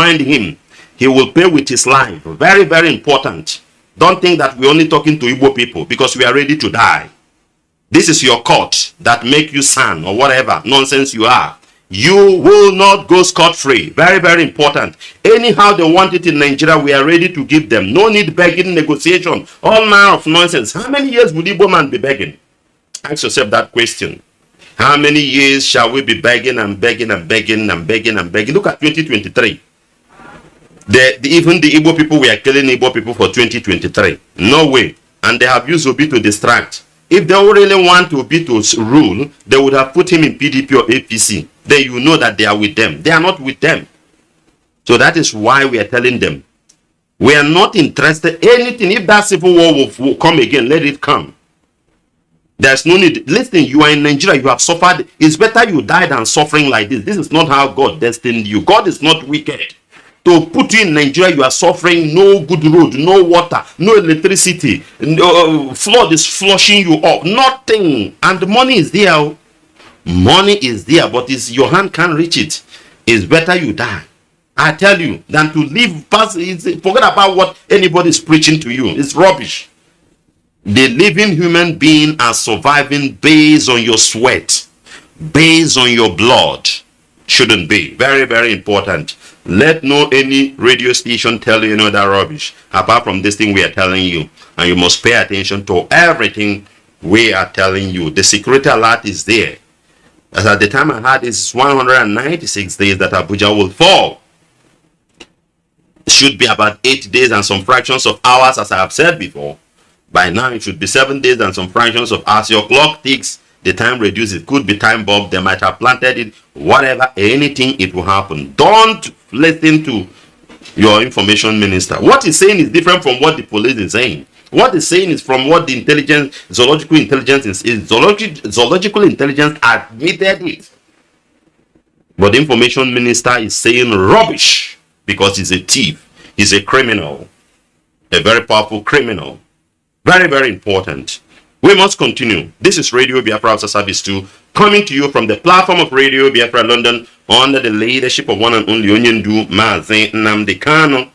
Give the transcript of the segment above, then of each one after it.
find him, he will pay with his life. Very, very important. Don't think that we're only talking to Igbo people because we are ready to die. This is your court that make you son or whatever nonsense you are. You will not go scot-free. Very, very important. Anyhow they want it in Nigeria, we are ready to give them. No need begging, negotiation, all manner of nonsense. How many years will Igbo man be begging? Ask yourself that question. How many years shall we be begging and begging and begging and begging and begging? Look at 2023. Even the Igbo people, we are killing Igbo people for 2023. No way. And they have used Obi to distract. If they really want Obi to rule, they would have put him in PDP or APC. Then you know that they are with them. They are not with them. So that is why we are telling them, we are not interested in anything. If that civil war will come again, let it come. There's no need. Listen, you are in Nigeria, you have suffered. It's better you die than suffering like this. This is not how God destined you. God is not wicked. To put you in Nigeria, you are suffering, no good road, no water, no electricity, flood is flushing you up, nothing. And the money is there. Money is there, but your hand can't reach it. It's better you die, I tell you, than to live past. Forget about what anybody is preaching to you. It's rubbish. The living human being are surviving based on your sweat, based on your blood. Shouldn't be. Very, very important. Let no any radio station tell you that rubbish apart from this thing we are telling you, and you must pay attention to everything we are telling you. The security alert is there. As at the time I had, it's 196 days that Abuja will fall. It should be about 8 days and some fractions of hours, as I have said before. By now it should be 7 days and some fractions of hours. Your clock ticks, the time reduces. It could be time bomb. They might have planted it. Whatever, anything, it will happen. Don't listen to your information minister. What he's saying is different from what the police is saying. What he's saying is from what the intelligence, zoological intelligence is. Zoological intelligence admitted it. But the information minister is saying rubbish because he's a thief. He's a criminal. A very powerful criminal. Very, very important. We must continue. This is Radio Biafra Hausa-Service 2, coming to you from the platform of Radio Biafra London under the leadership of one and only Onyendu Mazi Nnamdi Kanu,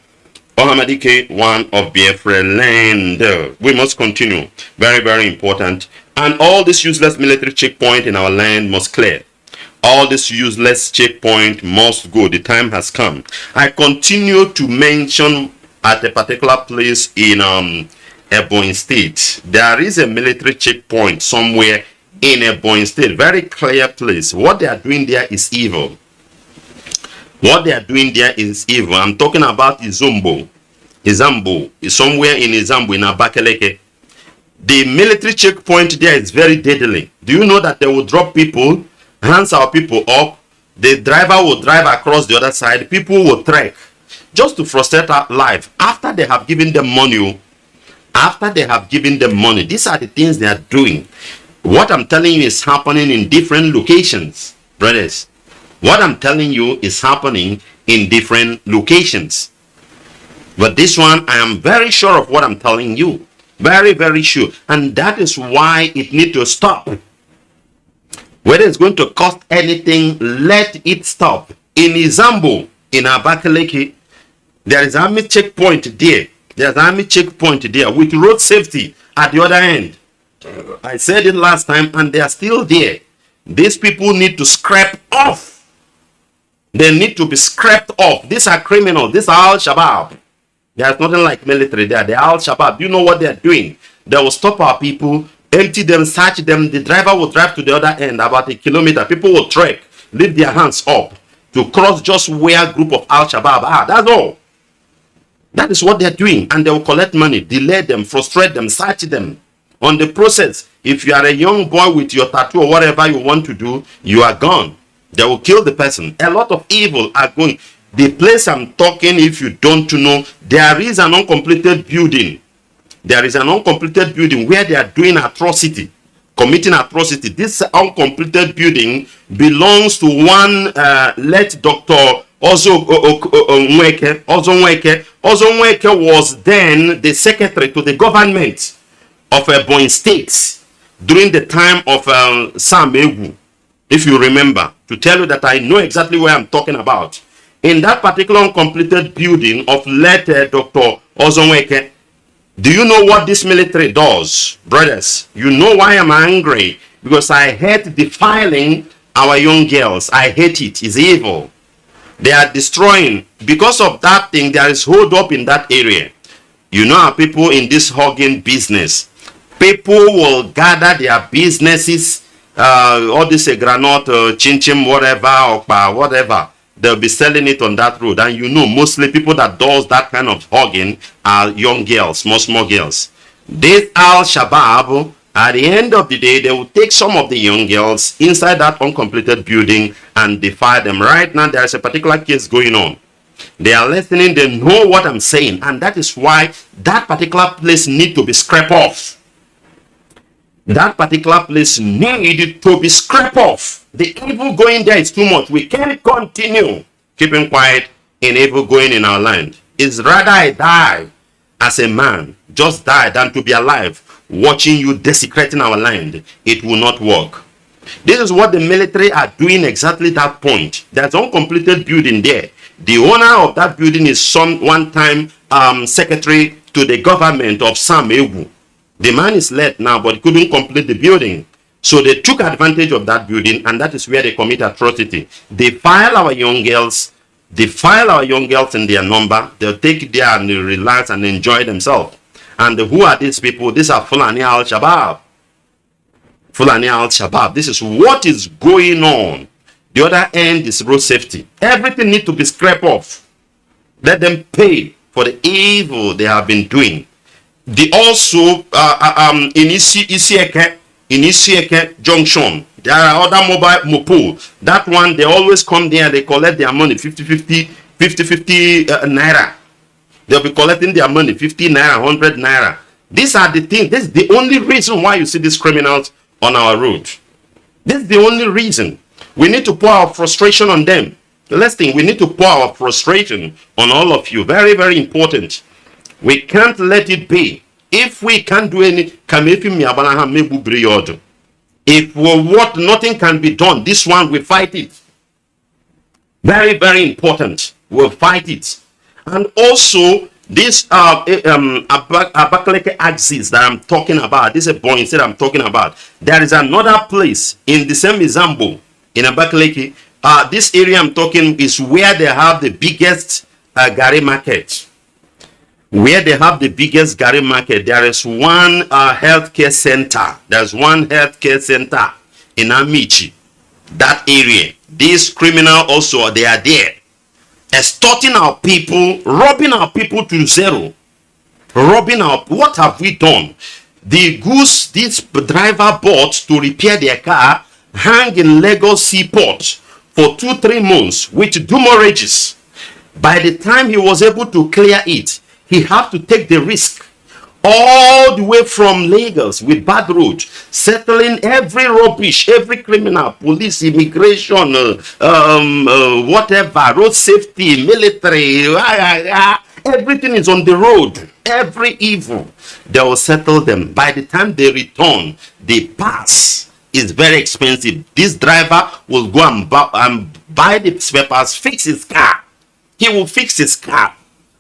Ohamadike, one of Biafra land. We must continue. Very, very important. And all this useless military checkpoint in our land must clear. All this useless checkpoint must go. The time has come. I continue to mention at a particular place in Ebonyi State. There is a military checkpoint somewhere in Ebonyi State. Very clear place. What they are doing there is evil. What they are doing there is evil. I'm talking about Izumbo. Izambo is somewhere in Izambo, in Abakaleke. The military checkpoint there is very deadly. Do you know that they will drop people, hands our people up, the driver will drive across the other side, people will trek just to frustrate our life. After they have given them money, these are the things they are doing. What I'm telling you is happening in different locations, brothers. What I'm telling you is happening in different locations. But this one, I am very sure of what I'm telling you. Very, very sure. And that is why it needs to stop. Whether it's going to cost anything, let it stop. In Izambo, in Abakaleke, there is army checkpoint there. There's army checkpoint there with road safety at the other end. I said it last time and they are still there. These people need to scrap off. They need to be scrapped off. These are criminals. These are Al-Shabaab. There's nothing like military there. They are Al-Shabaab. You know what they're doing? They will stop our people, empty them, search them. The driver will drive to the other end about a kilometer. People will trek, lift their hands up to cross just where a group of Al-Shabaab are. That's all. That is what they're doing. And they will collect money, delay them, frustrate them, search them. On the process, if you are a young boy with your tattoo or whatever you want to do, you are gone. They will kill the person. A lot of evil are going. The place I'm talking, if you don't know, there is an uncompleted building. There is an uncompleted building where they are doing atrocity, committing atrocity. This uncompleted building belongs to one late Dr. Ozonweke. Ozonweke was then the secretary to the government of Ebonyi State during the time of Sam Egu, if you remember, to tell you that I know exactly where I'm talking about. in that particular uncompleted building of late Dr. Ozonweke. Do you know what this military does, brothers? You know why I'm angry? Because I hate defiling our young girls. I hate it. It's evil. They are destroying. Because of that thing, there is hold up in that area. You know how people in this hogging business, people will gather their businesses, all this granite, chin chin, whatever, or whatever. They'll be selling it on that road. And you know, mostly people that does that kind of hogging are young girls, small girls. This Al-Shabaab, at the end of the day, they will take some of the young girls inside that uncompleted building and defy them. Right now, there is a particular case going on. They are listening, they know what I'm saying, and that is why that particular place needs to be scraped off. That particular place needed to be scraped off. The evil going there is too much. We can't continue keeping quiet in evil going in our land. It's rather I die as a man, just die, than to be alive watching you desecrating our land. It will not work. This is what the military are doing, exactly that point. There's an uncompleted building there. The owner of that building is some one-time secretary to the government of Sam Ewu. The man is late now, but couldn't complete the building. So they took advantage of that building, and that is where they commit atrocity. They file our young girls. They file our young girls in their number. They'll take it there and they'll relax and enjoy themselves. And who are these people? These are Fulani Al-Shabaab. Fulani Al-Shabaab. This is what is going on. The other end is road safety. Everything needs to be scraped off. Let them pay for the evil they have been doing. They also in Isieke Junction, there are other mobile mopol. That one, they always come there, they collect their money 50 naira. They'll be collecting their money 50 naira, 100 naira. These are the things. This is the only reason why you see these criminals on our road. This is the only reason. We need to pour our frustration on them. The last thing, we need to pour our frustration on all of you. Very, very important. We can't let it be. If we can't do any, if what nothing can be done, this one we fight it. Very, very important. We'll fight it. And also this Abakaleke axis that I'm talking about. This is a point that I'm talking about. There is another place in the same Zambo in Abakaleke. This area I'm talking is where they have the biggest Gari market. Where they have the biggest Gari market, there is one healthcare center. There's one healthcare center in Amici, that area. These criminals also, they are there, extorting our people, robbing our people to zero. Robbing our, what have we done? The goods this driver bought to repair their car hang in Lagos seaport for 2-3 months with demurrages. By the time he was able to clear it, he had to take the risk all the way from Lagos with bad road, settling every rubbish, every criminal, police, immigration, whatever, road safety, military, everything is on the road. Every evil, they will settle them. By the time they return, the pass is very expensive. This driver will go and buy the spare parts, fix his car. He will fix his car.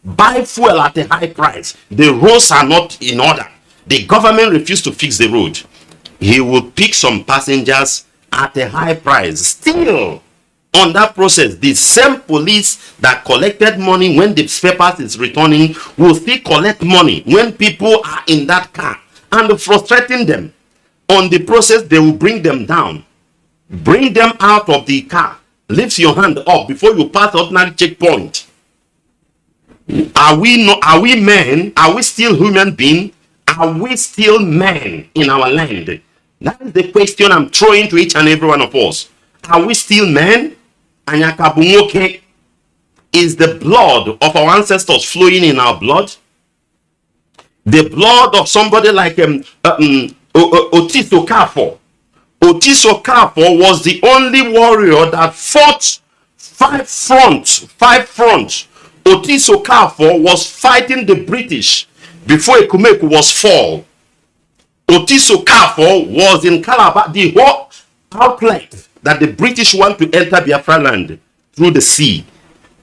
Buy fuel at a high price. The roads are not in order. The government refused to fix the road. He will pick some passengers at a high price. Still, on that process, the same police that collected money when the spare part is returning will still collect money when people are in that car and frustrating them. On the process, they will bring them down. Bring them out of the car. Lift your hand up before you pass the ordinary checkpoint. Are we men? Are we still human beings? Are we still men in our land? That is the question I'm throwing to each and every one of us. Are we still men? Anyakabumoke, is the blood of our ancestors flowing in our blood? The blood of somebody like Otis Okafor. Otis Okafor was the only warrior that fought five fronts. Otis Okafor was fighting the British before Ekumeku was fall. Otis Okafor was in Calabar, the whole outlet that the British want to enter Biafra land through the sea.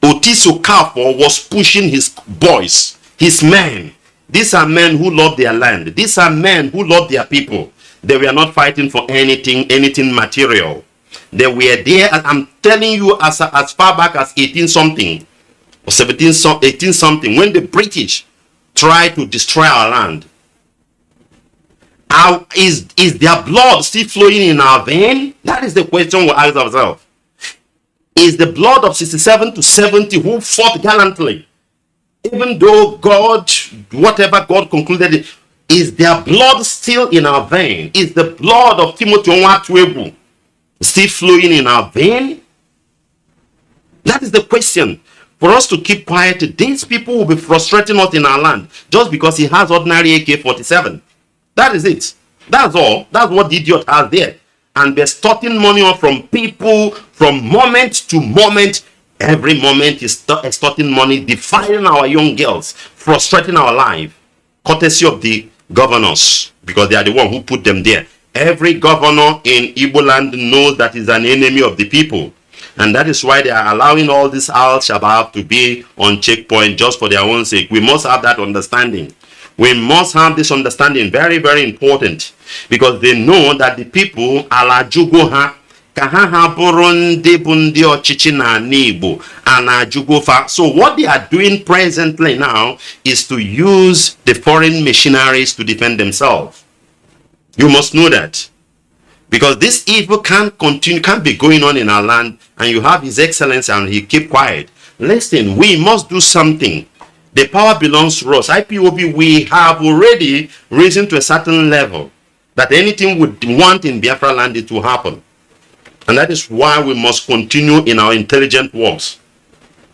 Otis Okafor was pushing his boys, his men. These are men who love their land. These are men who love their people. They were not fighting for anything material. They were there, I'm telling you, as far back as 18 something or 18 something, when the British tried to destroy our land. Is their blood still flowing in our vein? That is the question we ask ourselves. Is the blood of 67 to 70 who fought gallantly, even though God, whatever God concluded, is their blood still in our vein? Is the blood of Timothy Onwatuebu still flowing in our vein? That is the question. For us to keep quiet, these people will be frustrating us in our land just because he has ordinary AK-47. That is it. That's all. That's what the idiot has there. And they're extorting money from people from moment to moment. Every moment is extorting money, defiling our young girls, frustrating our life. Courtesy of the governors, because they are the one who put them there. Every governor in Igbo land knows that is an enemy of the people. And that is why they are allowing all this Al-Shabaab to be on checkpoint just for their own sake. We must have that understanding. We must have this understanding, very, very important, because they know that the people ala jugoha kahaha burundi bundi ochichi na nibu ana jugofa. So what they are doing presently now is to use the foreign machineries to defend themselves. You must know that, because this evil can't continue, can't be going on in our land, and you have His Excellency and he keep quiet. Listen, we must do something. The power belongs to us. IPOB, we have already risen to a certain level that anything we want in Biafra land, it will happen. And that is why we must continue in our intelligent works.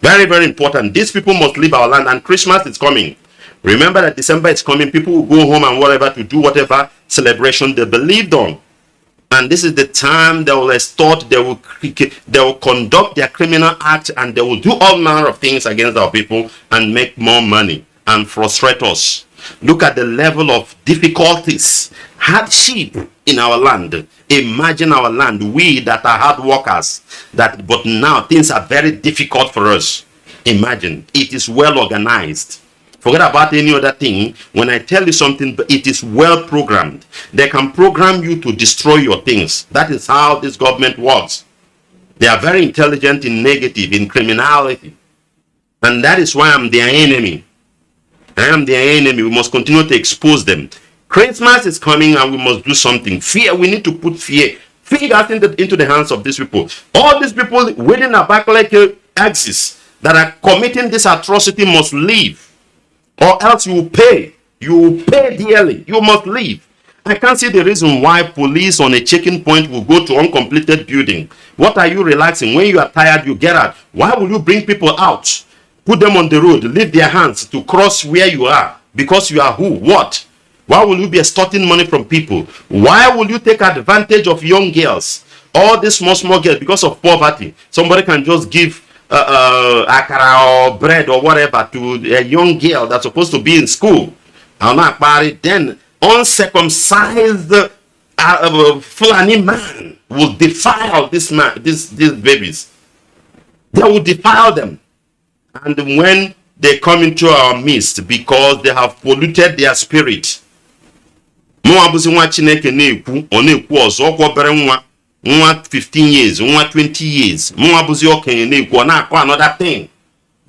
Very, very important. These people must leave our land, and Christmas is coming. Remember that December is coming. People will go home and whatever to do whatever celebration they believed on. And this is the time they will extort, they will conduct their criminal acts, and they will do all manner of things against our people and make more money and frustrate us. Look at the level of difficulties, hardship in our land. Imagine our land, we that are hard workers, but now things are very difficult for us. Imagine, it is well organized. Forget about any other thing. When I tell you something, it is well programmed. They can program you to destroy your things. That is how this government works. They are very intelligent in negative, in criminality. And that is why I'm their enemy. I am their enemy. We must continue to expose them. Christmas is coming and we must do something. Fear, we need to put fear. Fear that into the hands of these people. All these people within a Abakaliki axis that are committing this atrocity must leave. Or else you will pay. You will pay dearly. You must leave. I can't see the reason why police on a checking point will go to uncompleted building. What are you relaxing? When you are tired, you get out. Why will you bring people out? Put them on the road. Leave their hands to cross where you are. Because you are who? What? Why will you be extorting money from people? Why will you take advantage of young girls? All these small girls, because of poverty. Somebody can just give akara or bread or whatever to a young girl that's supposed to be in school. Then uncircumcised Fulani man will defile these babies. They will defile them. And when they come into our midst, because they have polluted their spirit, Mazi Nwachineke na-ekwu, ọ na-ekwu ọzọ, ọgwọ bere nwa 15 years, nwa 20 years, Mazi okenye na-ekwu, ọ na-akọ another thing,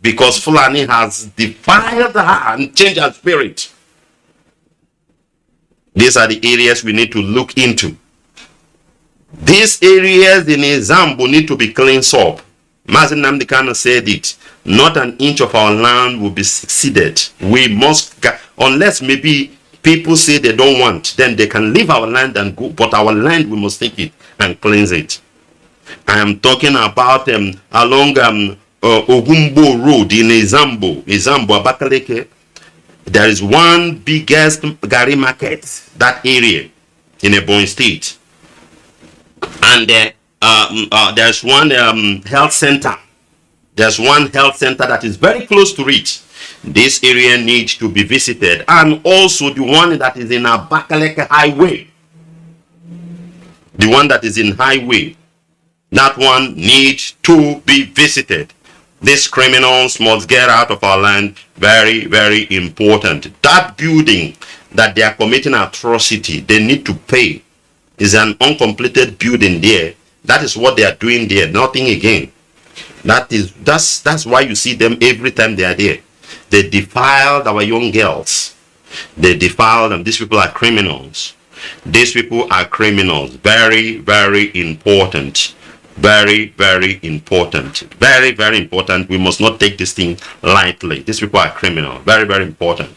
because Fulani has defiled her and changed her spirit. These are the areas we need to look into. These areas in Izambo need to be cleansed up. Mazi Nnamdi Kanu said it. Not an inch of our land will be ceded. We must, unless maybe people say they don't want, then they can leave our land and go. But our land, we must take it and cleanse it. I am talking about along Ogumbo Road in Izambo, Abakaliki. There is one biggest Gari market, that area in Ebonyi State. And there's one health center. There's one health center that is very close to it. This area needs to be visited. And also the one that is in Abakaliki Highway. The one that is in Highway. That one needs to be visited. These criminals must get out of our land. Very, very important. That building that they are committing atrocity, they need to pay. Is an uncompleted building there. That is what they are doing there. Nothing again. That's why you see them every time they are there. They defiled our young girls. They defiled them. These people are criminals. These people are criminals. Very, very important. Very, very important. Very, very important. We must not take this thing lightly. These people are criminals. Very, very important.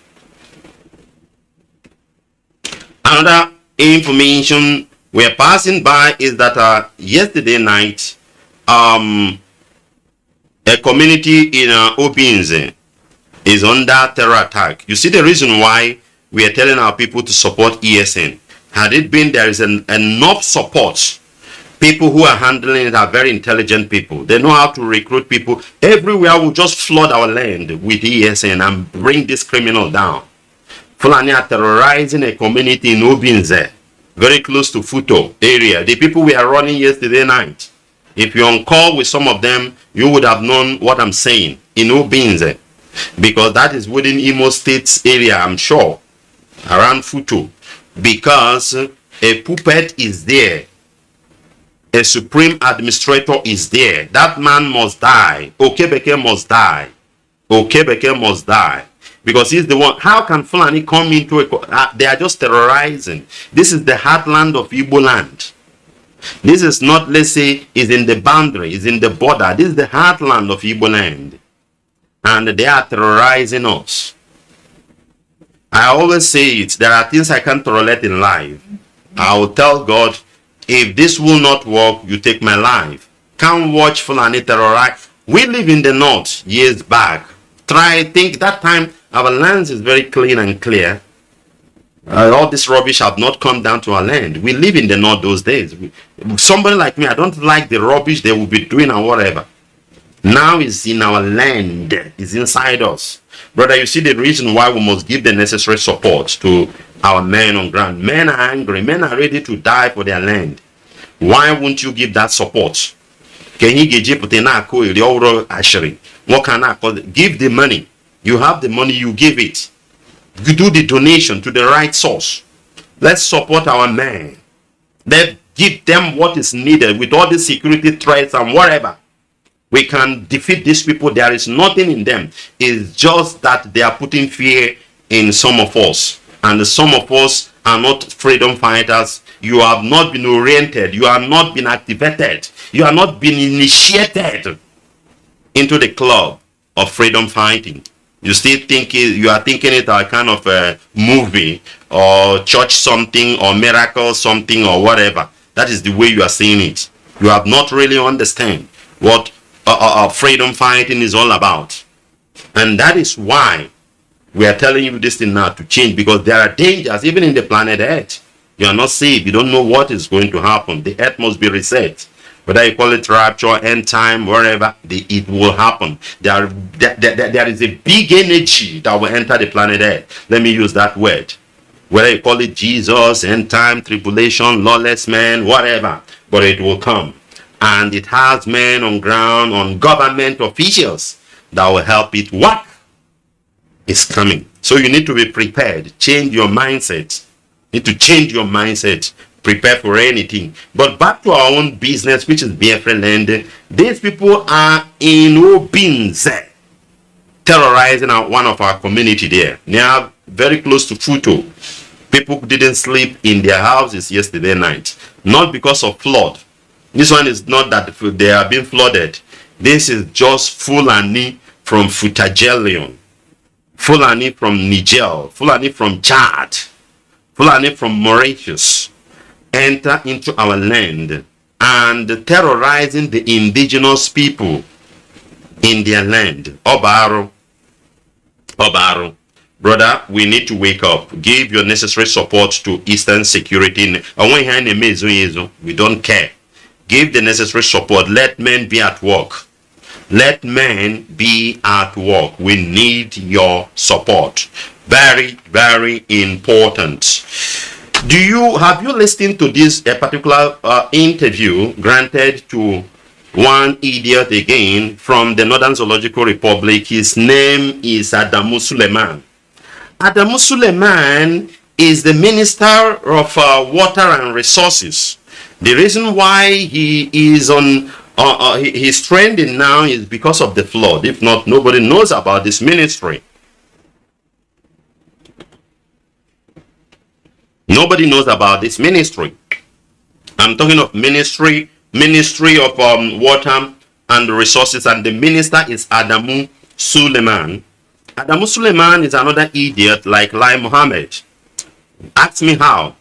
Another information we're passing by is that yesterday night, a community in Obinze is under terror attack. You see the reason why we are telling our people to support ESN. Had it been there is enough support, people who are handling it are very intelligent people. They know how to recruit people. Everywhere will just flood our land with ESN and bring this criminal down. Fulani are terrorizing a community in Obinze, very close to Futo area. The people we are running yesterday night. If you're on call with some of them, you would have known what I'm saying in Obinze, because that is within Imo State's area, I'm sure, around Futo, because a puppet is there, a supreme administrator is there. That man must die. Okebeke must die. Okebeke must die. Because he's the one. How can Fulani come into a... they are just terrorizing. This is the heartland of Igbo land. This is not, let's say, is in the boundary, is in the border. This is the heartland of Igbo land. And they are terrorizing us. I always say it. There are things I can't tolerate in life. I will tell God, if this will not work, you take my life. Can't watch Fulani terrorize. We live in the north years back. Think that time our lands is very clean and clear. All this rubbish have not come down to our land. We live in the north those days. Somebody like me, I don't like the rubbish they will be doing and whatever. Now it's in our land. It's inside us. Brother, you see the reason why we must give the necessary support to our men on ground. Men are angry. Men are ready to die for their land. Why won't you give that support? Can you give the money? You have the money, you give it. You do the donation to the right source. Let's support our men. Let's give them what is needed with all the security threats and whatever. We can defeat these people. There is nothing in them. It's just that they are putting fear in some of us. And some of us are not freedom fighters. You have not been oriented. You have not been activated. You have not been initiated into the club of freedom fighting. You still think you are thinking it a kind of a movie or church something or miracle something or whatever. That is the way you are seeing it. You have not really understand what freedom fighting is all about. And that is why we are telling you this thing now to change, because there are dangers even in the planet Earth. You are not safe. You don't know what is going to happen. The earth must be reset. Whether you call it rapture, end time, wherever, it will happen. There is a big energy that will enter the planet Earth. Let me use that word. Whether you call it Jesus, end time, tribulation, lawless man, whatever. But it will come. And it has men on ground, on government officials that will help it work. It's coming. So you need to be prepared. Change your mindset. You need to change your mindset. Prepare for anything. But back to our own business, which is Biafra land. These people are in Obinze, terrorizing one of our community there. Now, very close to Futo. People didn't sleep in their houses yesterday night. Not because of flood. This one is not that they have been flooded. This is just Fulani from Futagelion. Fulani from Niger. Fulani from Chad. Fulani from Mauritius. Enter into our land and terrorizing the indigenous people in their land. Obaro. Brother, we need to wake up. Give your necessary support to Eastern Security. We don't care. Give the necessary support. Let men be at work. Let men be at work. We need your support. Very, very important. Have you listened to this particular interview granted to one idiot again from the Northern Zoological Republic. His name is Adamu Suleiman. Adamu Suleiman is the Minister of Water and Resources. The reason why he is on he's trending now is because of the flood. If not, nobody knows about this ministry. Nobody knows about this ministry. I'm talking of Ministry of Water and Resources, and the minister is Adamu Suleiman. Adamu Suleiman is another idiot like Lai Mohammed. Ask me how.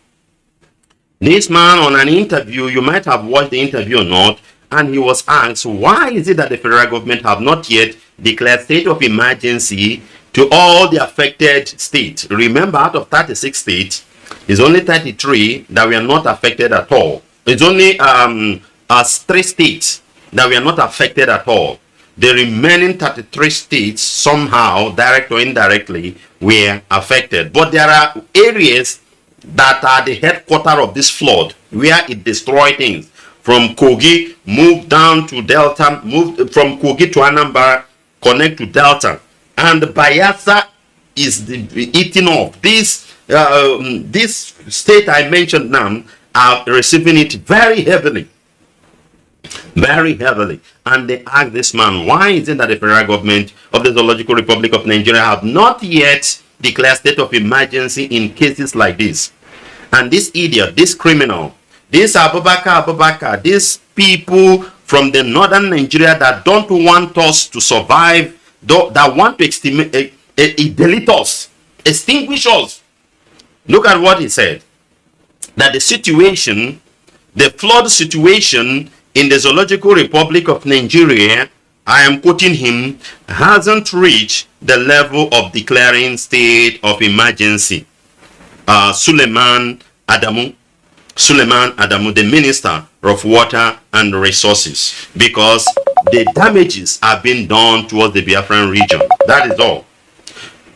This man on an interview, you might have watched the interview or not, and he was asked, why is it that the federal government have not yet declared state of emergency to all the affected states? Remember, out of 36 states, it's only 33 that we are not affected at all. It's only 3 states that we are not affected at all. The remaining 33 states, somehow, direct or indirectly, were affected. But there are areas that are the headquarters of this flood, where it destroyed things. From Kogi, moved down to Delta, moved from Kogi to Anambra, connect to Delta. And Bayelsa is eating off. This state I mentioned now are receiving it very heavily. Very heavily. And they asked this man, why is it that the federal government of the Zoological Republic of Nigeria have not yet declared state of emergency in cases like this? And this idiot, this criminal, this Abubakar, these people from the northern Nigeria that don't want us to survive, that want to delete us, extinguish us. Look at what he said. That the situation, the flood situation in the Zoological Republic of Nigeria, I am quoting him, hasn't reached the level of declaring state of emergency. Suleiman Adamu, the Minister of Water and Resources, because the damages are being done towards the Biafran region. That is all.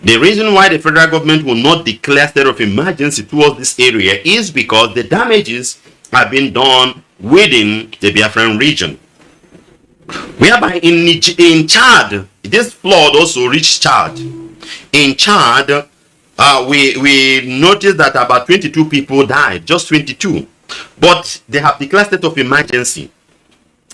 The reason why the federal government will not declare state of emergency towards this area is because the damages are being done within the Biafran region. Whereby in Chad, this flood also reached Chad. In Chad, we noticed that about 22 people died, just 22. But they have declared state of emergency.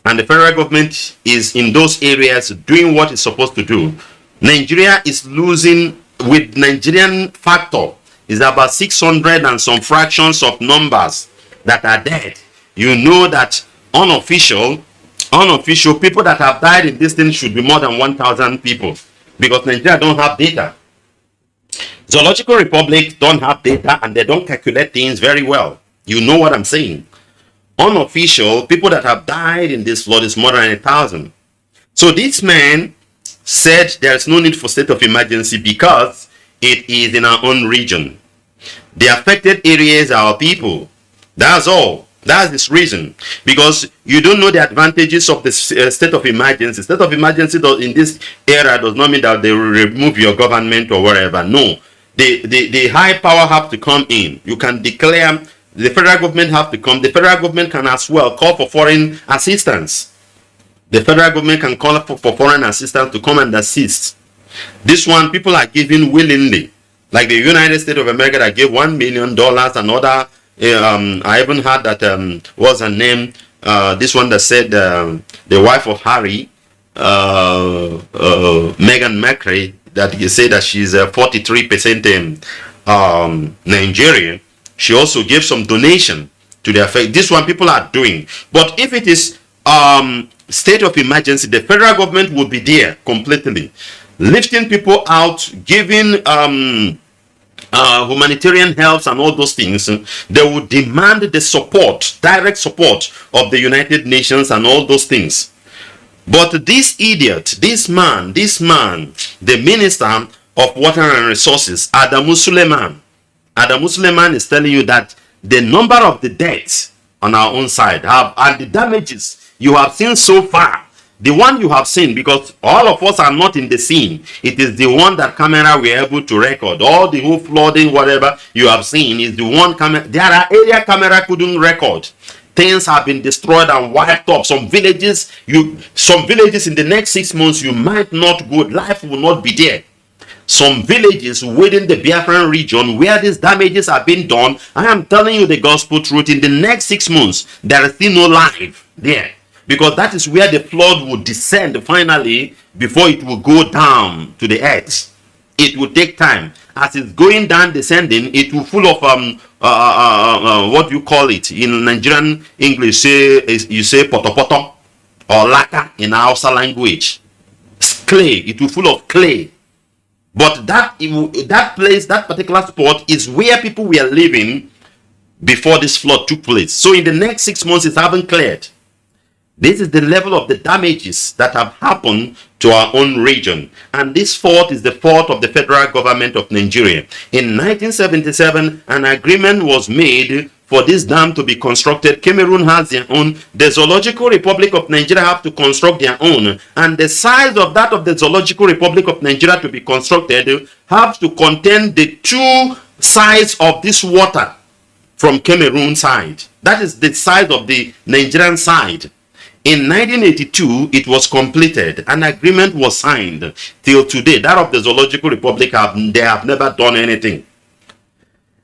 And the federal government is in those areas doing what it's supposed to do. Nigeria is losing, with Nigerian factor, is about 600 and some fractions of numbers that are dead. You know that unofficial people that have died in this thing should be more than 1,000 people, because Nigeria don't have data. Zoological Republic don't have data, and they don't calculate things very well. You know what I'm saying. Unofficial people that have died in this flood is more than 1,000. So this man said there is no need for state of emergency because it is in our own region. The affected areas are our people. That's all. That's this reason. Because you don't know the advantages of the state of emergency. State of emergency in this era does not mean that they will remove your government or whatever. No. The high power have to come in. You can declare, the federal government have to come. The federal government can as well call for foreign assistance. The federal government can call for foreign assistance to come and assist. This one, people are giving willingly. Like the United States of America that gave $1 million. Another, I even heard that, what's her name? This one that said the wife of Harry, Meghan Markle, that you say that she's 43% Nigerian. She also gave some donation to the effect. This one people are doing. But if it is state of emergency, the federal government will be there completely, lifting people out, giving humanitarian helps and all those things. They will demand the support, direct support of the United Nations and all those things. But this idiot, this man, the Minister of Water and Resources, Adamu Suleiman is telling you that the number of the deaths on our own side and the damages you have seen so far, the one you have seen, because all of us are not in the scene, it is the one that camera were able to record. All the whole flooding, whatever you have seen, is the one camera. There are area camera couldn't record. things have been destroyed and wiped up. Some villages in the next 6 months, you might not go, life will not be there. Some villages within the Biafran region where these damages have been done, I am telling you the gospel truth, in the next 6 months, there is still no life there. Because that is where the flood will descend finally before it will go down to the earth. It will take time. As it's going down, descending, it will full of what you call it in Nigerian English. You say poto or laka in Hausa language. Clay. It will full of clay. But that place, that particular spot, is where people were living before this flood took place. So in the next 6 months, it haven't cleared. This is the level of the damages that have happened to our own region. And this fault is the fault of the federal government of Nigeria. In 1977, an agreement was made for this dam to be constructed. Cameroon has their own. The Zoological Republic of Nigeria have to construct their own. And the size of that of the Zoological Republic of Nigeria to be constructed have to contain the 2 sides of this water from Cameroon side. That is the size of the Nigerian side. In 1982, it was completed. An agreement was signed. Till today, that of the Zoological Republic, they have never done anything.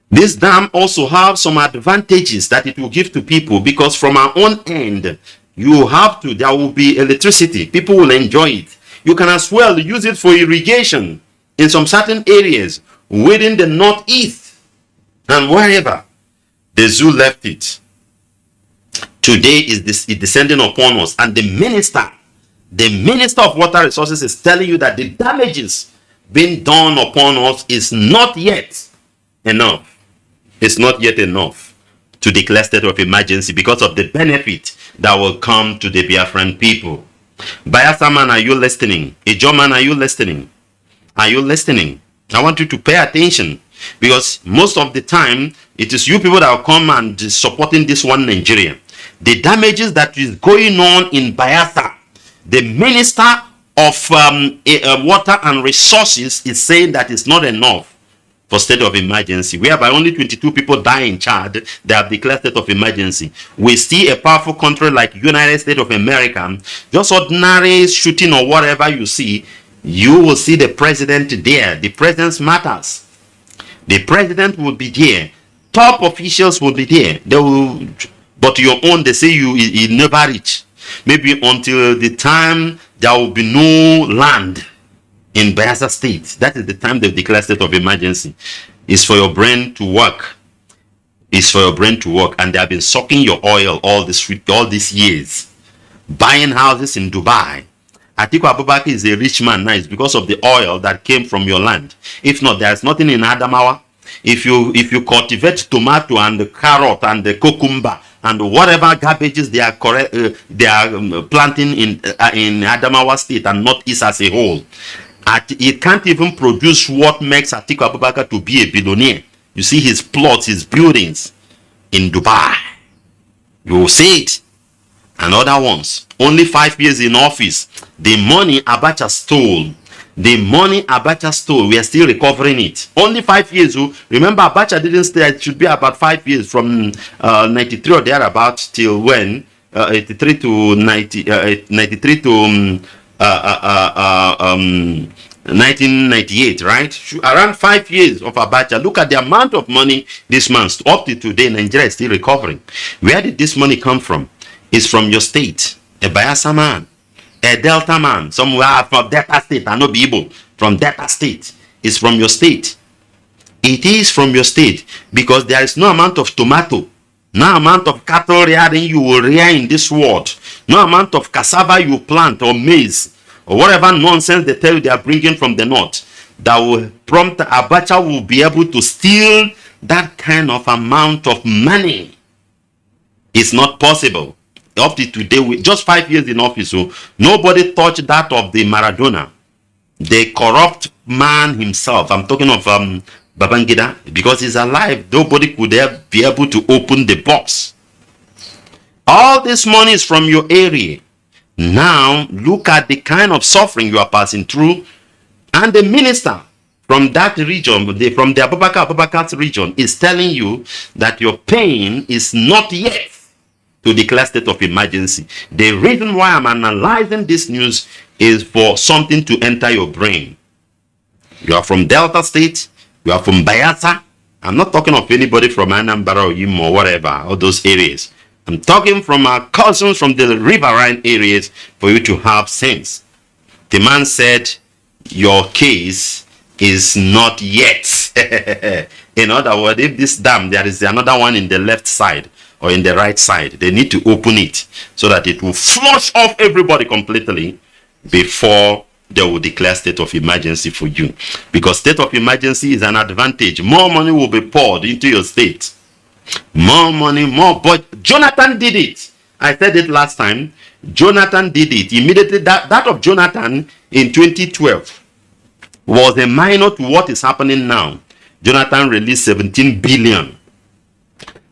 This dam also have some advantages that it will give to people, because from our own end, there will be electricity. People will enjoy it. You can as well use it for irrigation in some certain areas within the northeast and wherever. The zoo left it. Today is descending upon us, and the minister of water resources is telling you that the damages being done upon us is not yet enough. It's not yet enough to declare state of emergency because of the benefit that will come to the Biafran people. Bayelsa man, are you listening? Ijo man, are you listening? Are you listening? I want you to pay attention, because most of the time it is you people that will come and supporting this one Nigeria. The damages that is going on in Bayelsa, the minister of water and resources is saying that it's not enough for state of emergency, whereby only 22 people die in Chad. They have declared state of emergency. We see a powerful country like United States of America, just ordinary shooting or whatever you see, you will see the president there. The president matters. The president will be there. Top officials will be there. They will. But your own, they say you never reach. Maybe until the time there will be no land in Bayelsa State. That is the time they declare state of emergency. It's for your brain to work. It's for your brain to work. And they have been sucking your oil all these years. Buying houses in Dubai. Atiku Abubakar is a rich man now. It's because of the oil that came from your land. If not, there is nothing in Adamawa. If you cultivate tomato and the carrot and the cucumber and whatever garbages they are planting in Adamawa State and Northeast as a whole, it can't even produce what makes Atiku Abubakar to be a billionaire. You see his plots, his buildings in Dubai. You will see it. And other ones. Only 5 years in office. The money Abacha stole. The money Abacha stole, we are still recovering it. Only 5 years. Remember, Abacha didn't stay. It should be about 5 years from 93 or thereabouts till when? 83 to 93 to 1998, right? Around 5 years of Abacha. Look at the amount of money this man up to today. Nigeria is still recovering. Where did this money come from? It's from your state. A Bayelsa man. A Delta man, somewhere from Delta State, I know people from Delta State. It's from your state. It is from your state, because there is no amount of tomato, no amount of cattle rearing you will rear in this world, no amount of cassava you plant or maize or whatever nonsense they tell you they are bringing from the north that will prompt Abacha will be able to steal that kind of amount of money. It's not possible. Up to today, with just 5 years in office, so nobody touched that of the Maradona, the corrupt man himself. I'm talking of Babangida, because he's alive. Nobody could be able to open the box. All this money is from your area. Now, look at the kind of suffering you are passing through. And the minister from that region, from the Abubakar's region, is telling you that your pain is not yet to declare state of emergency. The reason why I'm analyzing this news is for something to enter your brain. You are from Delta State, you are from Bayelsa. I'm not talking of anybody from Anambra or Imo or whatever, all those areas. I'm talking from our cousins from the riverine areas for you to have sense. The man said, your case is not yet. In other words, if this dam, there is another one in the left side or in the right side, they need to open it so that it will flush off everybody completely before they will declare state of emergency for you. Because state of emergency is an advantage. More money will be poured into your state. More money, more. But Jonathan did it. I said it last time. Jonathan did it. Immediately, that of Jonathan in 2012 was a minor to what is happening now. Jonathan released 17 billion.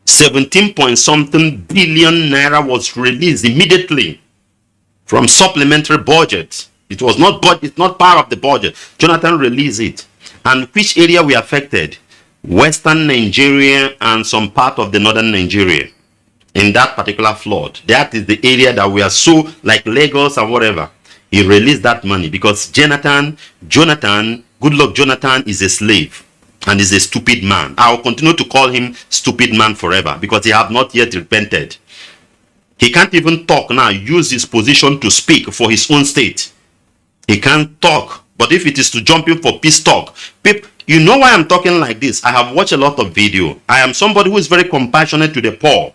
17 point something billion naira was released immediately from supplementary budget. It was not budget, it's not part of the budget. Jonathan released it. And which area we affected? Western Nigeria and some part of the northern Nigeria. In that particular flood, that is the area that we are so like Lagos and whatever. He released that money because Jonathan, good luck, Jonathan is a slave and is a stupid man. I will continue to call him stupid man forever because he have not yet repented. He can't even talk now, use his position to speak for his own state. He can't talk. But if it is to jump in for peace talk, people, you know why I'm talking like this? I have watched a lot of video. I am somebody who is very compassionate to the poor.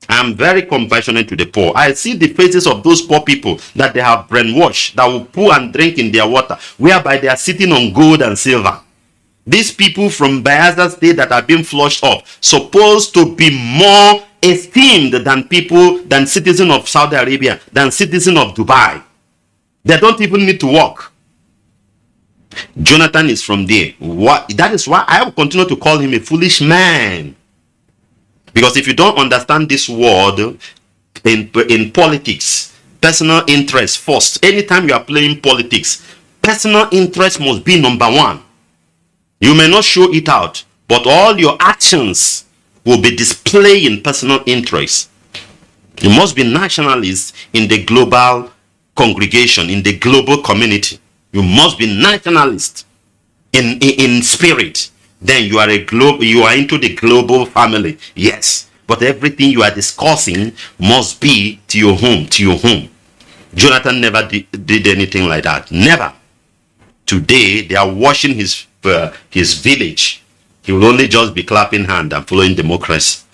I am very compassionate to the poor. I see the faces of those poor people that they have brainwashed, that will pour and drink in their water, whereby they are sitting on gold and silver. These people from Bayelsa State that are being flushed off, supposed to be more esteemed than people, than citizens of Saudi Arabia, than citizens of Dubai. They don't even need to work. Jonathan is from there. That is why I will continue to call him a foolish man. Because if you don't understand this word in politics, personal interest first. Anytime you are playing politics, personal interest must be number one. You may not show it out, but all your actions will be displaying personal interest. You must be nationalist in the global congregation, in the global community. You must be nationalist in spirit. Then you are you are into the global family. Yes, but everything you are discussing must be to your home, to your home. Jonathan never did anything like that. Never. Today they are washing his village. He will only just be clapping hand and following democracy.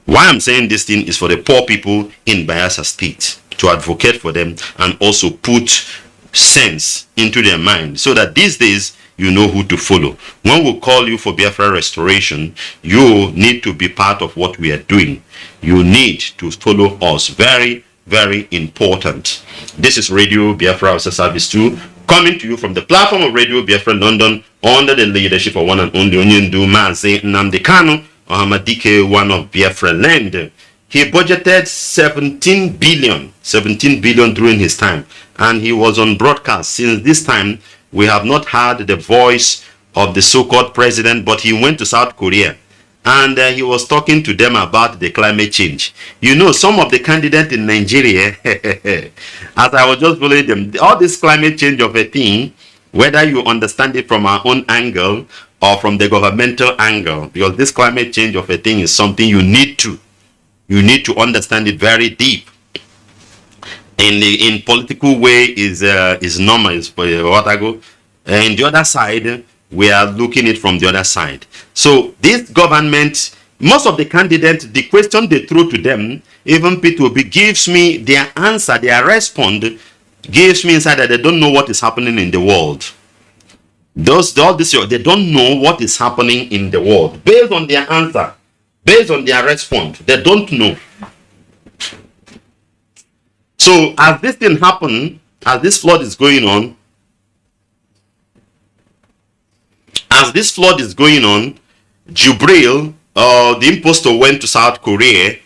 Why I'm saying this thing is for the poor people in Bayelsa State, to advocate for them and also put sense into their mind so that these days you know who to follow. When we call you for Biafra restoration, you need to be part of what we are doing. You need to follow us. Very, very important. This is Radio Biafra Hausa-Service 2, coming to you from the platform of Radio Biafra London under the leadership of one and only Onyendu Mazi Nnamdi Kanu, Ohamadike, one of Biafra land. He budgeted 17 billion during his time, and he was on broadcast. Since this time, we have not heard the voice of the so-called president, but he went to South Korea and he was talking to them about the climate change. You know, some of the candidates in Nigeria, as I was just following them, all this climate change of a thing, whether you understand it from our own angle or from the governmental angle, because this climate change of a thing is something you need to understand it very deep. In political way is normal, is what I go. And the other side, we are looking at it from the other side. So this government, most of the candidates, the question they throw to them, even P2B gives me their answer, their response gives me inside that they don't know what is happening in the world. All this, they don't know what is happening in the world. Based on their answer, based on their response, they don't know. So as this thing happened, as this flood is going on, Jubril, the impostor, went to South Korea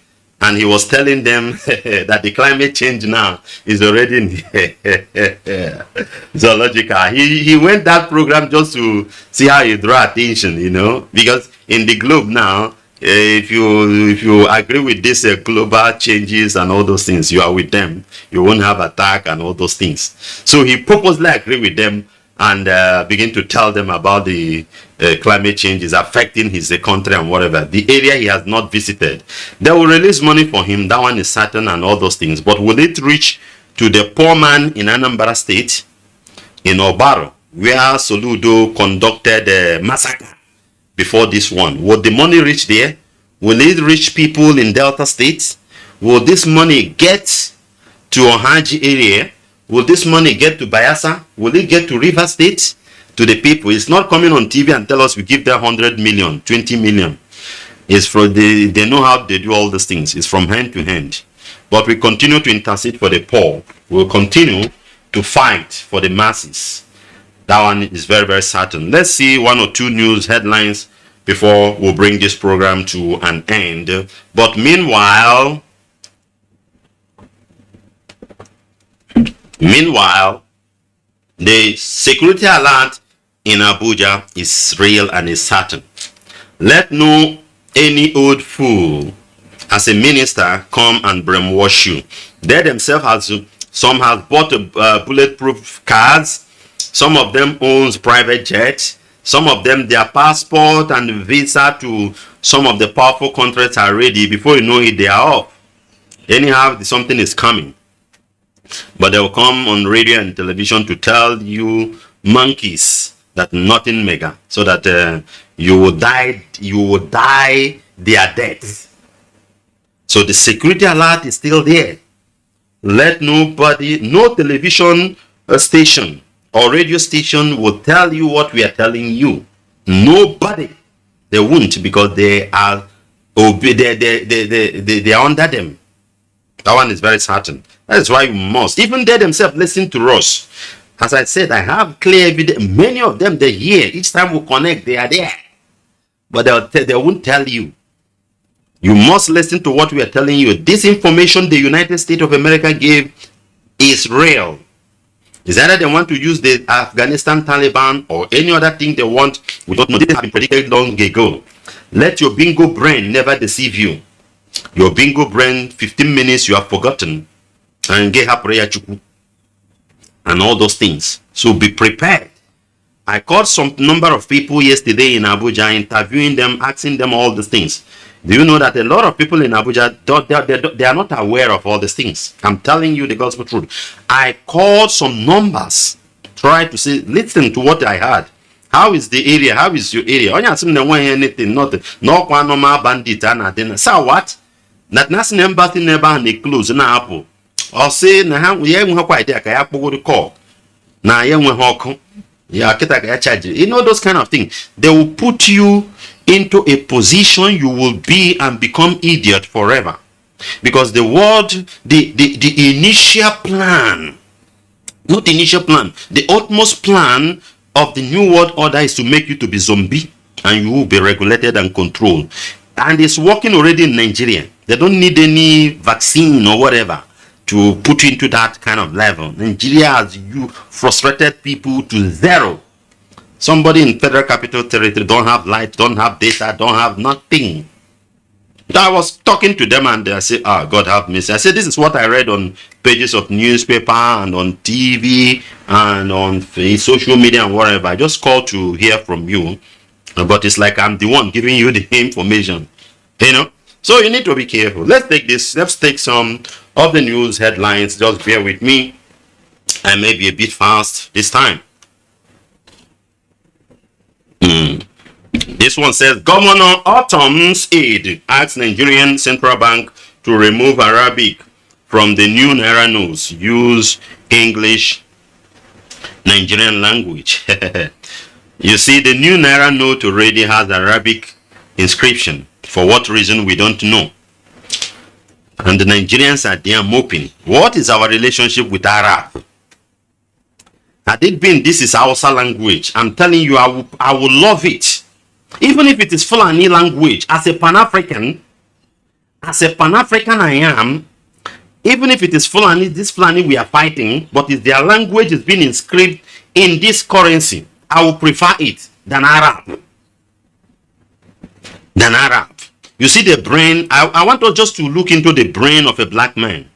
and he was telling them that the climate change now is already in zoological. He went that program just to see how he draw attention, you know, because in the globe now, If you agree with these global changes and all those things, you are with them. You won't have attack and all those things. So he purposely agree with them and begin to tell them about the climate change is affecting his country and whatever. The area he has not visited, they will release money for him. That one is certain and all those things. But will it reach to the poor man in Anambra State, in Obaro, where Soludo conducted a massacre before this one? Will the money reach there? Will it reach people in Delta States? Will this money get to Ohaji area? Will this money get to Bayelsa? Will it get to River State? To the people? It's not coming on TV and tell us we give them 100 million, 20 million. It's from they know how they do all these things. It's from hand to hand. But we continue to intercede for the poor. We'll continue to fight for the masses. That one is very, very certain. Let's see one or two news headlines before we'll bring this program to an end. But meanwhile, the security alert in Abuja is real and is certain. Let no any old fool as a minister come and brainwash you. They themselves some have bought bulletproof cars. Some of them owns private jets. Some of them, their passport and visa to some of the powerful countries are ready. Before you know it, they are off. Anyhow, something is coming. But they will come on radio and television to tell you monkeys that nothing mega, so that you will die their death. So the security alert is still there. Let nobody, no television station or radio station will tell you what we are telling you. Nobody. They won't, because they are they are under them. That one is very certain. That is why you must. Even they themselves listen to us. As I said, I have clear evidence. Many of them, they're here. Each time we connect, they are there. But they won't tell you. You must listen to what we are telling you. This information the United States of America gave is real. Is either they want to use the Afghanistan Taliban or any other thing they want. We don't know. This has been predicted long ago. Let your bingo brain never deceive you. Your bingo brain, 15 minutes, you have forgotten. And get her prayer and all those things. So be prepared. I called some number of people yesterday in Abuja, interviewing them, asking them all these things. Do you know that a lot of people in Abuja, they are not aware of all these things? I'm telling you the gospel truth. I called some numbers, try to say, listen to what I heard. How is the area? How is your area? Only assume they want anything, nothing. No one normal bandit and so what? That nothing embassy never and they close na apple. Or say na we have quite there kaya the call. Na ye when hawk. Yeah, charge. You know those kind of things. They will put you into a position you will be and become idiot forever. Because the word, the initial plan, not the initial plan, the utmost plan of the new world order is to make you to be zombie, and you will be regulated and controlled. And it's working already in Nigeria. They don't need any vaccine or whatever to put you into that kind of level. Nigeria has frustrated people to zero. Somebody in Federal Capital Territory don't have light, don't have data, don't have nothing. I was talking to them and they said, "Ah, God have mercy." I said, "This is what I read on pages of newspaper and on TV and on social media and whatever. I just called to hear from you, but it's like I'm the one giving you the information, you know." So you need to be careful. Let's take this. Let's take some of the news headlines. Just bear with me. I may be a bit fast this time. This one says, Governor Autumn's aide asks Nigerian Central Bank to remove Arabic from the new Naira notes. Use English, Nigerian language. You see, the new Naira note already has Arabic inscription. For what reason, we don't know. And the Nigerians are there moping. What is our relationship with Arab? Had it been this is Hausa language, I'm telling you, I will love it. Even if it is Fulani language, as a Pan-African I am, even if it is Fulani, this Fulani we are fighting, but if their language is being inscribed in this currency, I will prefer it than Arab. You see the brain. I want us just to look into the brain of a black man.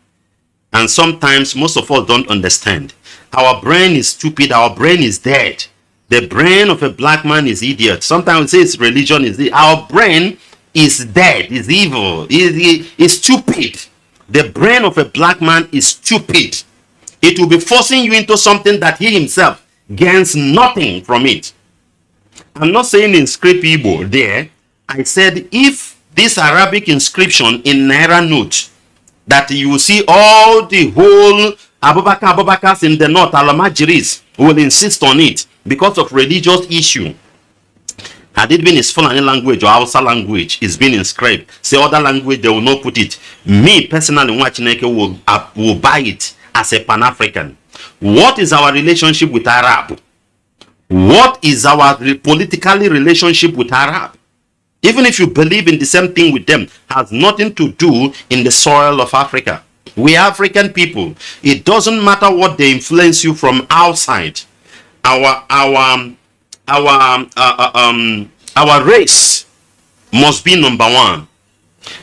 And sometimes most of us don't understand. Our brain is stupid. Our brain is dead. The brain of a black man is idiot. Sometimes we say it's religion is our brain is dead, is evil, is stupid. The brain of a black man is stupid. It will be forcing you into something that he himself gains nothing from it. I'm not saying inscript Igbo there. I said if this Arabic inscription in Naira note that you will see all the whole Abubakars in the north, Alamajiris, will insist on it because of religious issue. Had it been his Fulani language or Hausa language, it's been inscribed. Say other language, they will not put it. Me, personally, Nwachineke will buy it as a Pan-African. What is our relationship with Arab? What is our politically relationship with Arab? Even if you believe in the same thing with them, has nothing to do in the soil of Africa. We are African people. It doesn't matter what they influence you from outside. Our race must be number one,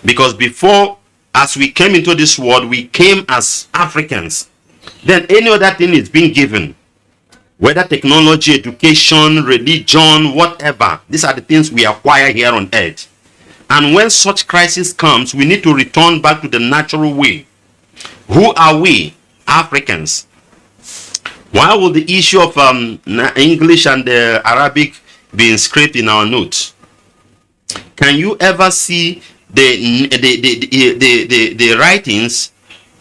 because before, as we came into this world, we came as Africans. Then any other thing is being given, whether technology, education, religion, whatever. These are the things we acquire here on earth. And when such crisis comes, we need to return back to the natural way. Who are we? Africans. Why will the issue of English and Arabic be inscribed in our notes? Can you ever see the writings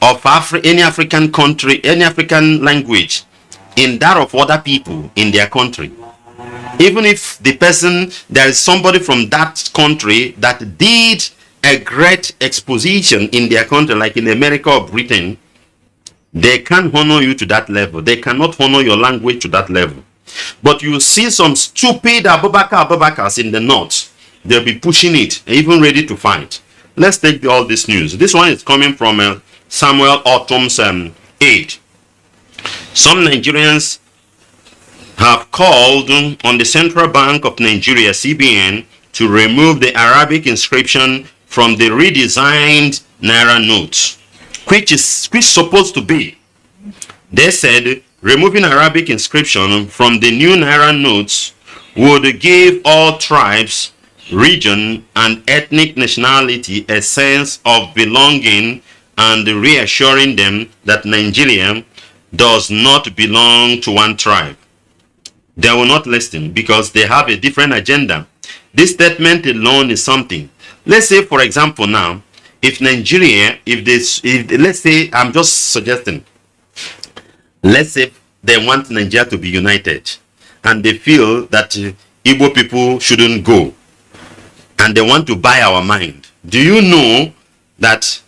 of any African country, any African language in that of other people in their country? Even if the person, there is somebody from that country that did a great exposition in their country, like in America or Britain, they can't honor you to that level. They cannot honor your language to that level. But you see some stupid Abubakars in the north. They'll be pushing it, even ready to fight. Let's take all this news. This one is coming from Samuel Autumn's aide. Some Nigerians have called on the Central Bank of Nigeria, CBN, to remove the Arabic inscription from the redesigned Naira notes, which is supposed to be. They said removing Arabic inscription from the new Naira notes would give all tribes, region, and ethnic nationality a sense of belonging and reassuring them that Nigeria does not belong to one tribe. They will not listen because they have a different agenda. This statement alone is something. Let's say, for example, now, if Nigeria, let's say, I'm just suggesting, let's say they want Nigeria to be united and they feel that Igbo people shouldn't go and they want to buy our mind. Do you know that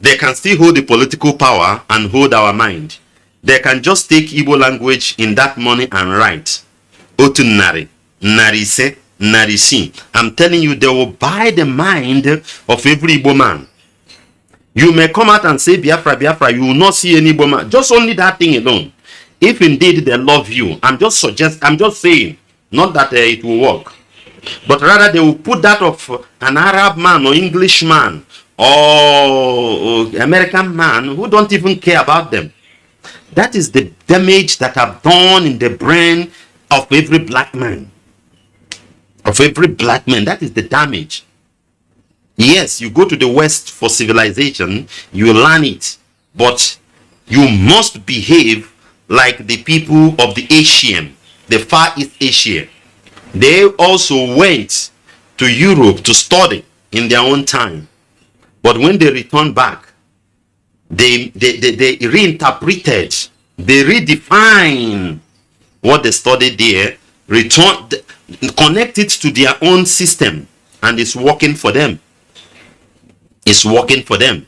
they can still hold the political power and hold our mind? They can just take Igbo language in that money and write Otunari, Narise, Narisi. I'm telling you, they will buy the mind of every Igbo man. You may come out and say Biafra, Biafra, you will not see any Igbo man. Just only that thing alone. If indeed they love you, I'm just saying, not that it will work, but rather they will put that of an Arab man or English man or American man who don't even care about them. That is the damage that I've done in the brain of every black man. Of every black man, that is the damage. Yes, you go to the West for civilization, you learn it, but you must behave like the people of the Asian, the Far East Asia. They also went to Europe to study in their own time. But when they returned back, they reinterpreted, they redefined what they studied there, connect it to their own system, and it's working for them. It's working for them.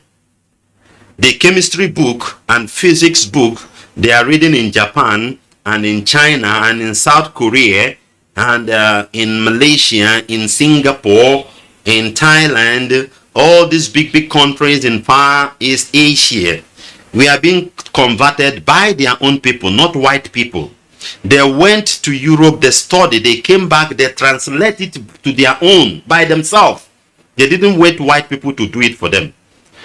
The chemistry book and physics book they are reading in Japan and in China and in South Korea and in Malaysia, in Singapore, in Thailand, all these big countries in Far East Asia, we are being converted by their own people, not white people. They went to Europe, they studied, they came back, they translated it to their own by themselves. They didn't wait white people to do it for them.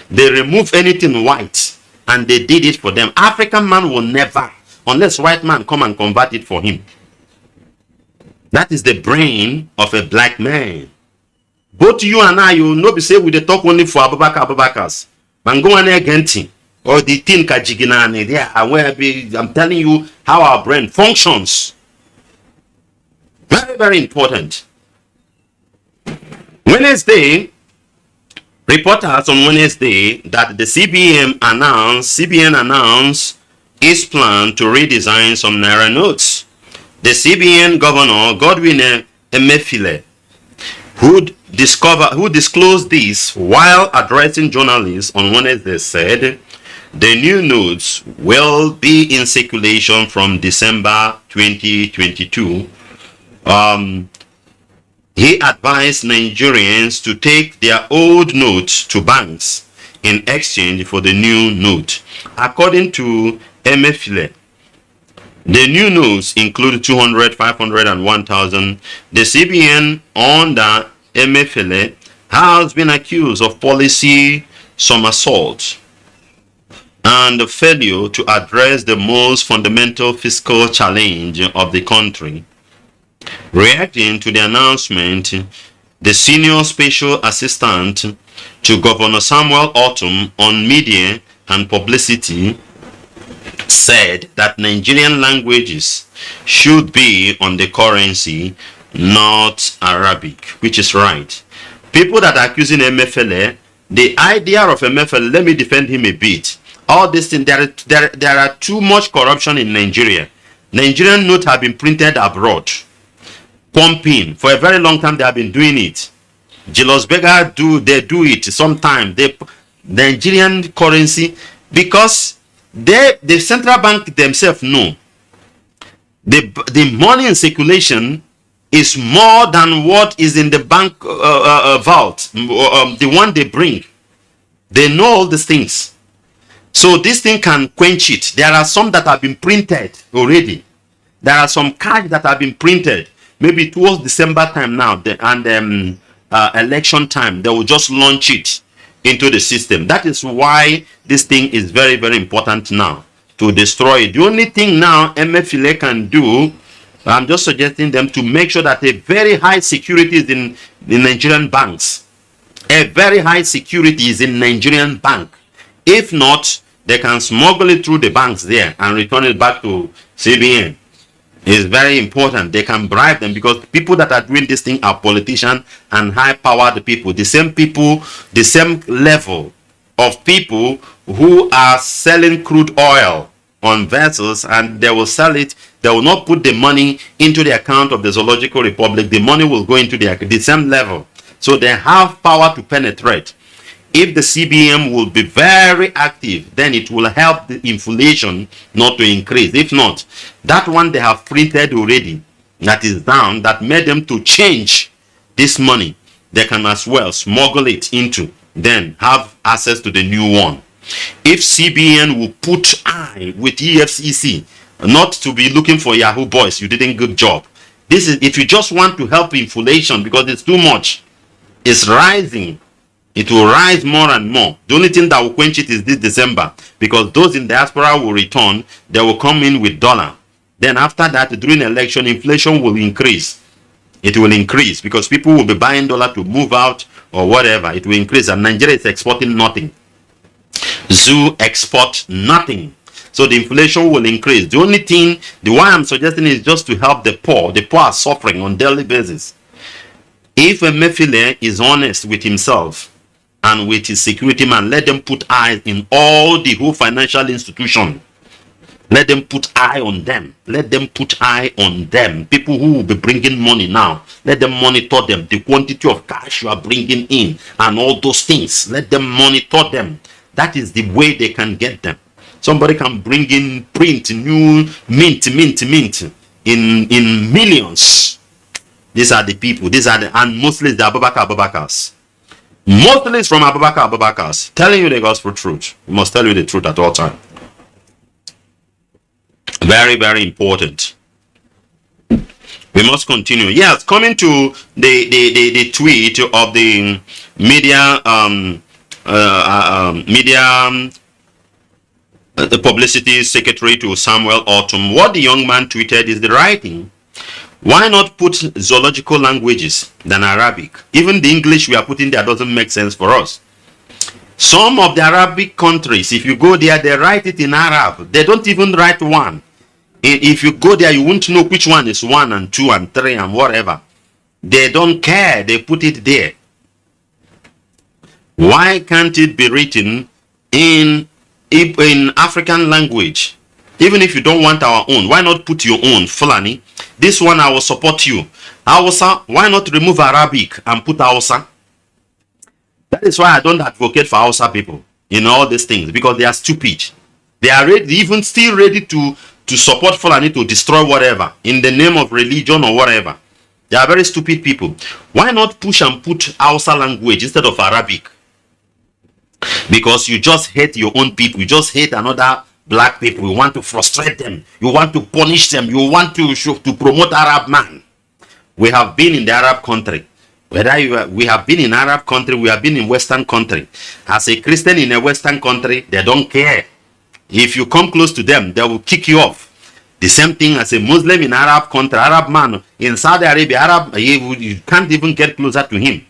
They removed anything white and they did it for them. African man will never, unless white man come and convert it for him. That is the brain of a black man. Both you and I, you will not be saying we talk only for Abubakars. Man go on again or the thing kajiginani there. I'm telling you how our brain functions. Very, very important. Wednesday, reporters on Wednesday that the CBN announced its plan to redesign some Naira notes. The CBN governor, Godwin Emefiele, who disclosed this while addressing journalists on Wednesday, said the new notes will be in circulation from December 2022. He advised Nigerians to take their old notes to banks in exchange for the new note. According to Emefiele, the new notes include 200, 500, and 1,000. The CBN under Emefiele has been accused of policy somersault and failure to address the most fundamental fiscal challenge of the country. Reacting to the announcement, the senior special assistant to Governor Samuel Ortom on media and publicity said that Nigerian languages should be on the currency, not Arabic, which is right. People that are accusing Emefiele, the idea of Emefiele, let me defend him a bit. All this thing, there are too much corruption in Nigeria. Nigerian notes have been printed abroad. Pumping for a very long time. They have been doing it. Julius Berger do it sometimes. The Nigerian currency, because the central bank themselves know the money in circulation is more than what is in the bank vault, the one they bring. They know all these things, so this thing can quench it. There are some that have been printed already. There are some cards that have been printed. Maybe towards December time now and election time, they will just launch it into the system. That is why this thing is very, very important now to destroy it. The only thing now Emefiele can do, I'm just suggesting them to make sure that a very high security is in the Nigerian banks. A very high security is in Nigerian bank. If not, they can smuggle it through the banks there and return it back to CBN. It's very important. They can bribe them, because people that are doing this thing are politicians and high-powered people. The same people, the same level of people who are selling crude oil on vessels, and they will sell it. They will not put the money into the account of the Zoological Republic. The money will go into the same level. So they have power to penetrate. If the CBN will be very active, then it will help the inflation not to increase. If not, that one they have printed already, that is down, that made them to change this money, they can as well smuggle it into, then have access to the new one. If CBN will put eye with EFCC, not to be looking for Yahoo boys, you didn't good job. This is if you just want to help inflation, because it's too much, it's rising. It will rise more and more. The only thing that will quench it is this December, because those in diaspora will return. They will come in with dollar. Then after that, during election, inflation will increase. It will increase because people will be buying dollar to move out or whatever. It will increase, and Nigeria is exporting nothing. Zoo export nothing. So the inflation will increase. The only thing, the one I'm suggesting is just to help the poor. The poor are suffering on daily basis. If Emefiele is honest with himself and with his security man, let them put eyes in all the whole financial institution. Let them put eye on them. Let them put eye on them. People who will be bringing money now, let them monitor them. The quantity of cash you are bringing in and all those things, let them monitor them. That is the way they can get them. Somebody can bring in, print new mint in millions. These are the people. These are the, and mostly the Abubakars. Mostly it's from Abubakars telling you the gospel truth. We must tell you the truth at all time. Very, very important. We must continue. Yes, coming to the tweet of the media the publicity secretary to Samuel Autumn. What the young man tweeted is the right thing. Why not put zoological languages than Arabic? Even the English we are putting there doesn't make sense for us. Some of the Arabic countries, if you go there, they write it in Arab. They don't even write one. If you go there, you won't know which one is 1 and 2 and 3 and whatever. They don't care. They put it there. Why can't it be written in African language? Even if you don't want our own, why not put your own? Fulani, this one I will support you. Hausa, why not remove Arabic and put Hausa? That is why I don't advocate for Hausa people in all these things, because they are stupid. They are ready, even still ready to support Fulani to destroy whatever in the name of religion or whatever. They are very stupid people. Why not push and put Hausa language instead of Arabic? Because you just hate your own people. You just hate another black people. You want to frustrate them. You want to punish them. You want to promote Arab man. We have been in the Arab country. We have been in Arab country, we have been in Western country. As a Christian in a Western country, they don't care. If you come close to them, they will kick you off. The same thing as a Muslim in Arab country, Arab man in Saudi Arabia, you can't even get closer to him.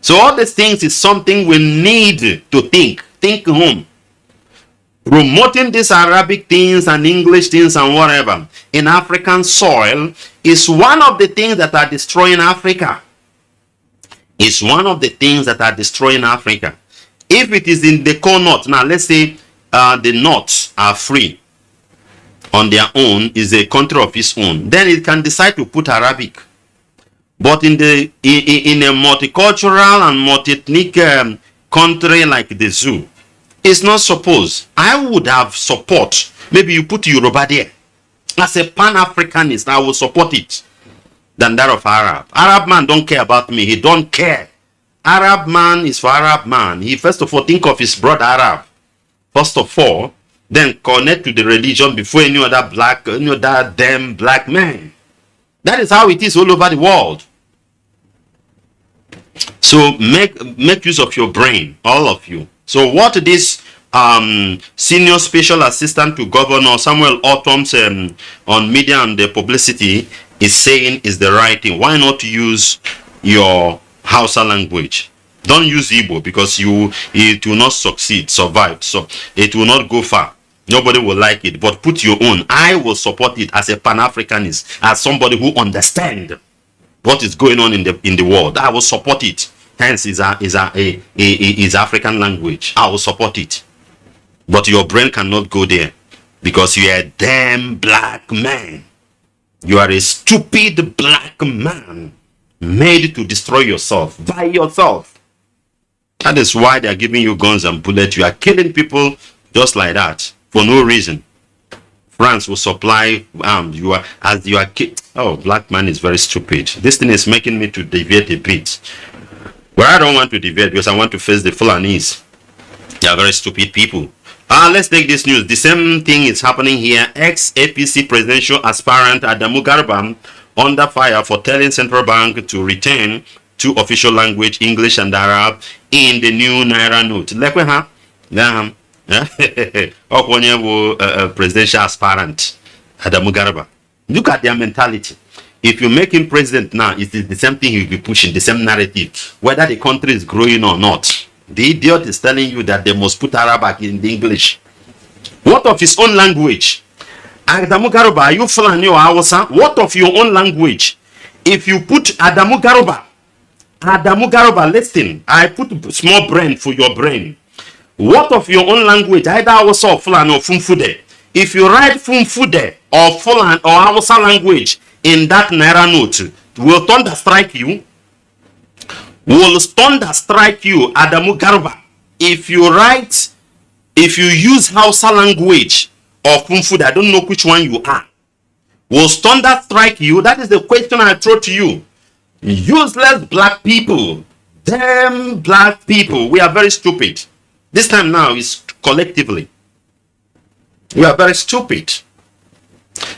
So all these things is something we need to think home. Promoting these Arabic things and English things and whatever in African soil is one of the things that are destroying Africa. It's one of the things that are destroying Africa. If it is in the core north, now let's say the north are free on their own, is a country of its own, then it can decide to put Arabic. But in a multicultural and multi-ethnic country like the zoo, it's not supposed. I would have support. Maybe you put Yoruba there. As a Pan-Africanist, I will support it than that of Arab. Arab man don't care about me. He don't care. Arab man is for Arab man. He first of all think of his brother Arab. First of all, then connect to the religion before any other damn black man. That is how it is all over the world. So make use of your brain, all of you. So what this senior special assistant to Governor Samuel Autumn's on media and the publicity is saying is the right thing. Why not use your Hausa language? Don't use Igbo, because it will not survive. So it will not go far. Nobody will like it. But put your own. I will support it as a Pan-Africanist, as somebody who understands what is going on in the world. I will support it. Hence is African language. I will support it. But your brain cannot go there, because you are a damn black man. You are a stupid black man made to destroy yourself by yourself. That is why they are giving you guns and bullets. You are killing people just like that for no reason. France will supply Oh, black man is very stupid. This thing is making me to deviate a bit. But I don't want to deviate, because I want to face the Fulanis. They are very stupid people. Let's take this news. The same thing is happening here. Ex-APC presidential aspirant Adamu Garba under fire for telling central bank to retain two official language, English and Arab, in the new Naira note. Like presidential aspirant Adamu Garba. Look at their mentality. If you make him president now, it is the same thing he'll be pushing, the same narrative, whether the country is growing or not. The idiot is telling you that they must put Arabic in the English. What of his own language? Adamu Garba, are you Fulani or Hausa? What of your own language? If you put Adamu Garba, listen, I put small brain for your brain. What of your own language? Either Hausa or Fulani or Funfude. If you write Funfude or Fulani or Hausa language in that Naira note, will thunder strike you? Will thunder strike you, Adamu Garba? If you use Hausa language or Funfude, I don't know which one you are. Will thunder strike you? That is the question I throw to you. Useless black people. Damn black people. We are very stupid. This time now is collectively. We are very stupid.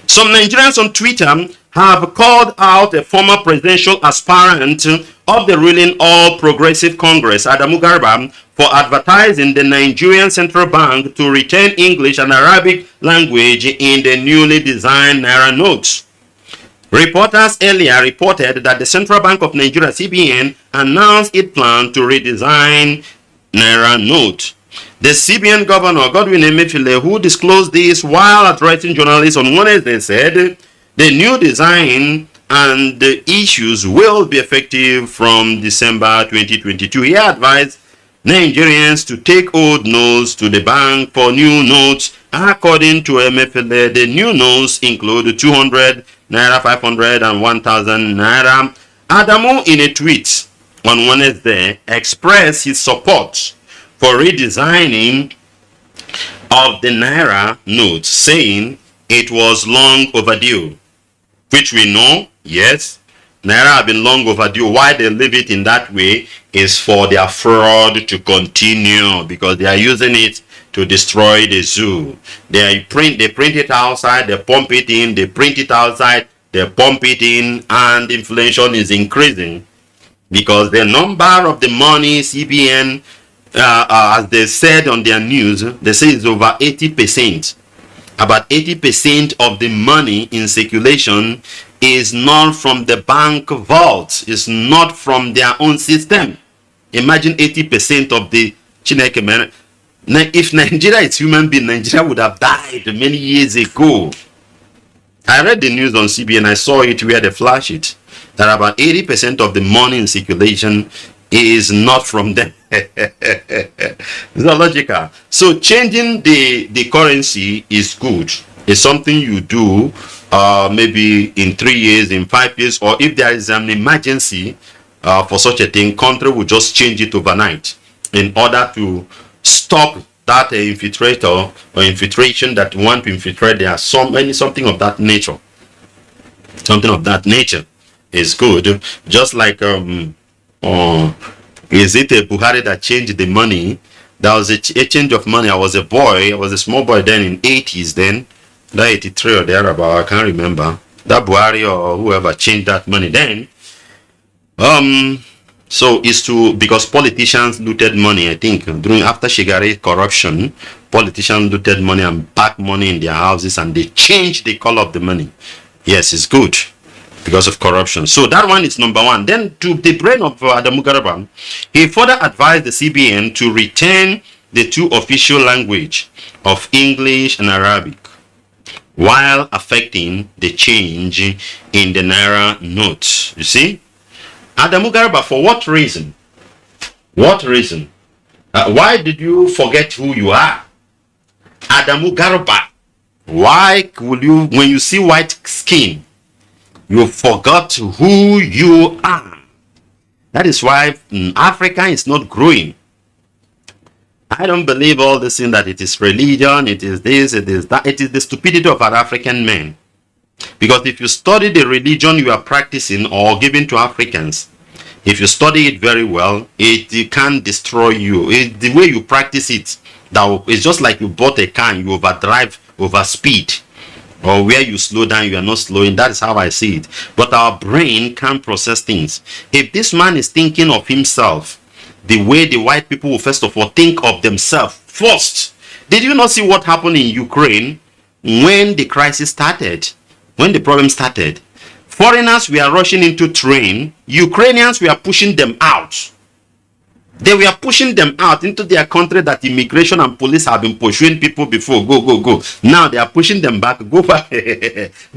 Some Nigerians on Twitter have called out a former presidential aspirant of the ruling All Progressive Congress, Adamu Garba, for advertising the Nigerian Central Bank to retain English and Arabic language in the newly designed Naira notes. Reporters earlier reported that the Central Bank of Nigeria, CBN, announced it planned to redesign Naira note. The CBN governor, Godwin Emefiele, who disclosed this while addressing journalists on Wednesday, said the new design and the issues will be effective from December 2022. He advised Nigerians to take old notes to the bank for new notes. According to Emefiele, the new notes include 200 Naira, 500 and 1,000 Naira. Adamu, in a tweet on Wednesday, expressed his support for redesigning of the Naira notes, saying it was long overdue. Which we know, yes, Naira have been long overdue. Why they leave it in that way is for their fraud to continue, because they are using it to destroy the zoo. They print it outside, they pump it in, they print it outside, they pump it in, and inflation is increasing because the number of the money CBN, as they said on their news, they say it's over 80%. About 80% of the money in circulation is not from the bank vault. It's not from their own system. Imagine 80% of the Chineke man. If Nigeria is human being, Nigeria would have died many years ago. I read the news on CBN. I saw it where they flash it, that about 80% of the money in circulation is not from them. It's not logical. So changing the currency is good. It's something you do maybe in 3 years, in 5 years, or if there is an emergency for such a thing, country will just change it overnight in order to stop that infiltrator or infiltration that want to infiltrate. There are something of that nature. Something of that nature is good. Just like is it a Buhari that changed the money? There was a change of money. I was a boy. I was a small boy then in 80s then. That 83 or thereabout. I can't remember. That Buhari or whoever changed that money then. So it's because politicians looted money, I think, after Shigari corruption, politicians looted money and packed money in their houses and they changed the color of the money. Yes, it's good because of corruption. So that one is number one. Then to the brain of Adamu Garba, he further advised the CBN to retain the two official language of English and Arabic while affecting the change in the Naira notes. You see? Adamu Garba, for what reason? What reason? Why did you forget who you are? Adamu Garba, why will you, when you see white skin, you forgot who you are? That is why Africa is not growing. I don't believe all this thing that it is religion, it is this, it is that. It is the stupidity of our African men. Because if you study the religion you are practicing or giving to Africans, if you study it very well, it can destroy you. The way you practice it, it's just like you bought a car and you overdrive, overspeed, or where you slow down, you are not slowing. That is how I see it. But our brain can't process things. If this man is thinking of himself the way the white people will first of all think of themselves first. Did you not see what happened in Ukraine when the crisis started? When the problem started, foreigners were rushing into train. Ukrainians were pushing them out. They were pushing them out into their country that immigration and police have been pursuing people before. Go. Now they are pushing them back. Go back.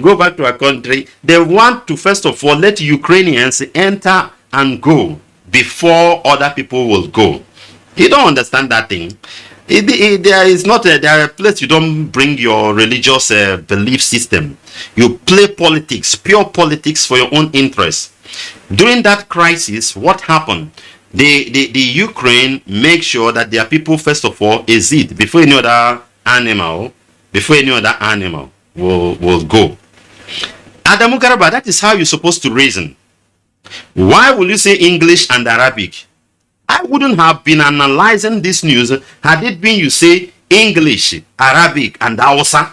Go back to our country. They want to first of all let Ukrainians enter and go before other people will go. You don't understand that thing. There is not there are a place you don't bring your religious belief system. You play politics, pure politics for your own interest. During that crisis, what happened? The Ukraine make sure that their people first of all is it before any other animal, will go. Adamu Garba, that is how you're supposed to reason. Why will you say English and Arabic? I wouldn't have been analyzing this news had it been you say English, Arabic, and Hausa,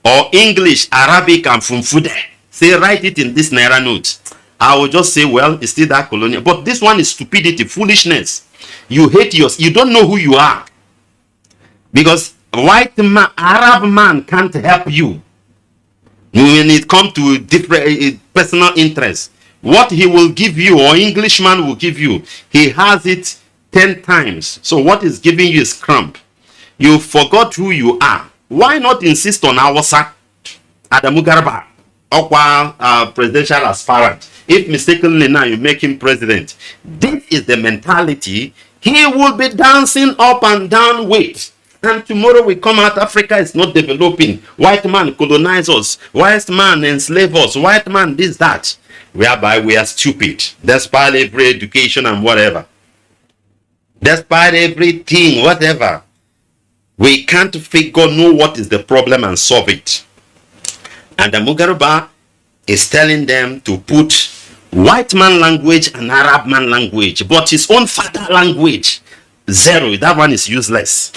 or English, Arabic, and Funfude. say, write it in this Naira note. I will just say, well, it's still that colonial. But this one is stupidity, foolishness. You hate yours. You don't know who you are. Because white man, Arab man can't help you when it comes to different personal interests. What he will give you, or Englishman will give you, he has it 10 times. So what is giving you is crumb. You forgot who you are. Why not insist on Hausa, Adamu Garba, Okwa presidential aspirant? If mistakenly now you make him president, this is the mentality. He will be dancing up and down with. And tomorrow we come out, Africa is not developing. White man colonize us. White man enslave us. White man this, that. Whereby we are stupid. Despite every education and whatever. Despite everything, whatever. We can't know what is the problem and solve it. And the Mugaruba is telling them to put white man language and Arab man language. But his own father language, zero. That one is useless.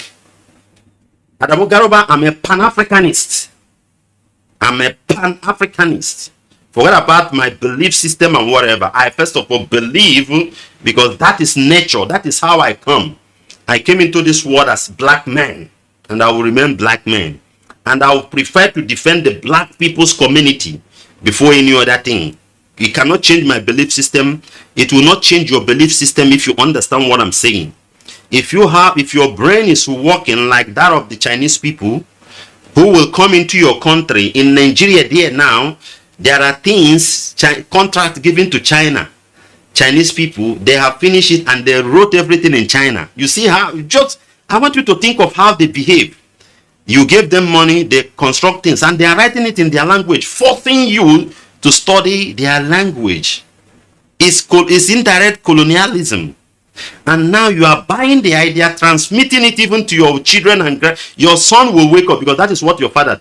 Adamu Garuba, I'm a Pan-Africanist. I'm a Pan-Africanist. Forget about my belief system and whatever. I first of all believe because that is nature. That is how I come. I came into this world as black man. And I will remain black man. And I will prefer to defend the black people's community before any other thing. You cannot change my belief system. It will not change your belief system if you understand what I'm saying. If your brain is working like that of the Chinese people who will come into your country, in Nigeria there now, there are things, contract given to China. Chinese people, they have finished it and they wrote everything in China. You see how, I want you to think of how they behave. You give them money, they construct things, and they are writing it in their language, forcing you to study their language. It's indirect colonialism. And now you are buying the idea, transmitting it even to your children, and your son will wake up because that is what your father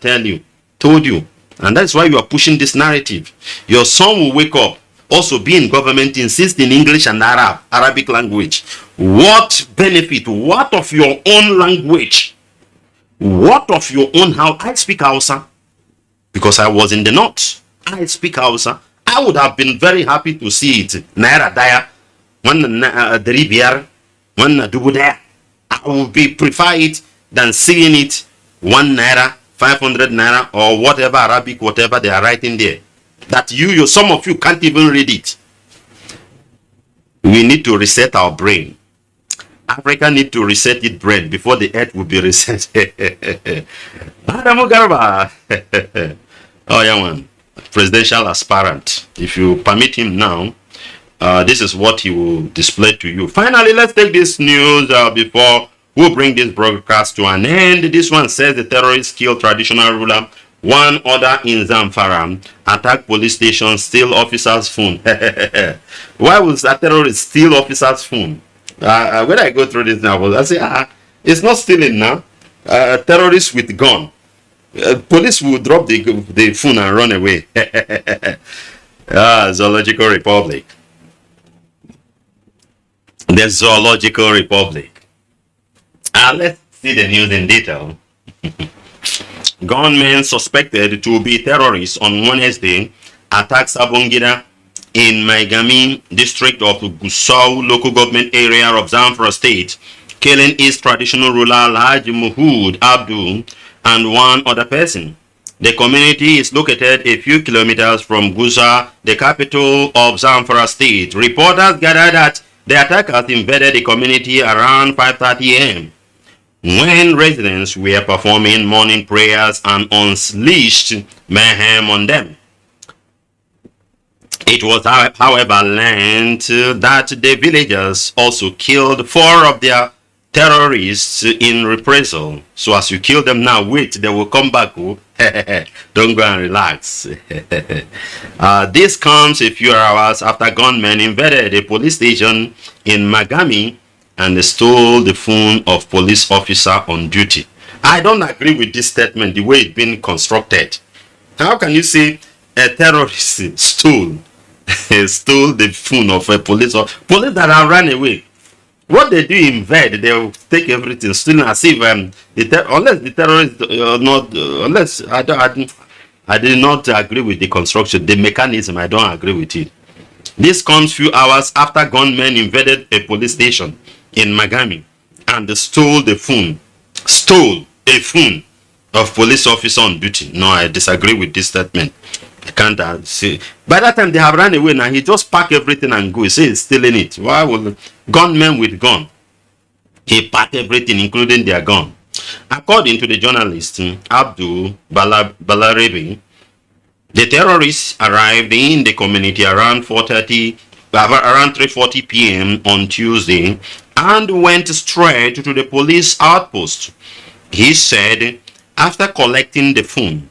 told you. And that's why you are pushing this narrative. Your son will wake up, also be in government, insist in English and Arabic language. What benefit? What of your own language? What of your own? How I speak Hausa because I was in the north. I speak Hausa. I would have been very happy to see it. Naira Daya. One Deribiar, one Dubuda. I would prefer it than seeing it 1 naira, 500 naira, or whatever Arabic, whatever they are writing there. That some of you can't even read it. We need to reset our brain. Africa need to reset its brain before the earth will be reset. Adamu Garba. Oh yeah, man. Presidential aspirant. If you permit him now, this is what he will display to you. Finally, let's take this news before we'll bring this broadcast to an end. This one says the terrorists killed traditional ruler. One other in Zamfara attack police station, steal officer's phone. Why was a terrorist steal officer's phone? When I go through this now, I say, it's not stealing now. Terrorists with gun. Police will drop the phone and run away. Zoological Republic. The Zoological Republic. Let's see the news in detail. Gunmen suspected to be terrorists on Wednesday attacked Sabongida in Maigami district of Gusau local government area of Zamfara state, killing its traditional ruler Alhaji Muhud Abdul and one other person. The community is located a few kilometers from Gusa, the capital of Zamfara state. Reporters gathered that the attackers invaded the community around 5:30 a.m. when residents were performing morning prayers and unleashed mayhem on them. It was, however, learned that the villagers also killed 4 of their terrorists in reprisal. So as you kill them now, wait, they will come back. Don't go and relax. This comes a few hours after gunmen invaded a police station in Magami and stole the phone of police officer on duty. I don't agree with this statement, the way it's been constructed. How can you say a terrorist stole the phone of a police that have run away? What they do invade, they will take everything, stealing as if unless the terrorists not unless I I did not agree with the construction, the mechanism. I don't agree with it. This comes few hours after gunmen invaded a police station in Magami and stole the phone. Stole a phone of police officer on duty. No, I disagree with this statement. I can't say. By that time, they have run away now. He just pack everything and go. He says he's stealing it. Why will gunmen with gun? He packed everything, including their gun. According to the journalist Abdul Balarabi, the terrorists arrived in the community around 3:40 p.m. on Tuesday and went straight to the police outpost. He said after collecting the phone,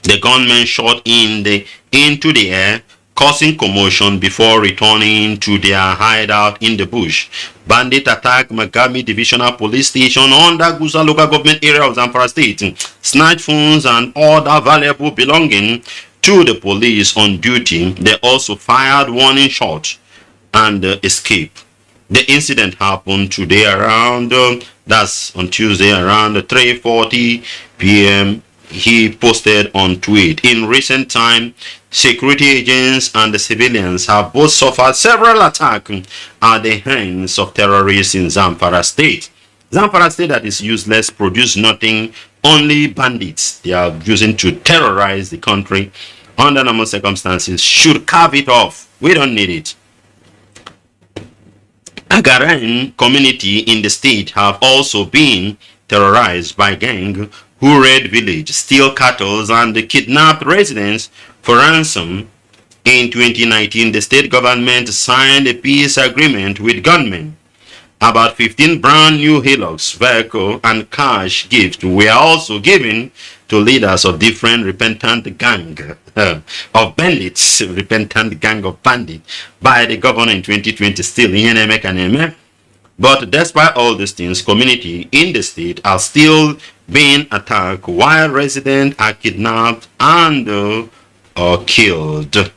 the gunmen shot into the air, causing commotion before returning to their hideout in the bush. Bandits attacked Magami Divisional Police Station under Gusa local government area of Zamfara State, snatched phones and other valuable belonging to the police on duty. They also fired warning shots and escaped. The incident happened today around, that's on Tuesday around 3:40 p.m. He posted on tweet. In recent time, security agents and the civilians have both suffered several attacks at the hands of terrorists in Zamfara State. Zamfara State that is useless, produce nothing, only bandits they are using to terrorize the country. Under normal circumstances, should carve it off. We don't need it. Agaran community in the state have also been terrorized by gang who raid village, steal cattle, and kidnapped residents for ransom. In 2019, the state government signed a peace agreement with gunmen. About 15 brand new Hilux vehicle and cash gifts were also given to leaders of different repentant gang of bandits, repentant gang of bandits by the governor in 2020. Still, but despite all these things, community in the state are still being attacked while residents are kidnapped and killed.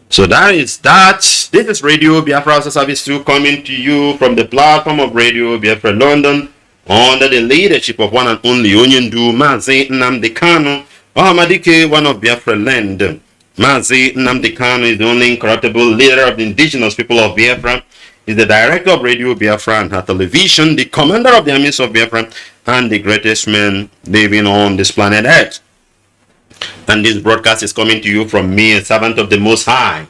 So that is that. This is Radio Biafra Hausa-Service 2 coming to you from the platform of Radio Biafra London under the leadership of one and only Onyendu Mazi Nnamdi Kanu, Ohamadike, one of Biafra land. Mazi Nnamdi Kanu is the only incorruptible leader of the indigenous people of Biafra. Is the director of Radio Biafra and her television, the commander of the armies of Biafra, and the greatest man living on this planet Earth. And this broadcast is coming to you from me, a servant of the Most High,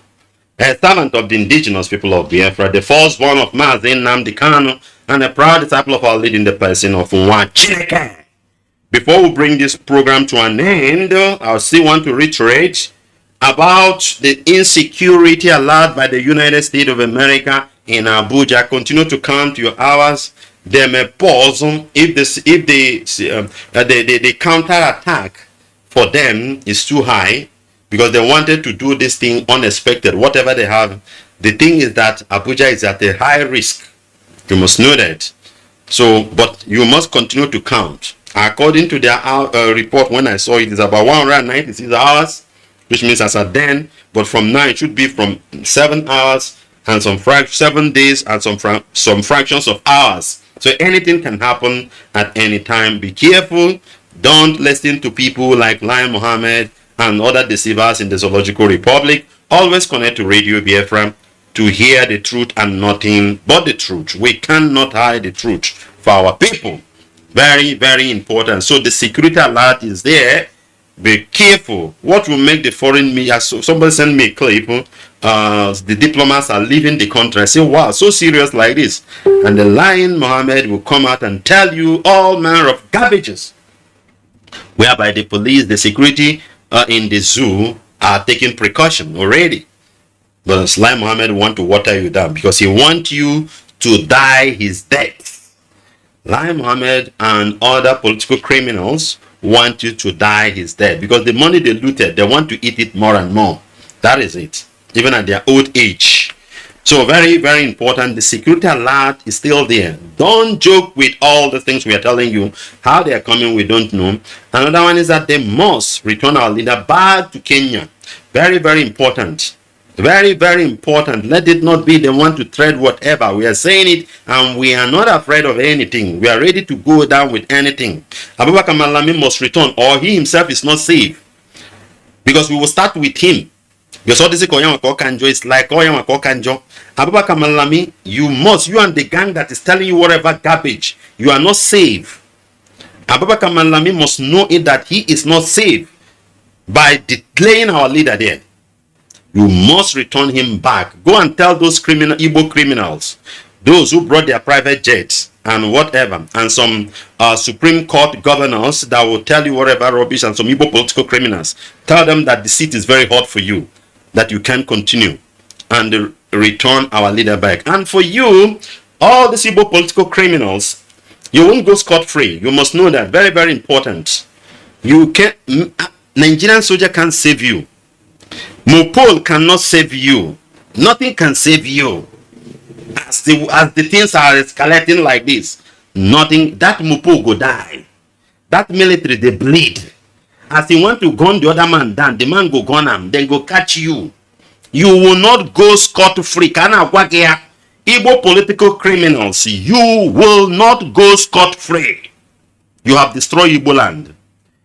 a servant of the indigenous people of Biafra, the firstborn of Mazi Nnamdi Kanu, and a proud disciple of our leading the person of Nwachineke. Before we bring this program to an end, I still want to reiterate about the insecurity allowed by the United States of America in Abuja. Continue to count your hours. They may pause if the counter attack for them is too high, because they wanted to do this thing unexpected. Whatever they have, the thing is that Abuja is at a high risk. You must know that. So, but you must continue to count. According to their report, when I saw it, is about 196 hours, which means as at then. But from now, it should be from 7 hours and some 7 days and some fractions of hours. So anything can happen at any time. Be careful. Don't listen to people like Lai Mohammed and other deceivers in the Zoological Republic. Always connect to Radio Biafra to hear the truth and nothing but the truth. We cannot hide the truth for our people. Very, very important. So the security alert is there. Be careful. What will make the foreign media? Somebody sent me a clip. The diplomats are leaving the country. I say, wow, so serious like this. And the lying Mohammed will come out and tell you all manner of garbages, whereby the police, the security in the zoo are taking precaution already. But Sly Mohammed want to water you down because he wants you to die his death. Lai Mohammed and other political criminals want you to die his death because the money they looted, they want to eat it more and more. That is it, even at their old age. So very, very important. The security alert is still there. Don't joke with all the things we are telling you. How they are coming, we don't know. Another one is that they must return our leader back to Kenya. Very, very important. Very, very important. Let it not be they want to tread whatever. We are saying it and we are not afraid of anything. We are ready to go down with anything. Abubakar Malami must return or he himself is not safe. Because we will start with him. Because all this is like Abubakar Malami, you and the gang that is telling you whatever garbage, you are not safe. Abubakar Malami must know it that he is not safe by declaring our leader there. You must return him back. Go and tell those Igbo criminals, those who brought their private jets and whatever, and some Supreme Court governors that will tell you whatever rubbish, and some Igbo political criminals. Tell them that the seat is very hot for you, that you can continue, and return our leader back. And for you, all these Igbo political criminals, you won't go scot-free. You must know that. Very, very important. You can't. Nigerian soldier can't save you. Mopol cannot save you. Nothing can save you. As the things are escalating like this, nothing. That Mopol go die. That military, they bleed. As he want to gun the other man down, the man go gun him, then go catch you. You will not go scot-free. Igbo political criminals, you will not go scot-free. You have destroyed Igbo land.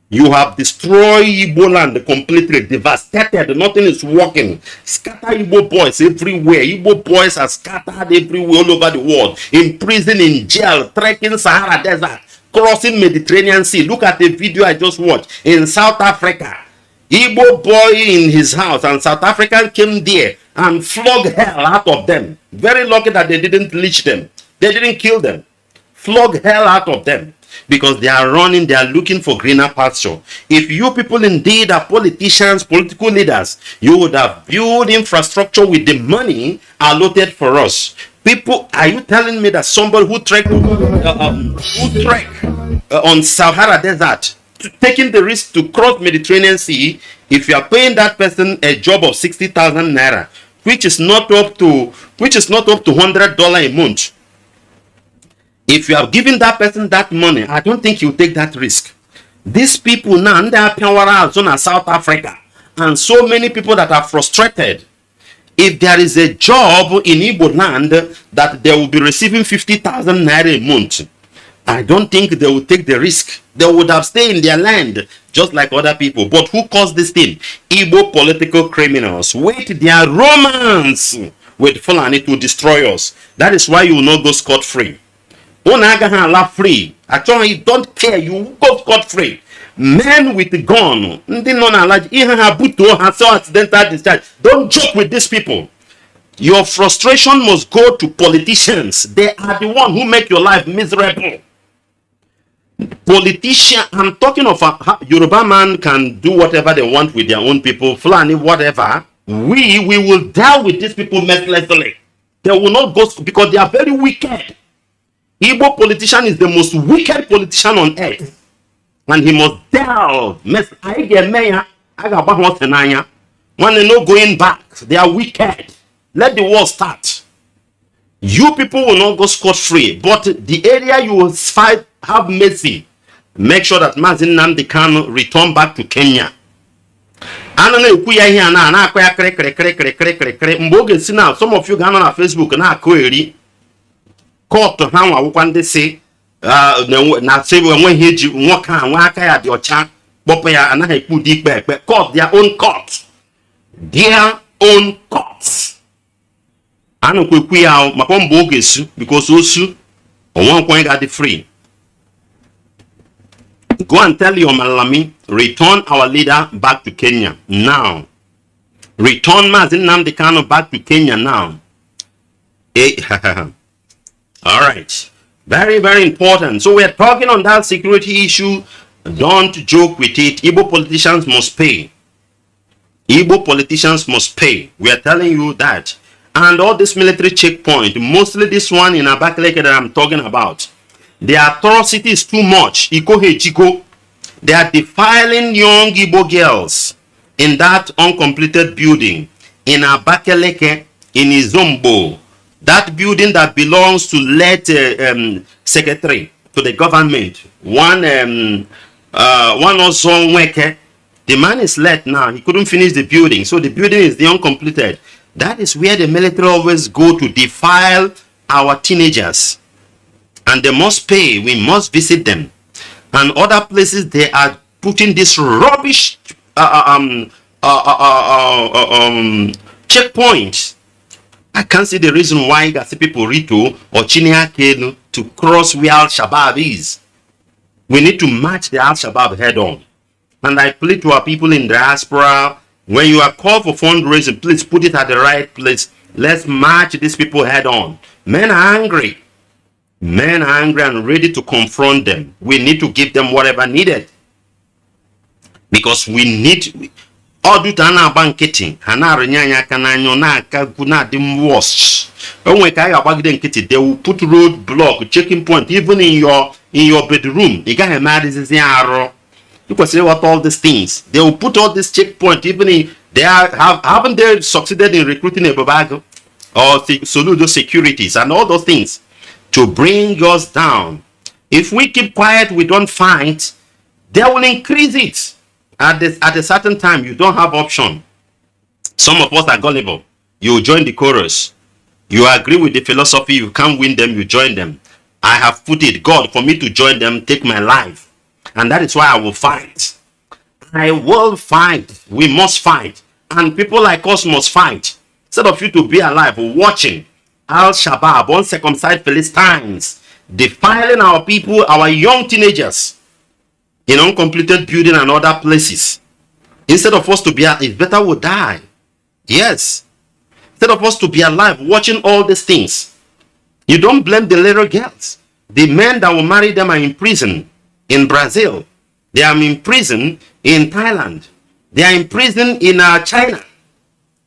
You have destroyed Igbo land completely, devastated. Nothing is working. Scatter Igbo boys everywhere. Igbo boys are scattered everywhere all over the world. In prison, in jail, trekking Sahara Desert, crossing Mediterranean Sea. Look at the video I just watched in South Africa. Igbo boy in his house, and South African came there and flogged hell out of them. Very lucky that they didn't leech them. They didn't kill them. Flog hell out of them. Because they are running, they are looking for greener pasture. If you people indeed are politicians, political leaders, you would have built infrastructure with the money allotted for us. People, are you telling me that somebody who trek on Sahara Desert, taking the risk to cross Mediterranean Sea, if you are paying that person a job of 60,000 naira, which is not up to $100 a month, if you have given that person that money, I don't think you take that risk. These people now, they are Piawara, Zona, South Africa, and so many people that are frustrated. If there is a job in Igbo land that they will be receiving 50,000 naira a month, I don't think they will take the risk. They would have stayed in their land just like other people. But who caused this thing? Igbo political criminals with their romance with Fulani to destroy us. That is why you will not go scot-free. Free. Actually, don't care. You go scot-free. Men with the gun, don't joke with these people. Your frustration must go to politicians. They are the one who make your life miserable. Politician, I'm talking of a Yoruba man can do whatever they want with their own people, Fulani, whatever. We will deal with these people mercilessly. They will not go because they are very wicked. Igbo politician is the most wicked politician on earth. And he must delve. When they no going back, they are wicked. Let the war start. You people will not go scot-free. But the area you will fight, have mercy. Make sure that Mazi Nnamdi Kanu return back to Kenya. Some of you go on Facebook now query. Court to how I they say na say when he walk and walk at your chat, Bopaya and I put deep back, but court their own court. Their own courts. I know we are my own bogus because also on one point got the free. Go and tell your Malami, return our leader back to Kenya now. Return Mazi Nnamdi Kanu back to Kenya now. All right. Very, very important. So we are talking on that security issue. Don't joke with it. Igbo politicians must pay. Igbo politicians must pay. We are telling you that. And all this military checkpoint, mostly this one in Abakaleke that I'm talking about. The atrocity is too much. They are defiling young Igbo girls in that uncompleted building in Abakaleke, in Izombo. That building that belongs to late secretary to the government. One also Weke. The man is late now. He couldn't finish the building. So the building is the uncompleted. That is where the military always go to defile our teenagers. And they must pay. We must visit them. And other places they are putting this rubbish checkpoints. I can't see the reason why you got people Rito or Chiniake to cross where Al-Shabaab is. We need to match the Al-Shabaab head on. And I plead to our people in diaspora, when you are called for fundraising, please put it at the right place. Let's match these people head on. Men are angry. Men are angry and ready to confront them. We need to give them whatever needed. Because we need... Oduta na banketing, hana renyanya kananyo na kaguna dim worse. When kaya bagide nkiti, they will put road block, checking point, even in your bedroom. You got a madness in you can say what all these things. They will put all this checkpoint, even in haven't they succeeded in recruiting a babago or Soludo securities and all those things to bring us down. If we keep quiet, we don't fight, they will increase it. At a certain time, you don't have option. Some of us are gullible. You join the chorus. You agree with the philosophy. You can't win them. You join them. I have put it, God, for me to join them, take my life. And that is why I will fight. I will fight. We must fight. And people like us must fight. Instead of you to be alive watching Al-Shabaab, uncircumcised Philistines, defiling our people, our young teenagers, in uncompleted building and other places. Instead of us to be alive, it's better we die. Yes. Instead of us to be alive watching all these things. You don't blame the little girls. The men that will marry them are in prison in Brazil. They are in prison in Thailand. They are in prison in China.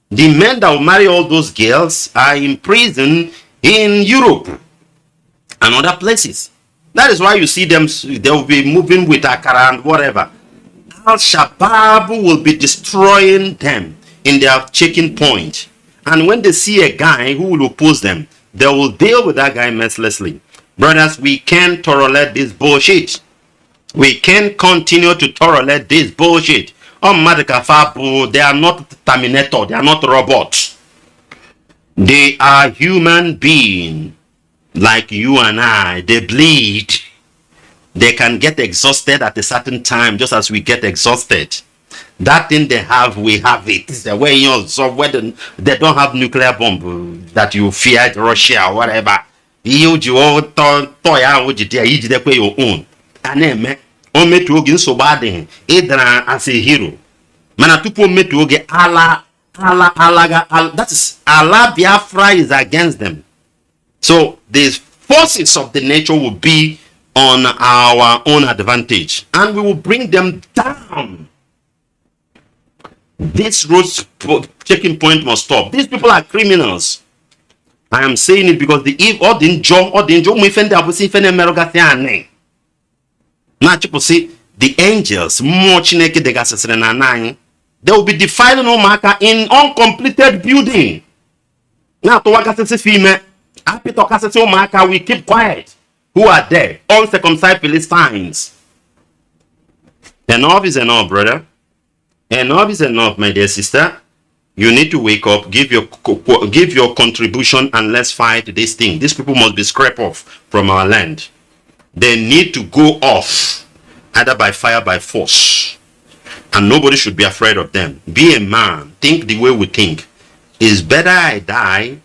The men that will marry all those girls are in prison in Europe and other places. That is why you see them, they will be moving with Akara and whatever. Al-Shabaab will be destroying them in their checking point. And when they see a guy who will oppose them, they will deal with that guy mercilessly. Brothers, we can't tolerate this bullshit. We can't continue to tolerate this bullshit. Oh, Madakafabu, they are not Terminator, they are not robots. They are human beings. Like you and I, they bleed. They can get exhausted at a certain time, just as we get exhausted. That thing they have, we have it. The way you so whether they don't have nuclear bomb that you feared Russia or whatever. You your own. And ome to ogin so bad Edra as a hero. Manatupo metuoge Allah. That is Allah Biafra is against them. So the forces of the nature will be on our own advantage, and we will bring them down. This road checking point must stop. These people are criminals. I am saying it because the the angels, they will be defiling Omaka in uncompleted building. Now to female. We keep quiet. Who are there? Uncircumcised Philistines. Enough is enough, brother. Enough is enough, my dear sister. You need to wake up, give your contribution, and let's fight this thing. These people must be scraped off from our land. They need to go off, either by fire, by force. And nobody should be afraid of them. Be a man. Think the way we think. It's better I die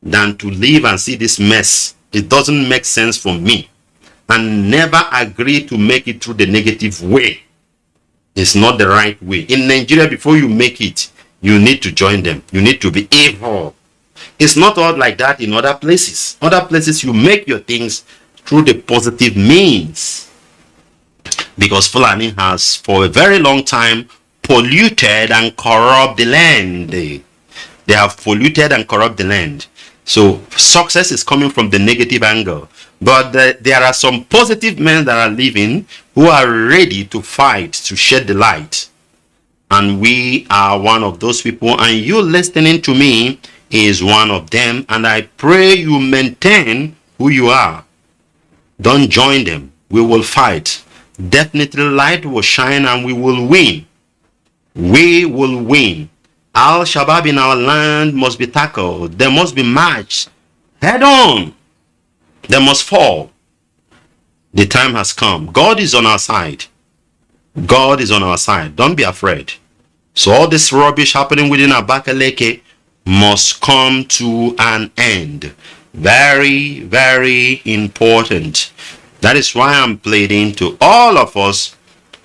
than to live and see this mess. It doesn't make sense for me. And never agree to make it through the negative way. It's not the right way. In Nigeria, before you make it, you need to join them. You need to be evil. It's not all like that in other places. Other places, you make your things through the positive means. Because Fulani has, for a very long time, polluted and corrupt the land. They have polluted and corrupt the land. So success is coming from the negative angle. But there are some positive men that are living who are ready to fight, to shed the light. And we are one of those people. And you listening to me is one of them. And I pray you maintain who you are. Don't join them. We will fight. Definitely light will shine and we will win. We will win. Al-Shabaab in our land must be tackled. They must be matched head on. They must fall. The time has come. God is on our side. God is on our side. Don't be afraid. So all this rubbish happening within Abakaleke must come to an end. Very, very important. That is why I'm pleading to all of us.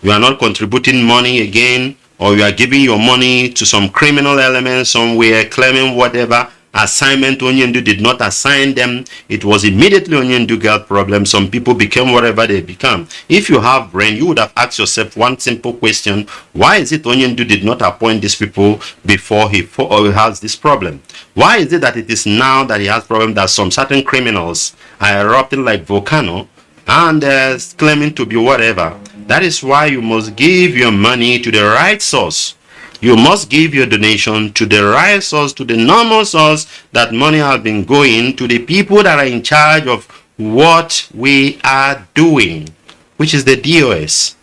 You are not contributing money again, or you are giving your money to some criminal element somewhere, claiming whatever assignment Onyendu did not assign them. It was immediately Onyendu got problem. Some people became whatever they become. If you have brain, you would have asked yourself one simple question: why is it Onyendu did not appoint these people before he has this problem? Why is it that it is now that he has problem that some certain criminals are erupting like volcano and claiming to be whatever? That is why you must give your money to the right source. You must give your donation to the right source, to the normal source that money has been going, to the people that are in charge of what we are doing, which is the DOS.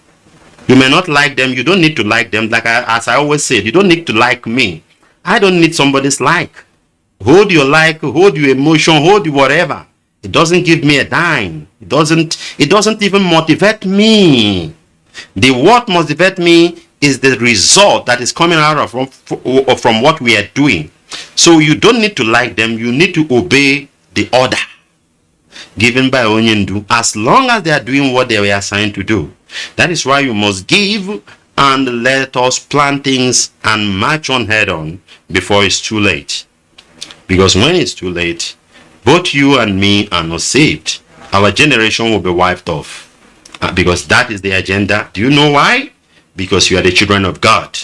You may not like them. You don't need to like them. As I always say, you don't need to like me. I don't need somebody's like. Hold your like, hold your emotion, hold your whatever. It doesn't give me a dime. It doesn't even motivate me. The what motivate me is the result that is coming out of from what we are doing. So you don't need to like them. You need to obey the order given by Onyendu, as long as they are doing what they were assigned to do. That is why you must give and let us plan things and march on head on before it's too late. Because when it's too late, both you and me are not saved. Our generation will be wiped off. Because that is the agenda. Do you know why? Because you are the children of God.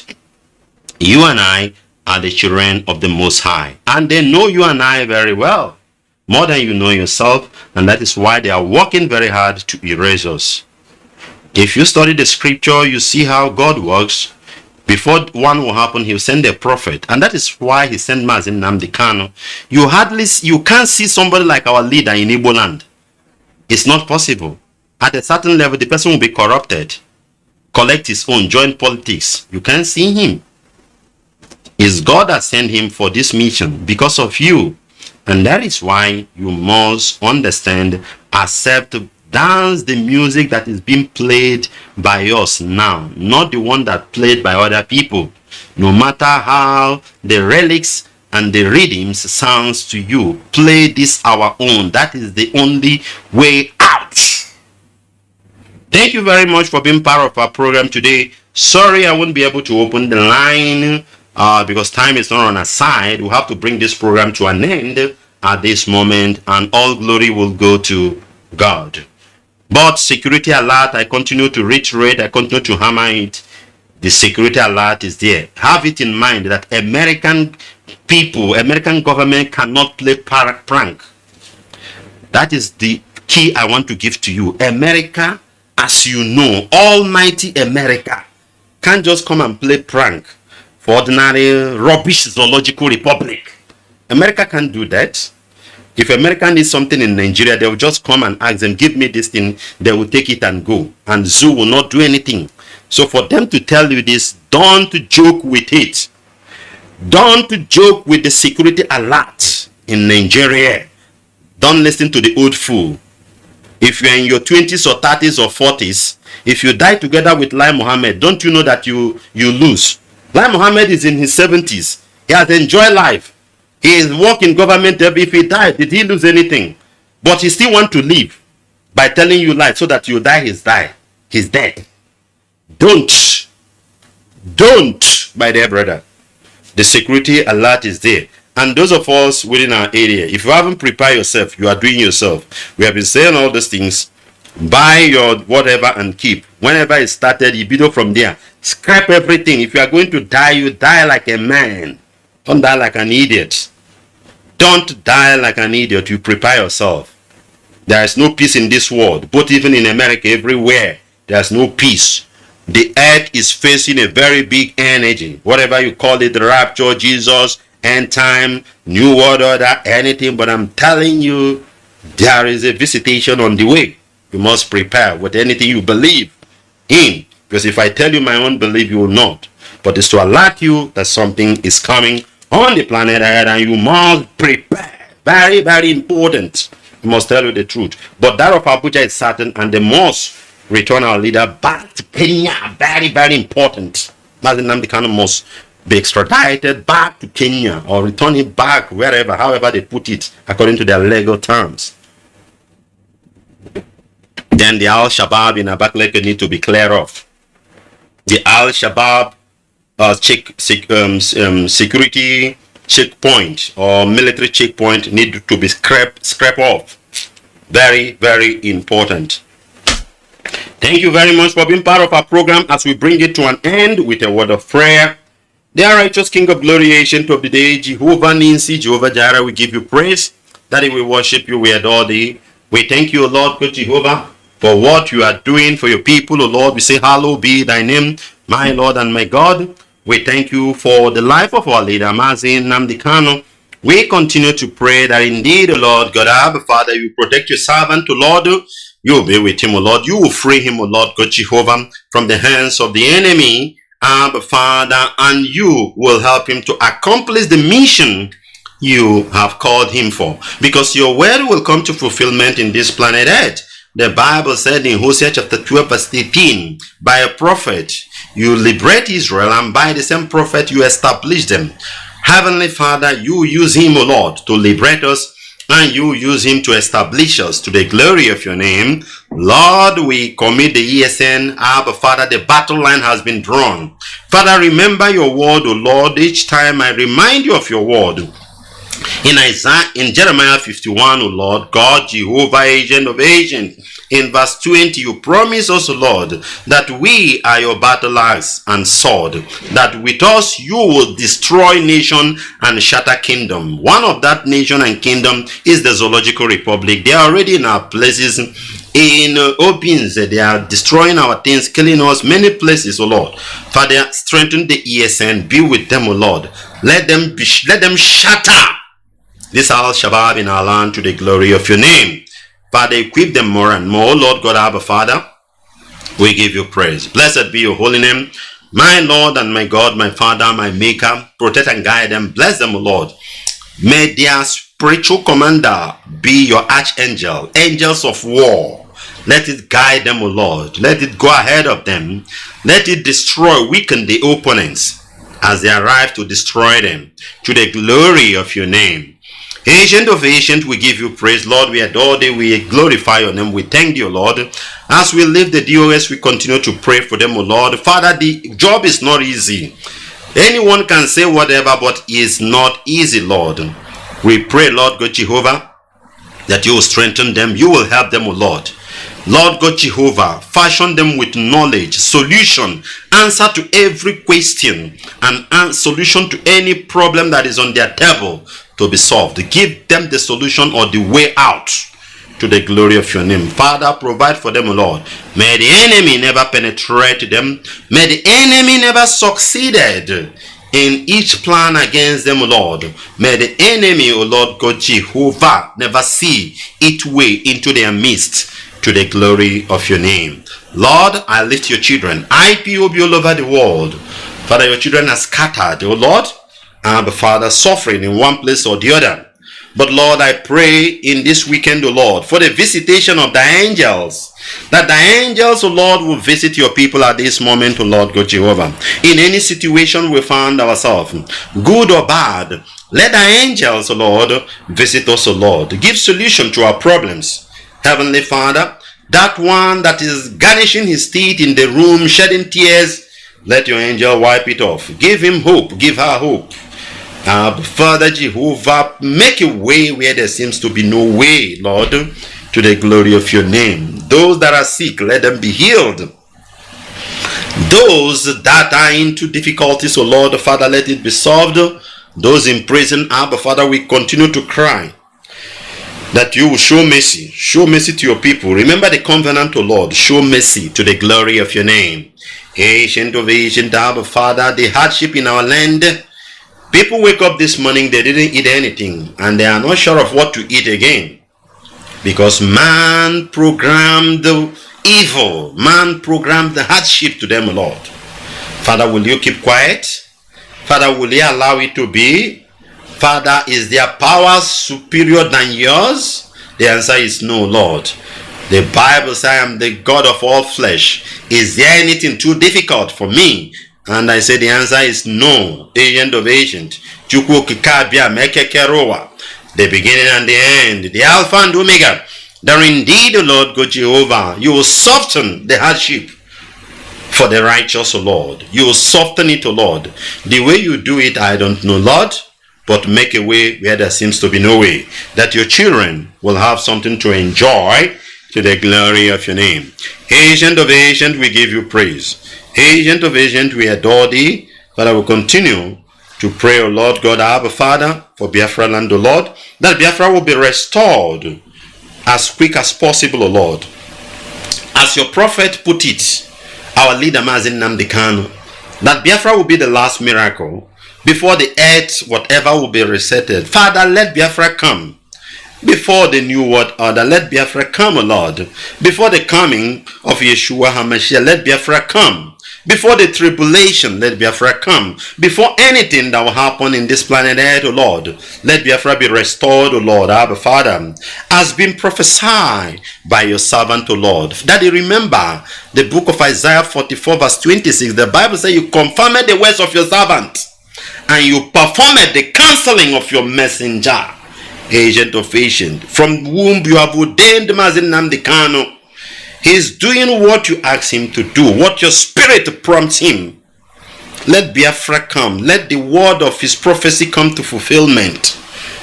You and I are the children of the Most High. And they know you and I very well. More than you know yourself. And that is why they are working very hard to erase us. If you study the scripture, you see how God works. Before one will happen, he'll send a prophet. And that is why he sent Mazi Nnamdi Kanu. You can't see somebody like our leader in Igbo land. It's not possible. At a certain level, the person will be corrupted, collect his own, join politics. You can't see him. It's God that sent him for this mission because of you. And that is why you must understand, accept, dance the music that is being played by us now, not the one that played by other people. No matter how the relics and the rhythms sounds to you, play this our own. That is the only way out. Thank you very much for being part of our program today. Sorry I won't be able to open the line because time is not on our side. We'll have to bring this program to an end at this moment, and all glory will go to God. But security alert, I continue to reiterate, I continue to hammer it. The security alert is there. Have it in mind that American people, American government cannot play prank. That is the key I want to give to you. America, as you know, almighty America, can't just come and play prank for ordinary rubbish zoological republic. America can't do that. If America needs something in Nigeria, they will just come and ask them, give me this thing. They will take it and go. And zoo will not do anything. So for them to tell you this, don't joke with it. Don't joke with the security alert in Nigeria. Don't listen to the old fool. If you're in your 20s or 30s or 40s, if you die together with Lai Mohammed, don't you know that you lose? Lai Mohammed is in his 70s. He has enjoyed life. He is working government. If he died, did he lose anything? But he still want to live by telling you lies so that you die, he's dead. Don't, my dear brother. The security alert is there. And those of us within our area, if you haven't prepared yourself, you are doing yourself. We have been saying all those things. Buy your whatever and keep. Whenever it started, you video from there. Scrap everything. If you are going to die, you die like a man. Don't die like an idiot. Don't die like an idiot. You prepare yourself. There is no peace in this world. But even in America, everywhere, there is no peace. The earth is facing a very big energy. Whatever you call it, the rapture, Jesus, end time, new world order, anything. But I'm telling you, there is a visitation on the way. You must prepare with anything you believe in. Because if I tell you my own belief, you will not. But it's to alert you that something is coming on the planet Earth, and you must prepare. Very, very important. I must tell you the truth. But that of Abuja is certain, and they must return our leader back to Kenya. Very, very important. Mazi Nnamdi Kanu must be extradited back to Kenya or return it back wherever, however they put it, according to their legal terms. Then the Al-Shabaab in Abakaliki need to be cleared off. The Al-Shabaab security checkpoint or military checkpoint need to be scrap off. Very, very important. Thank you very much for being part of our program as we bring it to an end with a word of prayer. Dear righteous King of glory, ancient of the day, Jehovah Ninsi, Jehovah Jireh, we give you praise. Daddy, we worship you, we adore thee. We thank you, O Lord, good Jehovah, for what you are doing for your people, O Lord. We say, hallowed be thy name, my Lord and my God. We thank you for the life of our leader, Mazi Nnamdi Kanu. We continue to pray that indeed, O Lord, God, Abba, Father, you protect your servant, O Lord. You will be with him, O Lord. You will free him, O Lord, God Jehovah, from the hands of the enemy, Abba, Father, and you will help him to accomplish the mission you have called him for. Because your word will come to fulfillment in this planet Earth. The Bible said in Hosea chapter 12 verse 18, by a prophet you liberate Israel, and by the same prophet you establish them. Heavenly Father, you use him, O Lord, to liberate us, and you use him to establish us to the glory of your name. Lord, we commit the ESN. Abba, Father, the battle line has been drawn. Father, remember your word, O Lord. Each time I remind you of your word. In Jeremiah 51, O Lord, God, Jehovah, agent of agents, in verse 20, you promise us, O Lord, that we are your battle axe and sword, that with us you will destroy nation and shatter kingdom. One of that nation and kingdom is the Zoological Republic. They are already in our places. In Opins, they are destroying our things, killing us many places, O Lord. Father, strengthen the ESN, be with them, O Lord. Let them shatter this Al-Shabaab in our land to the glory of your name. Father, equip them more and more. Lord God, Abba, Father, we give you praise. Blessed be your holy name. My Lord and my God, my Father, my Maker, protect and guide them. Bless them, O Lord. May their spiritual commander be your archangel, angels of war. Let it guide them, O Lord. Let it go ahead of them. Let it destroy, weaken the opponents as they arrive to destroy them to the glory of your name. Ancient of ancient, we give you praise, Lord. We adore thee, we glorify your name. We thank you, Lord. As we leave the DOS, we continue to pray for them, O Lord. Father, the job is not easy. Anyone can say whatever, but it's not easy, Lord. We pray, Lord God Jehovah, that you will strengthen them. You will help them, O Lord. Lord God Jehovah, fashion them with knowledge, solution, answer to every question, and solution to any problem that is on their table to be solved. Give them the solution or the way out to the glory of your name. Father, provide for them, O Lord. May the enemy never penetrate them. May the enemy never succeeded in each plan against them, O Lord. May the enemy, O Lord God Jehovah, never see its way into their midst to the glory of your name. Lord, I lift your children. Ipob all over the world. Father, your children are scattered, O Lord, and Father, suffering in one place or the other. But Lord, I pray in this weekend, O Lord, for the visitation of the angels, that the angels, O Lord, will visit your people at this moment, O Lord God Jehovah. In any situation we found ourselves, good or bad, let the angels, O Lord, visit us, O Lord. Give solution to our problems. Heavenly Father, that one that is garnishing his teeth in the room, shedding tears, let your angel wipe it off. Give him hope. Give her hope. Father Jehovah, make a way where there seems to be no way, Lord, to the glory of your name. Those that are sick, let them be healed. Those that are into difficulties, oh Lord, Father, let it be solved. Those in prison, Abba, Father, we continue to cry that you will show mercy. Show mercy to your people. Remember the covenant, O Lord. Show mercy to the glory of your name. Ancient of ancient, Abba, Father, the hardship in our land. People wake up this morning, they didn't eat anything, and they are not sure of what to eat again. Because man programmed the evil. Man programmed the hardship to them, Lord. Father, will you keep quiet? Father, will you allow it to be? Father, is their power superior than yours? The answer is no, Lord. The Bible says, I am the God of all flesh. Is there anything too difficult for me? And I say the answer is no. Agent of ancient. Chukwu Kikabia Mekekeroa. The beginning and the end. The Alpha and Omega. That indeed, O Lord God Jehovah, you will soften the hardship for the righteous, O Lord. You will soften it, O Lord. The way you do it, I don't know, Lord. But make a way where there seems to be no way. That your children will have something to enjoy to the glory of your name. Agent of ancient, we give you praise. Agent of ancient, we adore thee. But I will continue to pray, O Lord God, our Father, for Biafra land, O Lord, that Biafra will be restored as quick as possible, O Lord. As your prophet put it, our leader Mazi Nnamdi Kanu, that Biafra will be the last miracle before the earth, whatever will be resettled. Father, let Biafra come. Before the new world order, let Biafra come, O Lord. Before the coming of Yeshua HaMashiach, let Biafra come. Before the tribulation, let Biafra come. Before anything that will happen in this planet Earth, O Lord, let Biafra be restored, O Lord, our Father, as been prophesied by your servant, O Lord. Daddy, remember the book of Isaiah 44 verse 26. The Bible says you confirmed the words of your servant and you performed the counseling of your messenger. Agent of ancient, from whom you have ordained Mazi Nnamdi Kanu. He is doing what you ask him to do, what your spirit prompts him. Let Biafra come. Let the word of his prophecy come to fulfillment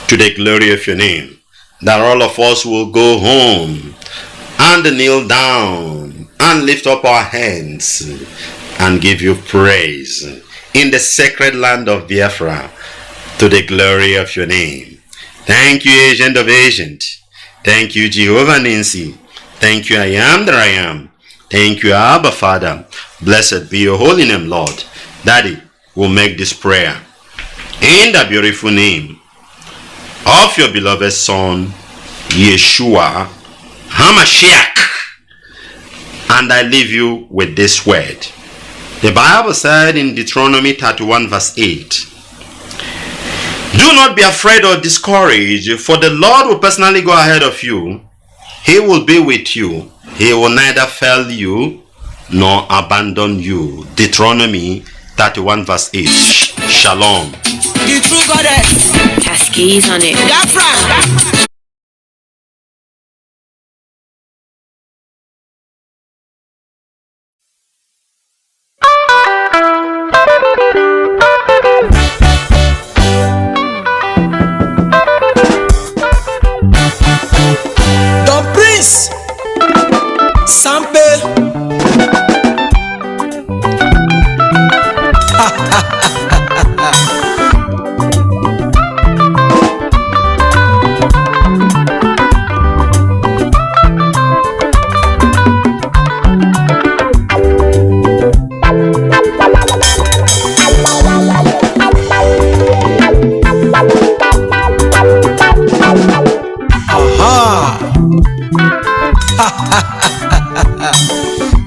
to the glory of your name. That all of us will go home and kneel down and lift up our hands and give you praise in the sacred land of Biafra to the glory of your name. Thank you, Agent of Agent. Thank you, Jehovah Nancy. Thank you, I am that I am. Thank you, Abba Father. Blessed be your holy name, Lord. Daddy will make this prayer in the beautiful name of your beloved Son, Yeshua HaMashiach. And I leave you with this word. The Bible said in Deuteronomy 31 verse 8, do not be afraid or discouraged, for the Lord will personally go ahead of you. He will be with you. He will neither fail you nor abandon you. Deuteronomy 31 verse 8. Shalom. The true goddess. Taskies on it. Biafra.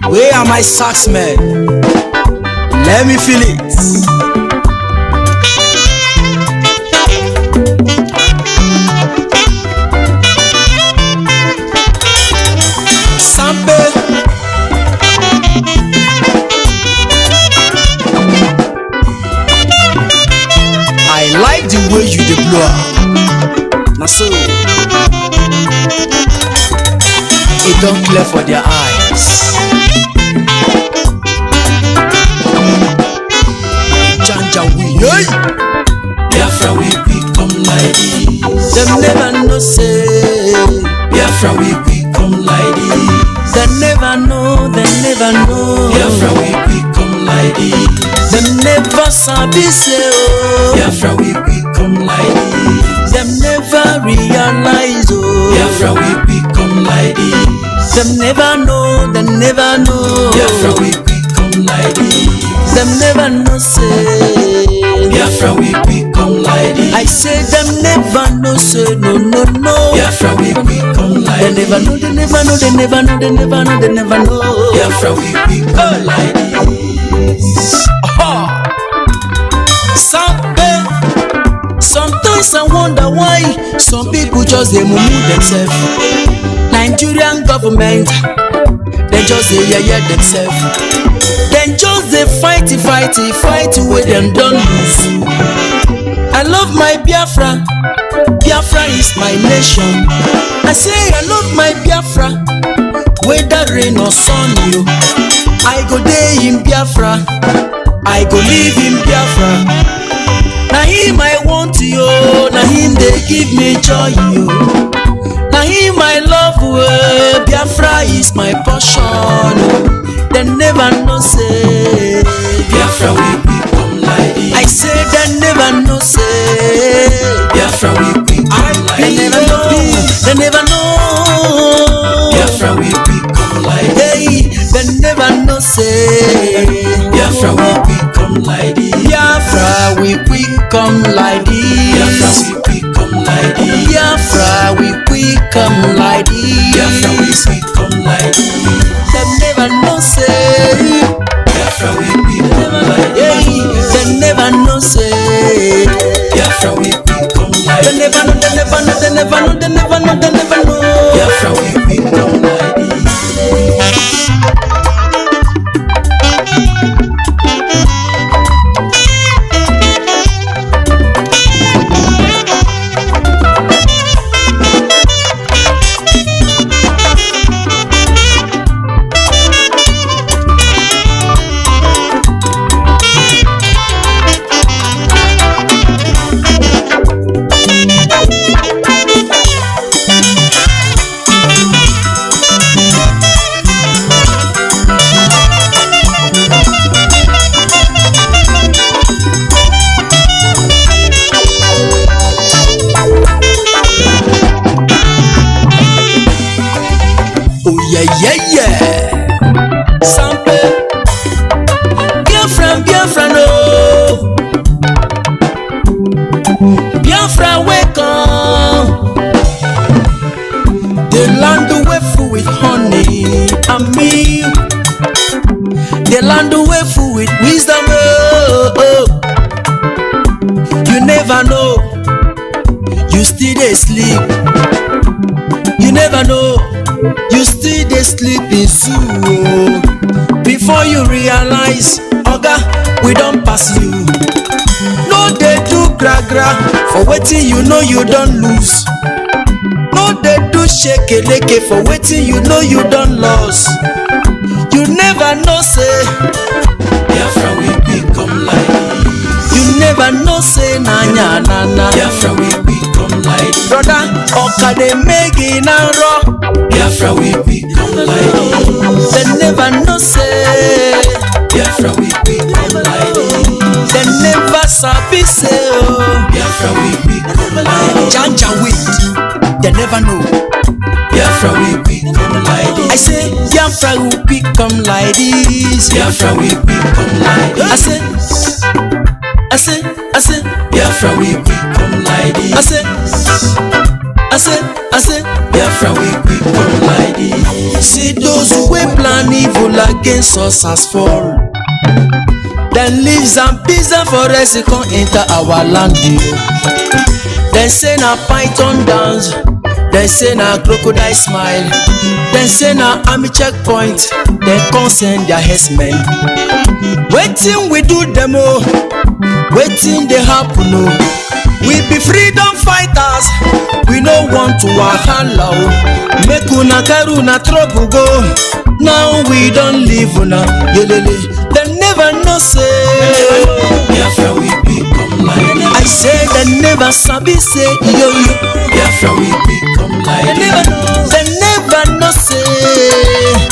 Where are my socks, man? Let me feel it. Sample. I like the way you deploy. Now so it don't clear for their eyes. Biafra we come like this. Them never know say Biafra we come like this. Them never know, them never know. Biafra we come like this. Them never sabi say oh. Biafra we come like this. Them never realize oh. Biafra we come like this. Them never know, them never know. Biafra we come like this. Them never know say Biafra we come like this. I say them never know say no no no. Biafra we come like this. They never know, they never know, they never know, they never know, they never know. Biafra we come like this. Sometimes I wonder why some people just they mumu themselves. Nigerian government, they just they themselves. Then just say fight where them don't lose. I love my Biafra, Biafra is my nation. I say I love my Biafra, whether rain or sun, you. I go day in Biafra, I go live in Biafra. Na him I want you, na him they give me joy, you. Na him I love, Biafra is my portion. They never know say Biafra we become like this. I say they never know say Biafra we become like they never know, they never know. Biafra we become like Hey, they never know say Biafra we become like this. Biafra we come like Biafra this. we become like this. Biafra we come like Biafra we this. become like this. They never know say Biafra we become like hey, this. they never know say Biafra we become like they this. never know, they never know, they never know, they never know, they never know. Biafra we become like this. Oh yeah, yeah, yeah. Sample Biafra no. Biafra wake up. The land away full with honey and milk. The land away full with wisdom. Oh. You never know. You still dey sleep. You never know. You still dey sleep in zoo. Oh. Before you realize, oga, we don pass you. No dey do gra for wetin you know you don lose. No dey do shekeleke for wetin you know you don lost. You never know say Biafra we become like this. you never know say na nya na na. Biafra we become like this. Brother, oka dey make it na raw. Biafra we become like this. They never know say Biafra we become like this. they never sabi say oh. Biafra we become like this. Janja wait, they never know. Biafra we become like this. I say Biafra will become like this. Biafra we become like this. I say Biafra we become like this. I say Biafra we become like this. see those who plan evil against us as fall. Then leaves and peace and forest come enter our land. Then say na python dance. Then say na crocodile smile. Then say na army checkpoint. Then come send their herdsmen. Waiting we do them oh. Waiting they happen oh. We be freedom fighters. We no want to wahala oh. Make una carry una trouble go. Now we don't live una yelele. They never know say Biafra we become like this. I say they never sabi say yo yo. Biafra we become like They this. never know say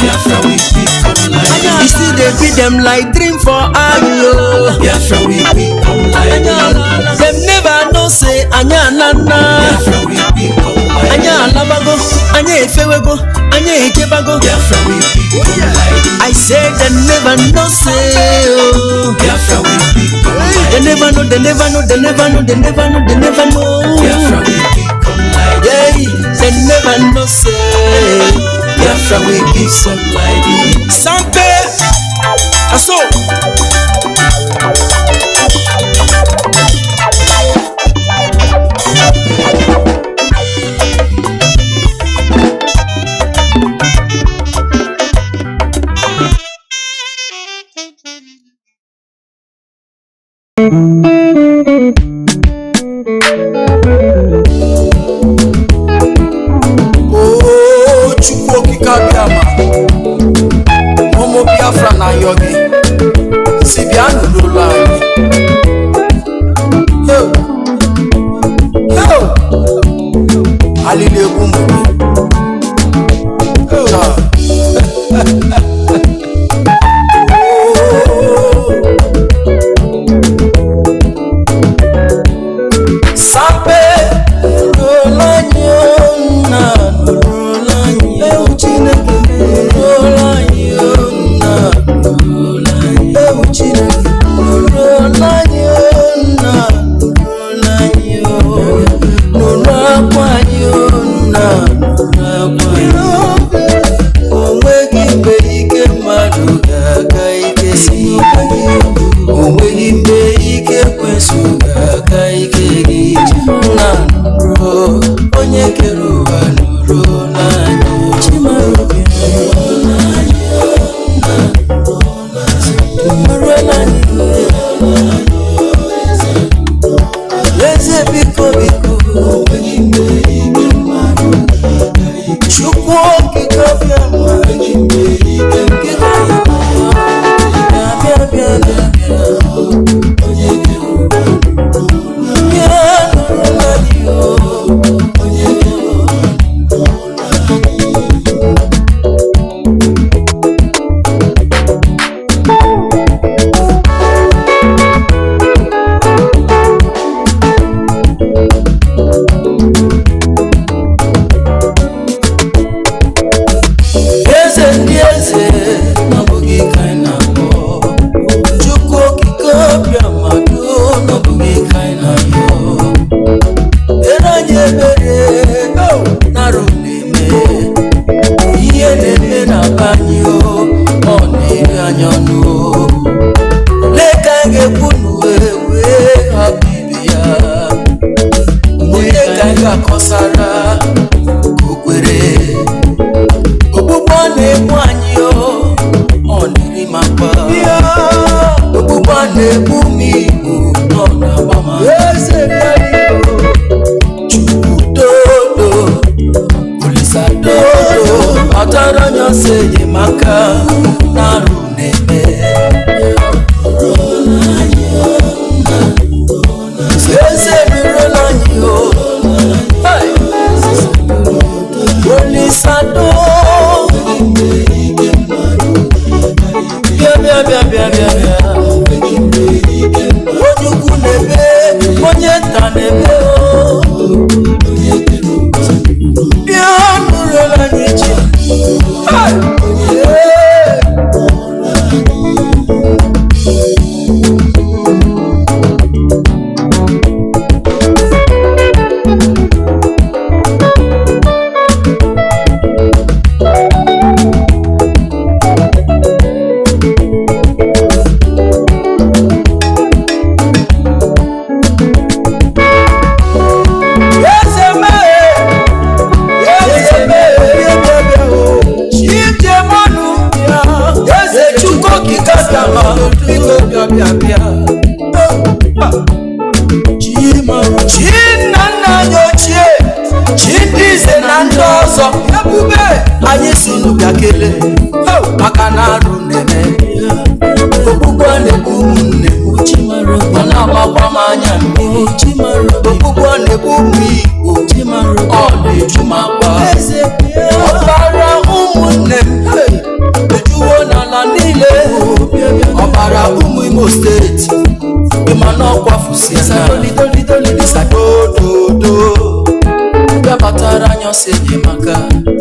Biafra we become like you this. see they beat them like dream for ayo. Biafra we become like this. Them never know say anya nana. Biafra we become like this. Anya alabago, anya efewego, anya ejebago. Biafra we become like this. I say they never know say oh. Biafra we become like They this. never know, they never know, they never know, they never know, they never know. Biafra we become like this. Yeah, they never know say Biafra we become like this. Sampe, aso. Oh, Chukwu okike abịama, ụmụ Biafra na yogi, si bịa n'ụlọ anyị. Alili egwu mgbe.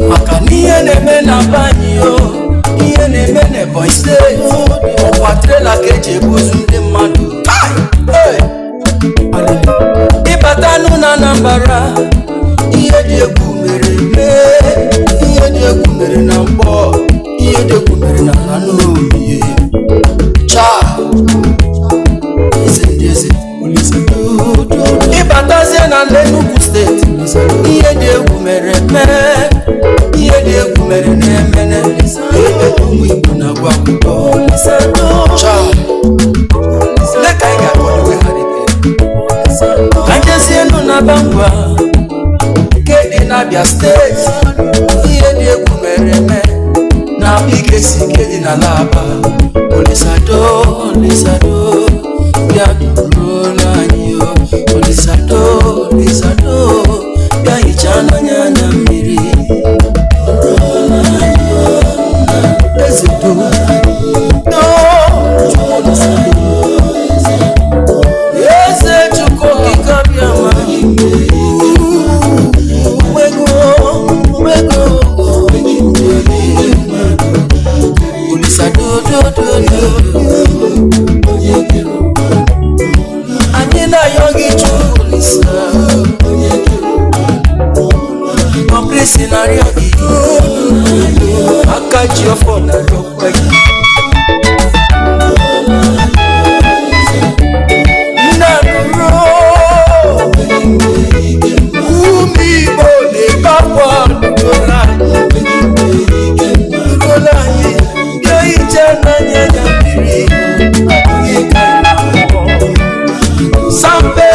Maka n'ihe na-eme na banyi o, ihe na-eme na Ebonyi steeti, ọkwa trela ka eji ebuzu ndị mmadụ. Ịbata n'ụna Anambra, ihe dị egwu mere mee, ihe dị egwu mere na Mkpọ, ihe dị egwu mere na Kanu. Eze ndị eze, ịbatazie na Enugu steeti, ihe dị egwu mere mee, ihe dị egwu mere na-emene, ụmụ Igbo na-agwa akwụkwọ. Leka anyị ga-akọdowe ha State, ihe dị egwu mere eme na ike si ike dị na laba. Olisado, Olisado, bịa duru n'anyị o. Olisado, Olisado, bịa hichaa n'anya na mmiri. Eze do, do, Eze Chukwu okike abịama. Anyị na-ayọ gị Chukwu Olisa, ọbụlisi na-arịọ gị aka ji ọfọ na-arịọkwa gị. Nnamdi ụmụ Igbo na-ekakwa n'ụlọ anyị ga-ehicha n'anya na mmiri. Sampe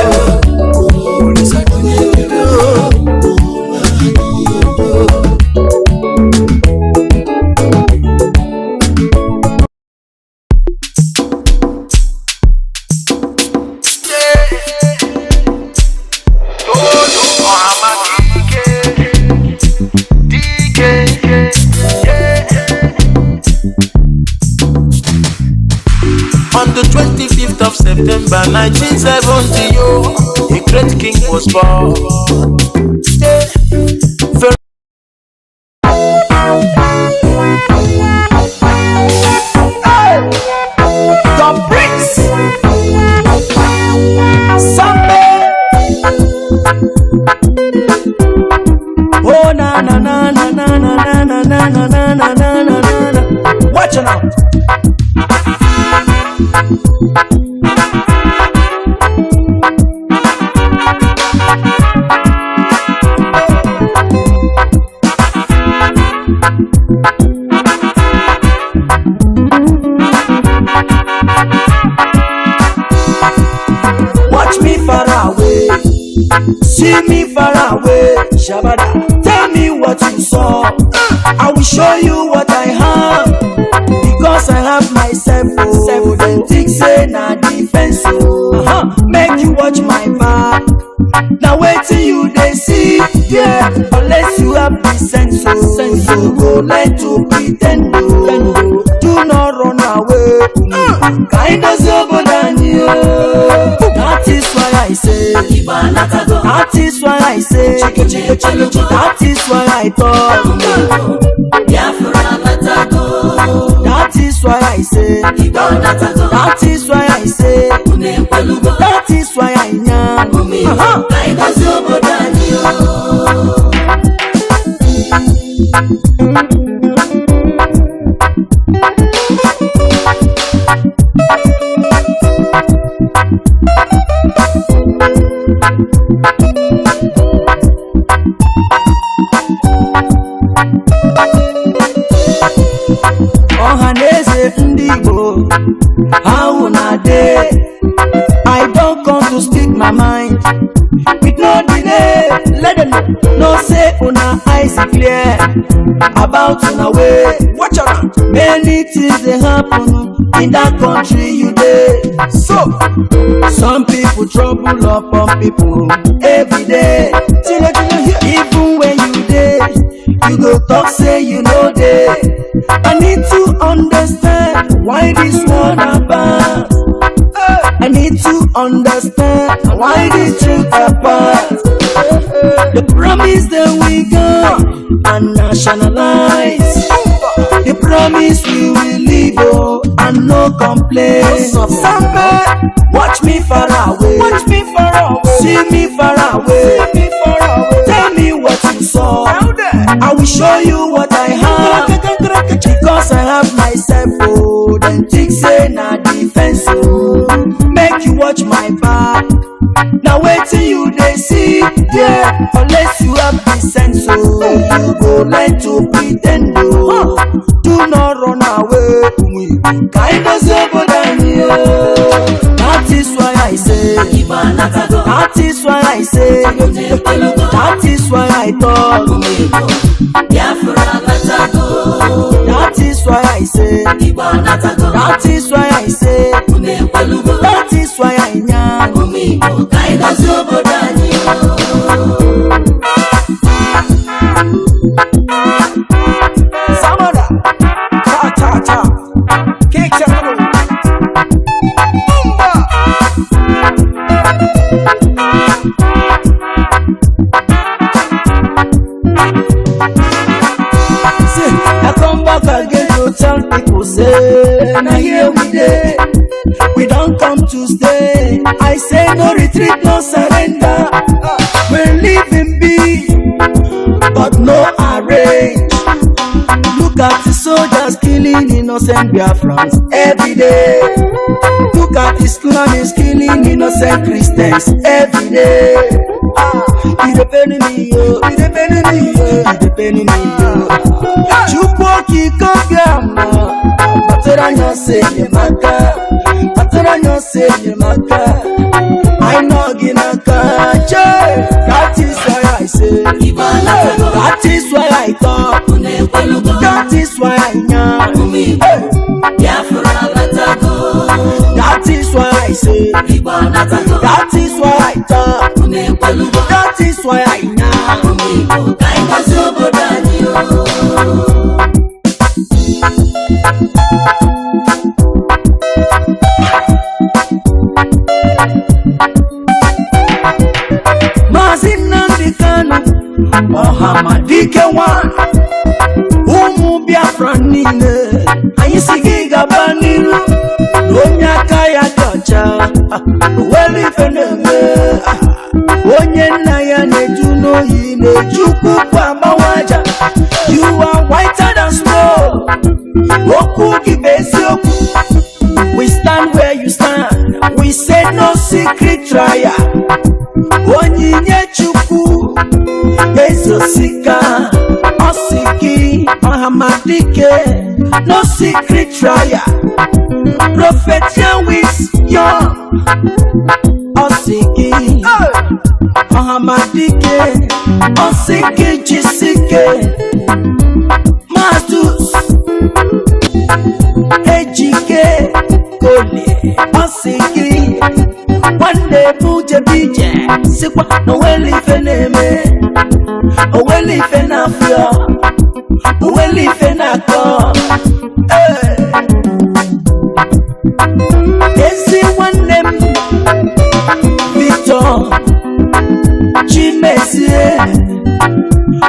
On the 25th of September 1970, a great king was born. the bricks Sampe. Oh na na na na na na na na na na na na na na. Watch it out. Watch me far away, see me far away. Shabada, tell me what you saw. I will show you what I have, because I have myself. Oh, then think say na defense. Make you watch my back. Now wait till you they see, yeah. Unless you have the sense, you go like to pretend. Do not run away. Kind of sober than you. That is why I say. That is why I say. That is why I talk. That is why I say. That is why I say. That is why I am. Ohaneze ndị Igbo, how na dey? I don't come to speak my mind with no delay. Let them know say una eyes clear about una way. Watch out, many things they happen in that country you dey. So some people trouble upon people every day. Even when you dey, you go talk say you know dey. I need to understand why this one about. I need to understand why this truth apart. The promise that we got and nationalize. The promise we will live and no complaints. Somebody watch me far away. Watch me far away. See me far away. See me far away. Tell me what you saw. I will show you what I have. Because I have myself. Oh, then think say na defense. Oh, make you watch my back. Now wait till you they see, yeah. Unless you have the sense, so you go like to pretend. Do not run away. Kind of sober than you. That is why I say. That is why I say. That is why I talk. That is why I say. That is why I say. That is why I know. Samada, cha cha cha, kick channel. I come back again to tell people say, now here we dey, we don't come to stay. I say no retreat, no surrender. We're living big, but no arrange. Look at the soldiers killing innocent Biafrans every day. Look at Islamists killing innocent Christians every day. It depends on me, yo. It depends on me, yo. It depends on me, yo. Chupoki kogama, Patoranyo say yemaka, Patoranyo say yemaka. I know ginaka, that is why I say, that is why I talk, that is why I know, that is why I say, that is why I talk, that is why I know. Mazi Nnamdi Kanu, Dike one, Biafra nile, Ayisigi Gabaniru, Ronya Kaya Kacha, Weli Feneme, Onye Naya Nejuno Yine, Chuku Pamawaja, you are whiter than snow, Woku Gibesioku, we stand where you stand, we say no secret trial. Onyinye Chukwu Ezosika Osiki Mahamadike, no secret trial. Prophet Yahweh's young Osiki Mahamadike, Osiki Jisike Matus Ejike Koli Osiki one day Puja Bija, Sikwa, no welly feneme, a welly fenafia, a welly fenaco. Esi one name, Victor, Chimesie,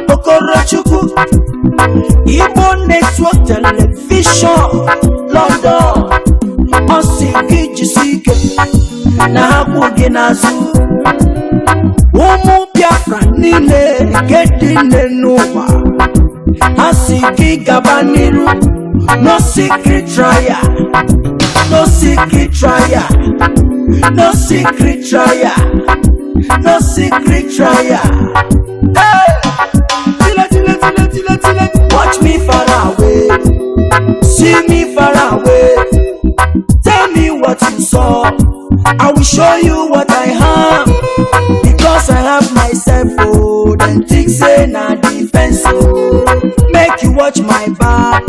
Okorochuku, Ipob Network Television, London, Osiki Jisike. Na hakuge nazu Biafra nile Gedine nuwa Asiki Gabaniru, no secret trial, no secret trial, no secret trial, no secret trial. Hey! Watch me far away, see me far away. Tell me what you saw, I will show you what I have. Because I have myself, oh, then think say na defense, oh. Make you watch my back.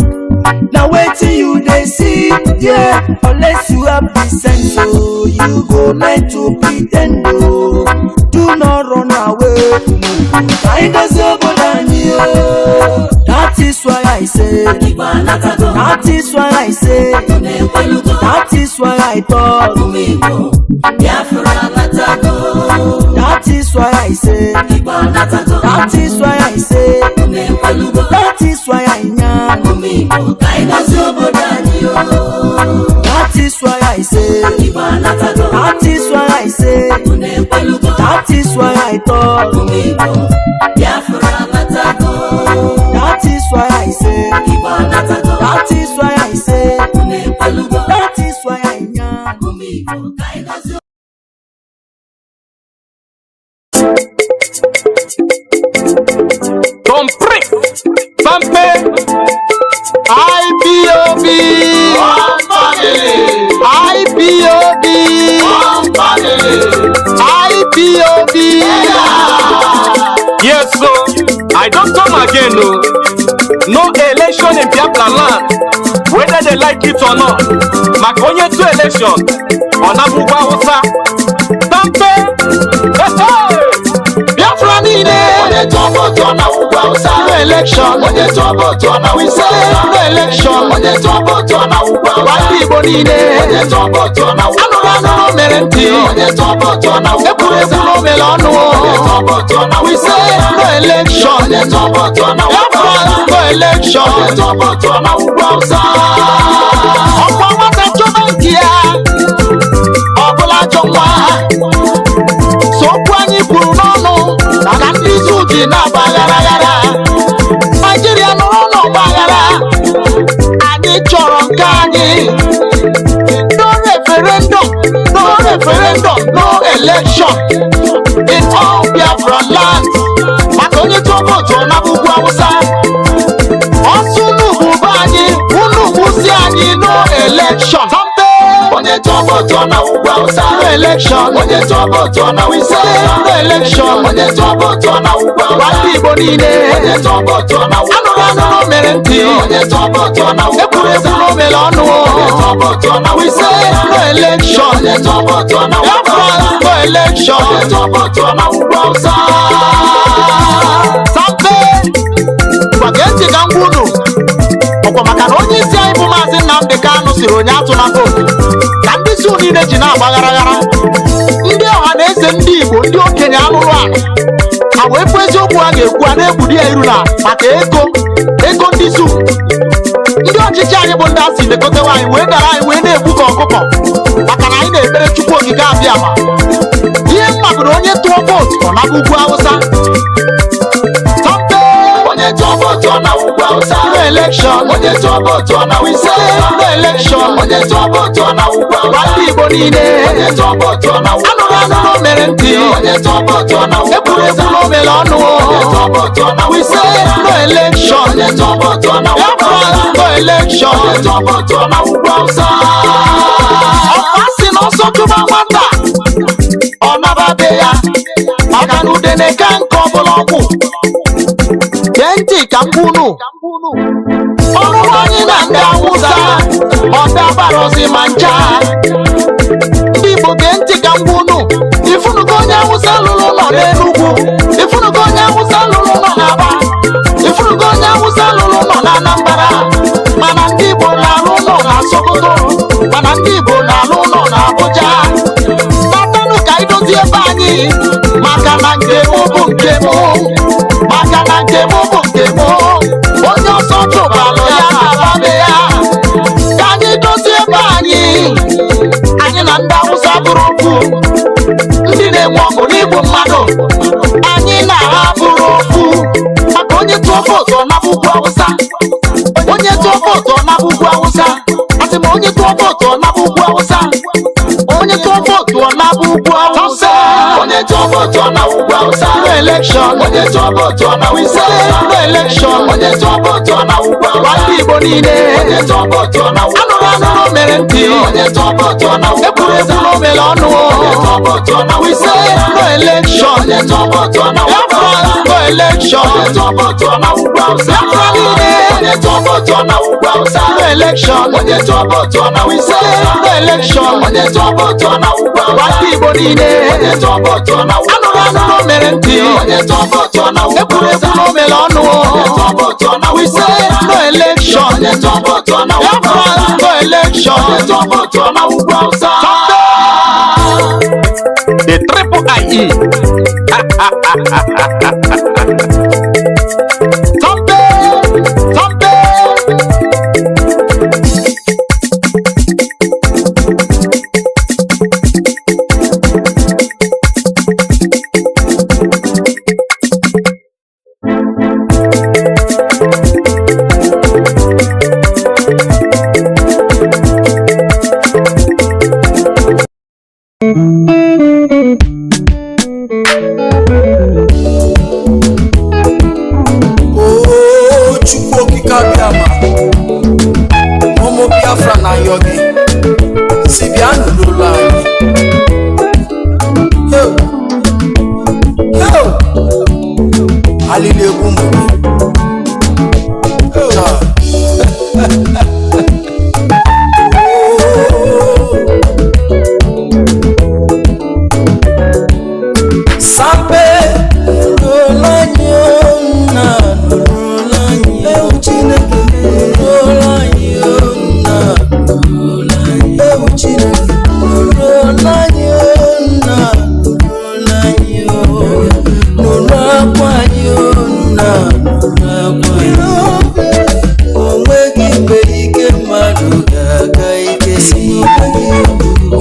Now wait till you they see, yeah. Unless you have the sense, oh, you go learn to pretend, oh. Do not run away. That is why I say, that is why I say, that is why I talk. That is why I say, that is why I say, that is why I know. That is why I say, that is why I say, that is why I talk. That is why I say, that is why I say, that is why I know. Compris, Pampe, Ipob, Ipob, Ipob, yes sir. again, no election in Biafra land, whether they like it or not. Makonye to election, Onabugwa Hausa. Tampe, Biafra nine. Onye tobo to Onabugwa Hausa. No election. Onye tobo to Onabugwa Hausa. No election. Onye tobo to Onabugwa Hausa. Wandi Igbo nine. Onye tobo to Onabugwa Hausa. Anụrụ mere ntị. Onye tobo to Onabugwa Hausa. Ekwuru mere ọnụ. Onye tobo to Onabugwa Hausa. No election. Onye tobo to Onabugwa Hausa. No election. Onye tobo to Onabugwa Hausa. Ọkwa nwata chọba nke ya. Ọbụla chọkwa. Sokwu anyị kwuru n'ọnụ. Na ndị izu ji na-agba aghara. Nigeria nọrọ n'ọgba aghara. Anyị chọrọ nke anyị. No referendum, no election in all Biafra land. Maka onye tụọ vootu Onabugwa Hausa. Ọsụ n'ugwu bụ anyị, unu gwụsi anyị no election. Onye tụọ vootu Onabugwa Hausa. No election. Onye tụọ vootu Onabugwa Hausa. No election. Onye tụọ vootu Onabugwa Hausa. Ndị Igbo niile. Onye tụọ vootu Onabugwa Hausa. Anụrụ mere ntị. Onye tụọ vootu Onabugwa Hausa. Ekwuru mere ọnụ. Onye tụọ vootu Onabugwa Hausa. No election. Onye tụọ vootu Onabugwa Hausa. No election. Onye tụọ vootu Onabugwa Hausa. Sampe gwage ntị ka ngwa unu. Ọkwa maka na onye isi anyị bụ Mazi Nnamdi Kanu siri onye atụla vootu. Ka ndị isi niile ji na-agba aghara. Ndị ọha na eze ndị Igbo, ndị okenye alụrụ ala. Ha wee kwuo eziokwu ha ga-ekwu, a na-egbudi ya iru na maka ego ndị su. Ndị ọchịchị anyị bụ ndị asị lekotewa anyị wee dara anyị wee na-egbu ka ọkụkọ maka na anyị na-ekpere Chukwu okike abịa ma. Ihe mma bụ na onye tụọ vootu Onabugwa Hausa. Onye tụọ vootu Onabugwa Hausa. No election. Onye tụọ vootu Onabugwa Hausa. No election. Onye tụọ vootu Onabugwa Hausa. Ndị Igbo niile. Onye tụọ vootu Onabugwa Hausa. Anụrụ mere ntị. Onye tụọ vootu Onabugwa Hausa. Ekwuru mere ọnụ. Onye tụọ vootu Onabugwa Hausa. No election. Onye tụọ vootu Onabugwa Hausa. No election. Onye tụọ vootu Onabugwa Hausa. Ọkwa si n'ọsọ chụba nwata. Ọ nababe ya. Maka na udene ka nke ọbụla ọgwụ. Genti ka mgbunu. Ọrụrụ anyị na ndị Hausa. Ọ dabarozi ma ncha. Ndị Igbo genti ka mgbunu. Ifunugo onye Hausa lụrụ nọ n'Enugu. Ifunugo onye Hausa lụrụ nọ n'Aba. Ifunugo onye Hausa lụrụ nọ n'Anambra. Mana ndị Igbo na-alụ nọ na Sokoto. Mana ndị Igbo na-alụ nọ na Abuja. Natanụ ka idozi ebe anyị. Maka na nke mụ bụ nke mụ. Maka na nke mụ bụ nke mụ. Onye ọsọ chụbalụ ya na-ababe ya. Ka anyị dozie ebe anyị. Anyị na ndị Hausa bụrụ okwu. Ndị na-enwe ọgụ n'igbu mmadụ. Anyị na ha bụrụ okwu. Maka onye tụọ vootu Onabugwa Hausa. Onye tụọ vootu Onabugwa Hausa. Asị m onye tụọ vootu Onabugwa Hausa. Onye tụọ vootu Onabugwa Hausa. Onye tụọ vootu Onabugwa Hausa. No election. Onye tụọ vootu Onabugwa Hausa. No election. Onye tụọ vootu Onabugwa Hausa. Ndị Igbo niile. Onye tụọ vootu Onabugwa Hausa. Anụrụ mere ntị. Onye tụọ vootu Onabugwa Hausa. Ekwuru mere ọnụ. Onye tụọ vootu Onabugwa Hausa. No election. Onye tụọ vootu Onabugwa Hausa. No election. Onye tụọ vootu Onabugwa Hausa. Onye tụọ vootu Onabugwa Hausa. No election. Onye tụọ vootu Onabugwa Hausa. No election. Onye tụọ vootu Onabugwa Hausa. Ndị Igbo niile. Onye tụọ vootu Onabugwa Hausa. Anụrụ mere ntị. Onye tụọ vootu Onabugwa Hausa. Ekwuru mere ọnụ. Onye tụọ vootu Onabugwa Hausa. No election. Onye tụọ vootu Onabugwa Hausa. No election. Onye tụọ vootu Onabugwa Hausa. The triple IE. Biafra na yogi si bịa n'ụlọ anyị alili egwu mgbe onweghị mgbe ike mmadụ ga-aka ike si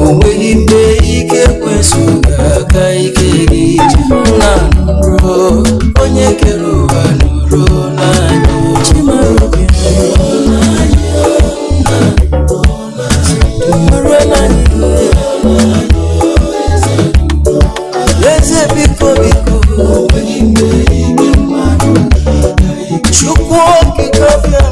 onweghị mgbe ike kwesụ ga-aka ike gị na nro onye kere ụwa nụrụ n'anya eze biko biko chukwu okike ọbịa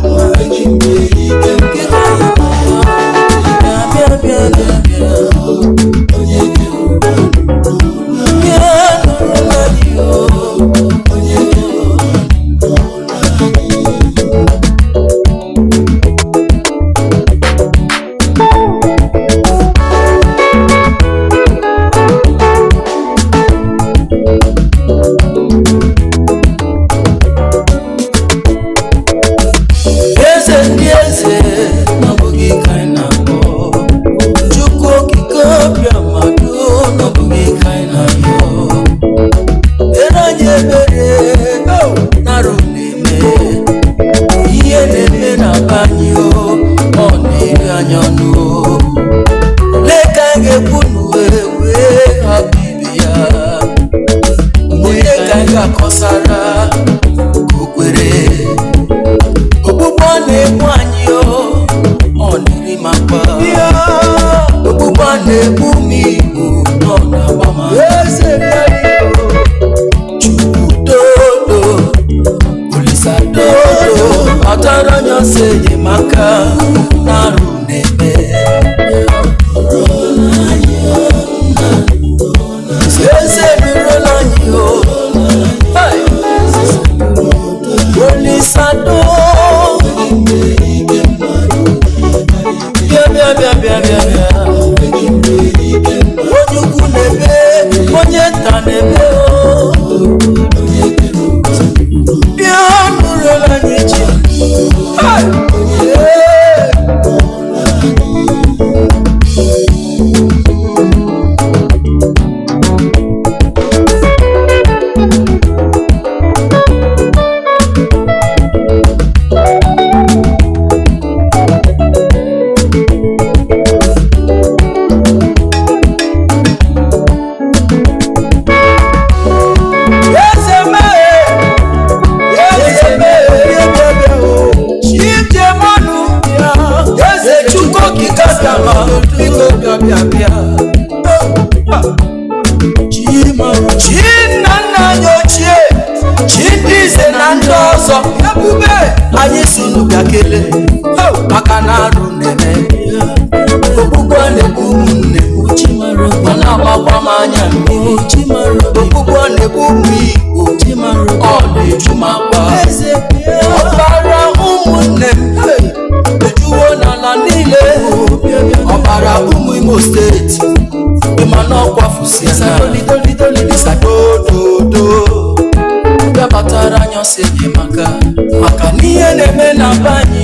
maka n'ihe na-eme na banyi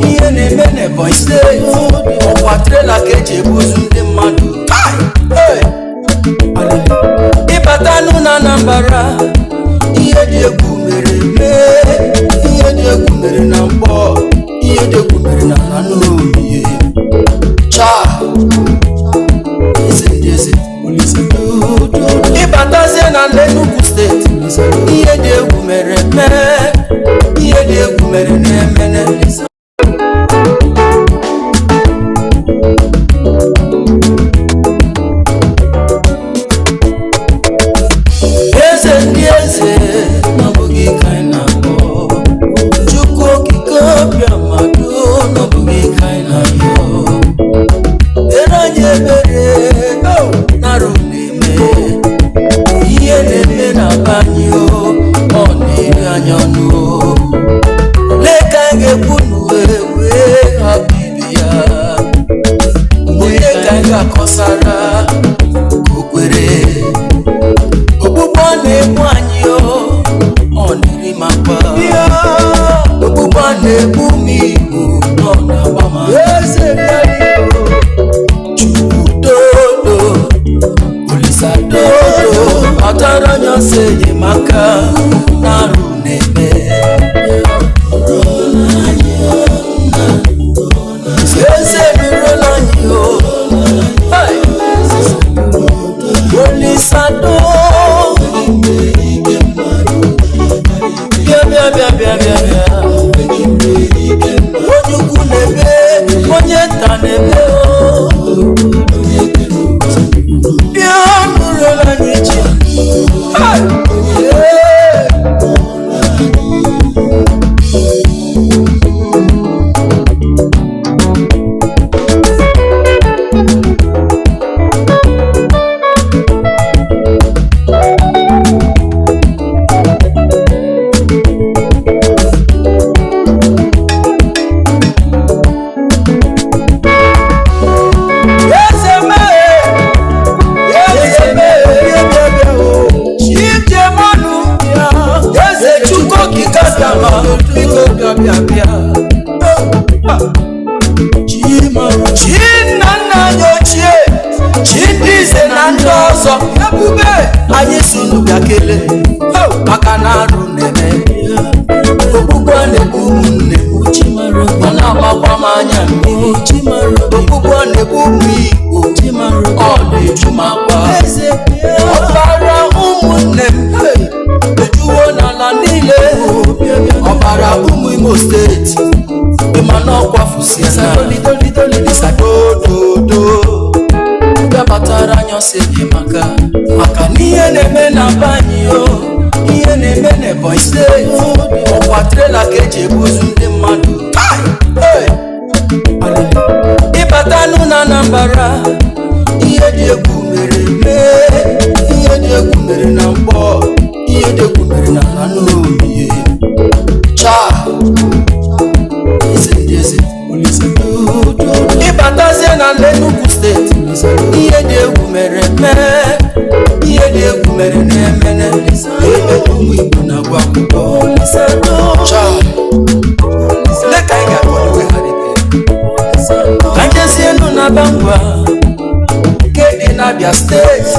ihe na-eme na Ebonyi steeti ọkwa trela ka eji ebuzu ndị mmadụ ịbatanụ na Anambra ihe dị egwu mere ihe dị egwu mere na Mkpọ ihe dị egwu mere na Nanoye ịbatazie na Enugu steeti ihe dị egwu mere ihe dị egwu mere na-emene eze ndị eze n'ọbụghị ka anyị na-akpọ Chukwu okike ọbịa mmadụ n'ọbụghị ka anyị na-ayọ ere anyị ebere narụ n'ime ihe na-eme na banyi ọ na-eri anya ọnụ lee ka anyị ga-ekwu n'uwe bia bia bia. Onyukwu nebe, onye nta nebe o. Bia nụrụla n'ichi. Anyị sunu bịakele maka na arụ nene okpukpe na-egbu ụmụnne ọ na-agbakwa m anya mmiri okpukpe na-egbu ụmụ Igbo ọ na-eju m akwa ọbara ụmụnne m ejuwo n'ala niile ọbara ụmụ Imo steeti ịma na ọkwafusiana dododo batara anyọsị gị maka n'ihe na-eme na banyi o ihe na-eme na Ebonyi steeti ọkwa trela ka eji ebuzu ndị mmadụ ịbata nụ na Anambra ihe dị egwu mere mee ihe dị egwu mere na Mkpọ ihe dị egwu mere na Kanu ịbatazie na Enugu steeti ihe dị egwu mere mee ihe dị egwu mere na-emene ebe ụmụ Igbo na-agwa akwụkwọ leka ị ga-akọdowe ha ka njezie nụ na Bangwa nke dị na Abia steeti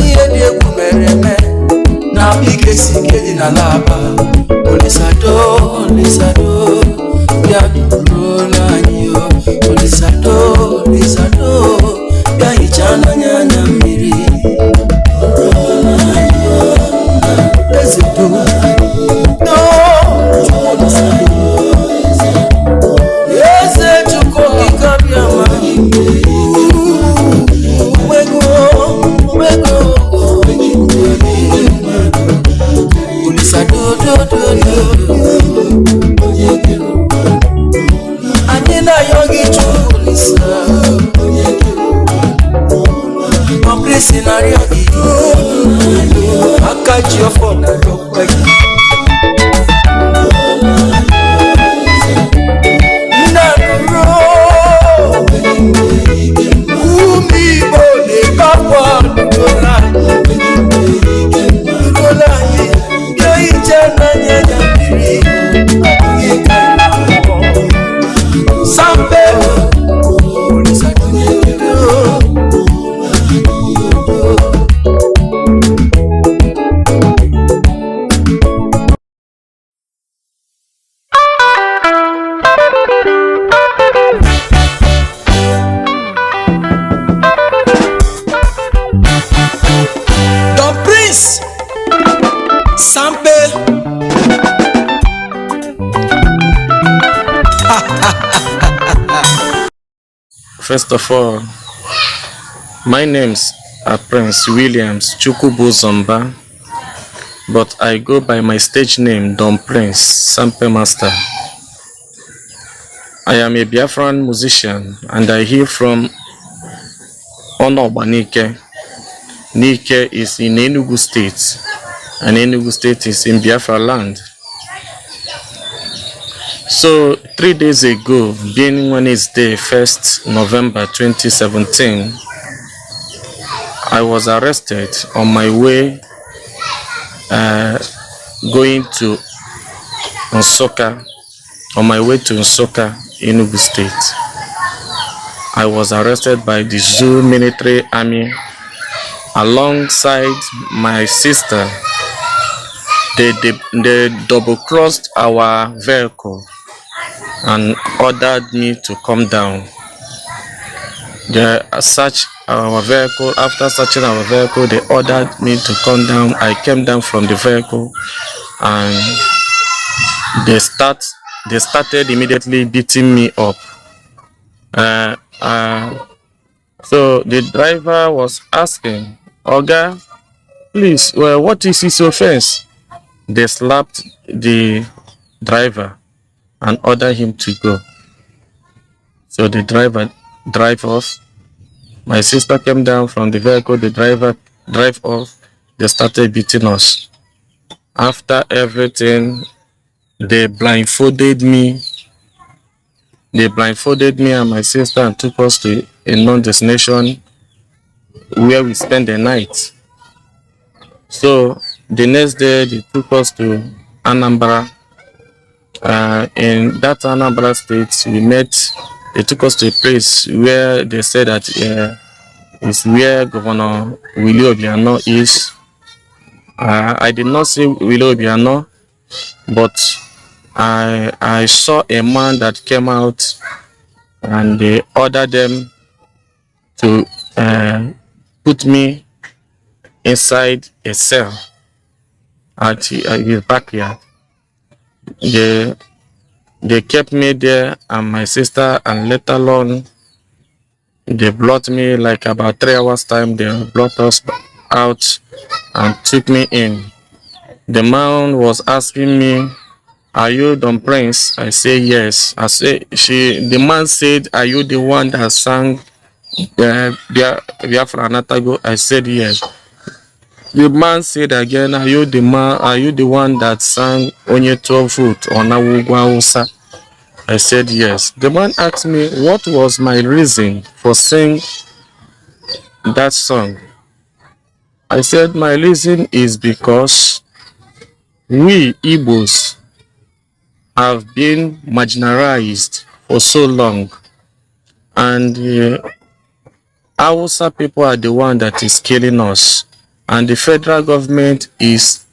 ihe dị egwu mere eme na Abigesi nke dị na Laba Olisado bịa nụrụla anyị o Olisado bịa hichaa n'anya anya mmiri eze Chukwu okike bịa ma Olisado anyị na-ayọ gị Chukwu Olisa ọbụrịsị narịọ gị aka ji ọfọ na rọkwa gị nnanụrụ ụmụ Igbo na-ebe akwa nụgola anyị bịa ije n'anya ya mmiri Sampe Don Prince Sampe First of all, my names are Prince Williams Chukwubu Zomba, but I go by my stage name Don Prince Sampe Master. I am a Biafran musician and I hail from Nike. Nike is in Enugu State and Enugu State is in Biafra land. So 3 days ago, being Wednesday, 1st November 2017, I was arrested on my way going to Nsukka, Enugu State. I was arrested by the Zoo military army alongside my sister. They double-crossed our vehicle and ordered me to come down. They searched our vehicle. After searching our vehicle, they ordered me to come down. I came down from the vehicle and they started immediately beating me up. Uh, uh, so the driver was asking, Oga, please, well, what is his offense? They slapped the driver and ordered him to go. So the driver drive off. My sister came down from the vehicle, the driver drive off. They started beating us. After everything, they blindfolded me. They blindfolded me and my sister and took us to a known destination where we spent the night. So the next day, they took us to Anambra. In that Anambra state, they took us to a place where they said that is where Governor Willie Obiano is. I did not see Willie Obiano, but I saw a man that came out and they ordered them to put me inside a cell at his backyard. They kept me there and my sister, and later on they brought me like about 3 hours time. They brought us out and took me in. The man was asking me, "Are you Don Prince?" I say yes. The man said, "Are you the one that sang Biafra Natago?" I said yes. The man said again, "Are you the one that sang Onye 12 foot on Awugwa?" I said yes. The man asked me what was my reason for singing that song. I said my reason is because we Igbos have been marginalized for so long, and Hausa people are the one that is killing us, and the federal government is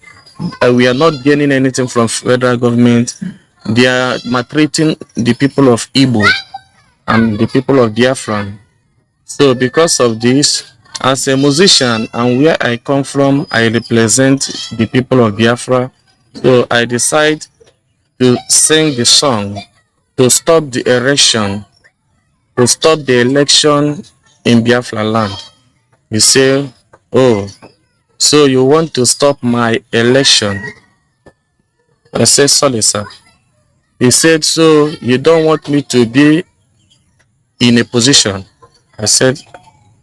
we are not gaining anything from federal government. They are maltreating the people of Igbo and the people of Biafra. So because of this, as a musician and where I come from, I represent the people of Biafra. So I decide to sing the song to stop the election in Biafra land. You say, "Oh, so you want to stop my election?" I said, "Sorry, sir." He said, "So you don't want me to be in a position?" I said,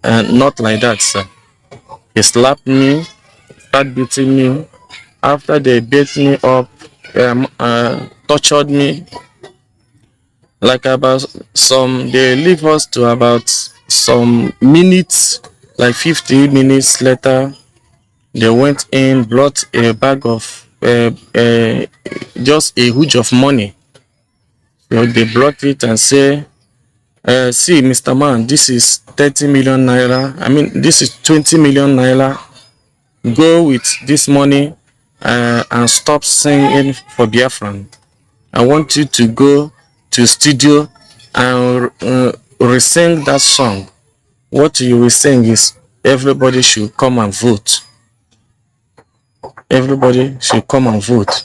"Not like that, sir." He slapped me, started beating me. After they beat me up, tortured me, like they leave us to about some minutes, like 50 minutes later, they went in, brought a bag of just a huge of money. So they brought it and say, "See, Mr. Man, this is 30 million naira. I mean, this is 20 million naira. Go with this money and stop singing for Biafran. I want you to go to studio and re-sing that song. What you will sing is everybody should come and vote. Everybody should come and vote.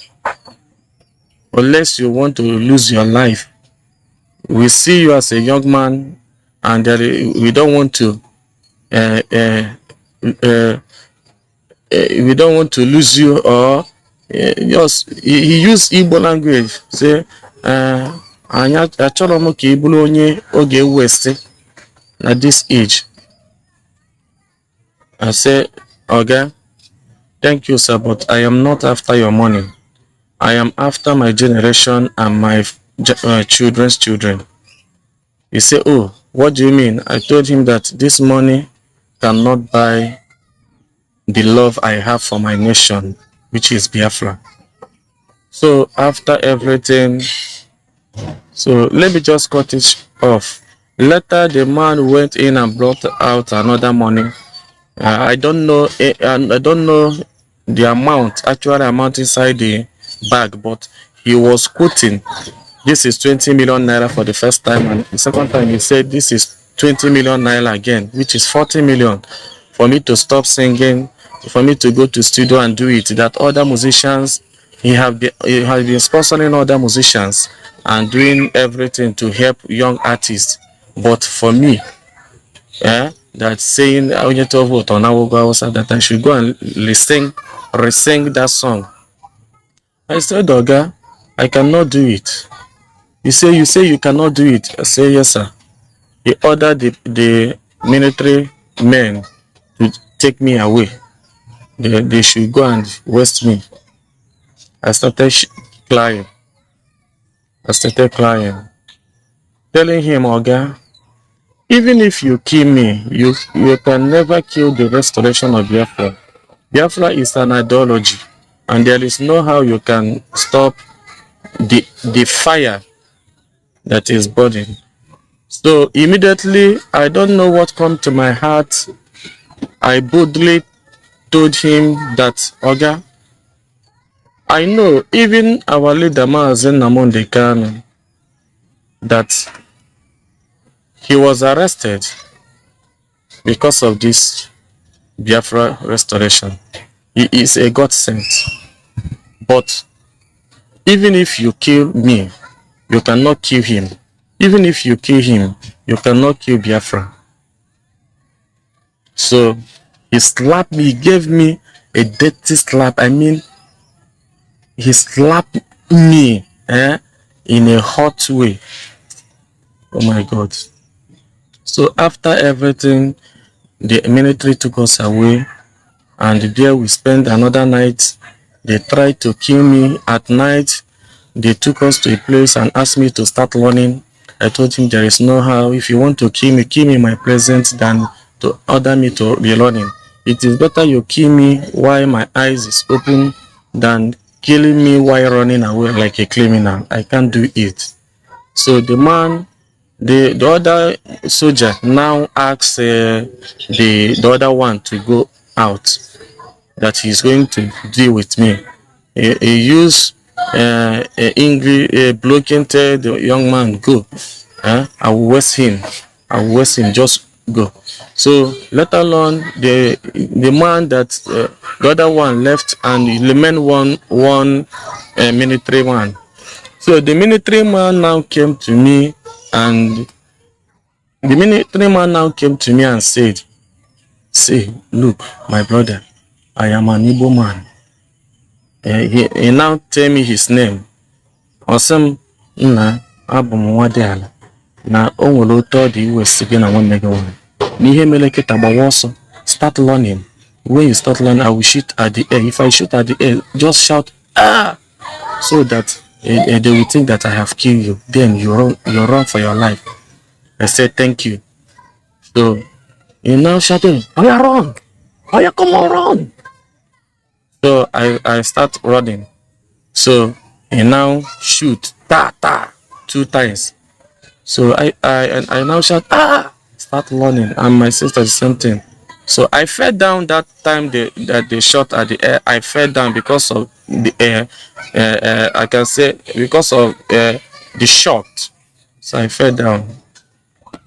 Unless you want to lose your life. We see you as a young man, and we don't want to lose you." Or just he used Igbo language. Say, achọrọ m ka ị bụrụ onye oge west at this age. I say, "Okay, thank you, sir, but I am not after your money. I am after my generation and my children's children." He said, "Oh, what do you mean?" I told him that this money cannot buy the love I have for my nation, which is Biafra. So after everything, so let me just cut it off. Later, the man went in and brought out another money. I don't know the actual amount inside the bag, but he was quoting, "This is 20 million naira for the first time," and the second time he said, "This is 20 million naira again," which is 40 million for me to stop singing, for me to go to studio and do it, that other musicians he has been sponsoring other musicians and doing everything to help young artists. But for me, that saying that I should go and resing that song. I said, Oga, I cannot do it. You say you cannot do it. I say, yes, sir. He ordered the military men to take me away. They should go and arrest me. I started crying. Telling him, Oga, even if you kill me, you can never kill the restoration of Biafra. Biafra is an ideology, and there is no how you can stop the fire that is burning. So immediately, I don't know what come to my heart. I boldly told him that, Oga, I know even our leader Mazi Nnamdi Kanu, that he was arrested because of this Biafra restoration. He is a God sent. But even if you kill me, you cannot kill him. Even if you kill him, you cannot kill Biafra. So he slapped me, he gave me a dirty slap. I mean, he slapped me in a hot way. Oh my God. So after everything, the military took us away, and there we spent another night. They tried to kill me at night. They took us to a place and asked me to start learning. I told him there is no how. If you want to kill me in my presence than to order me to be learning. It is better you kill me while my eyes is open than killing me while running away like a criminal. I can't do it. So the man, the other soldier now asks the other one to go out, that he's going to deal with me. He used English blocking, tell the young man, go. I will waste him. Just go. So let alone the man that the other one left, and he remained one military man. So the military man now came to me, and said, "Say, look, my brother, I am an Igbo man." He now tell me his name. Osem nna abum Nwadiala na onwere otu dị West gị na nwanne gị nwere. N'ihe mere kịta gbawa ọsọ, start learning. When you start learning, I will shoot at the air. If I shoot at the air, just shout ah, so that they will think that I have killed you. Then you run for your life. I said thank you. So he now shouted, "Oh yeah, run! Oh yeah, come on, run!" So I start running. So he now shoot ta 2 times. So I now shout start running, and my sister the same thing. So I fell down that time that they shot at the air. I fell down because of the air. I can say because of the shot. So I fell down.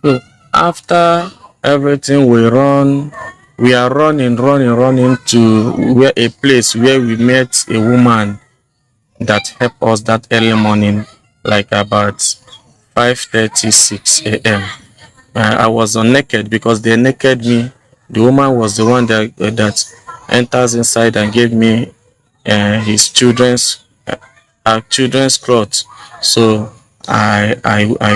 So after everything we are running to a place where we met a woman that helped us that early morning, like about 5:36 a.m. I was naked because they naked me. The woman was the one that enters inside and gave me his children's clothes. So I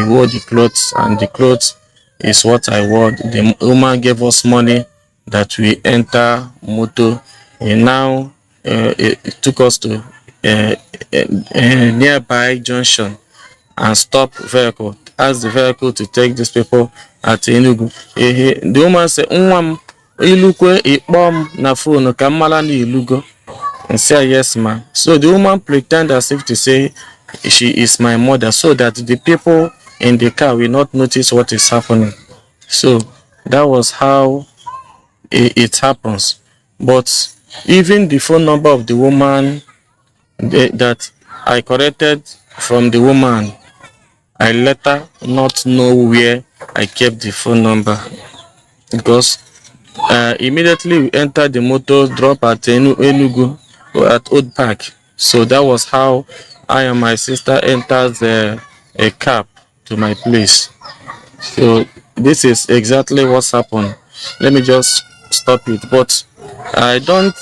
wore the clothes, and the clothes is what I wore. The woman gave us money that we enter motor, and now it took us to a nearby junction and stop vehicle. Ask the vehicle to take these people at Enugu. The woman said, "Nwam, ilukwe Ipob na phone kamala ni ilugo." And say, "Yes, ma." So the woman pretend as if to say she is my mother, so that the people in the car will not notice what is happening. So that was how it happens. But even the phone number of the woman that I collected from the woman, I later not know where I kept the phone number, because immediately we entered the motor, drop at Enugu or at Old Park. So that was how I and my sister entered a cab to my place. So this is exactly what's happened. Let me just stop it. But I don't.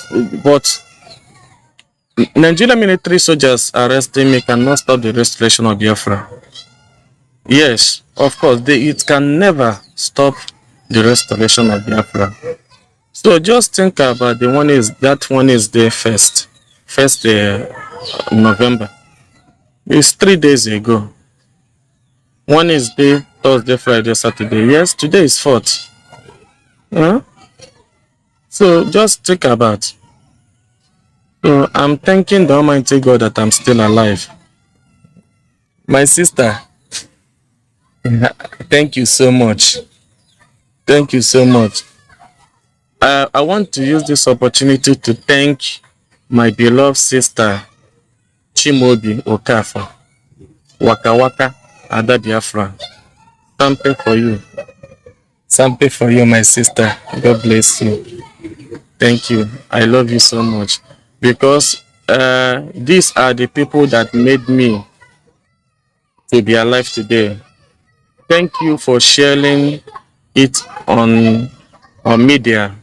But Nigerian military soldiers arresting me cannot stop the restoration of Biafra. Yes, of course, it can never stop the restoration of Biafra. So just think about that one is the first November. It's 3 days ago. One is the Thursday, Friday, Saturday. Yes, today is 4th. Huh? So just think about. So I'm thanking the Almighty God that I'm still alive. My sister, thank you so much. Thank you so much. I want to use this opportunity to thank my beloved sister, Chimobi Okafor, Waka Waka Ada Biafra. Sample for you. Sample for you, my sister. God bless you. Thank you. I love you so much. Because these are the people that made me to be alive today. Thank you for sharing it on media.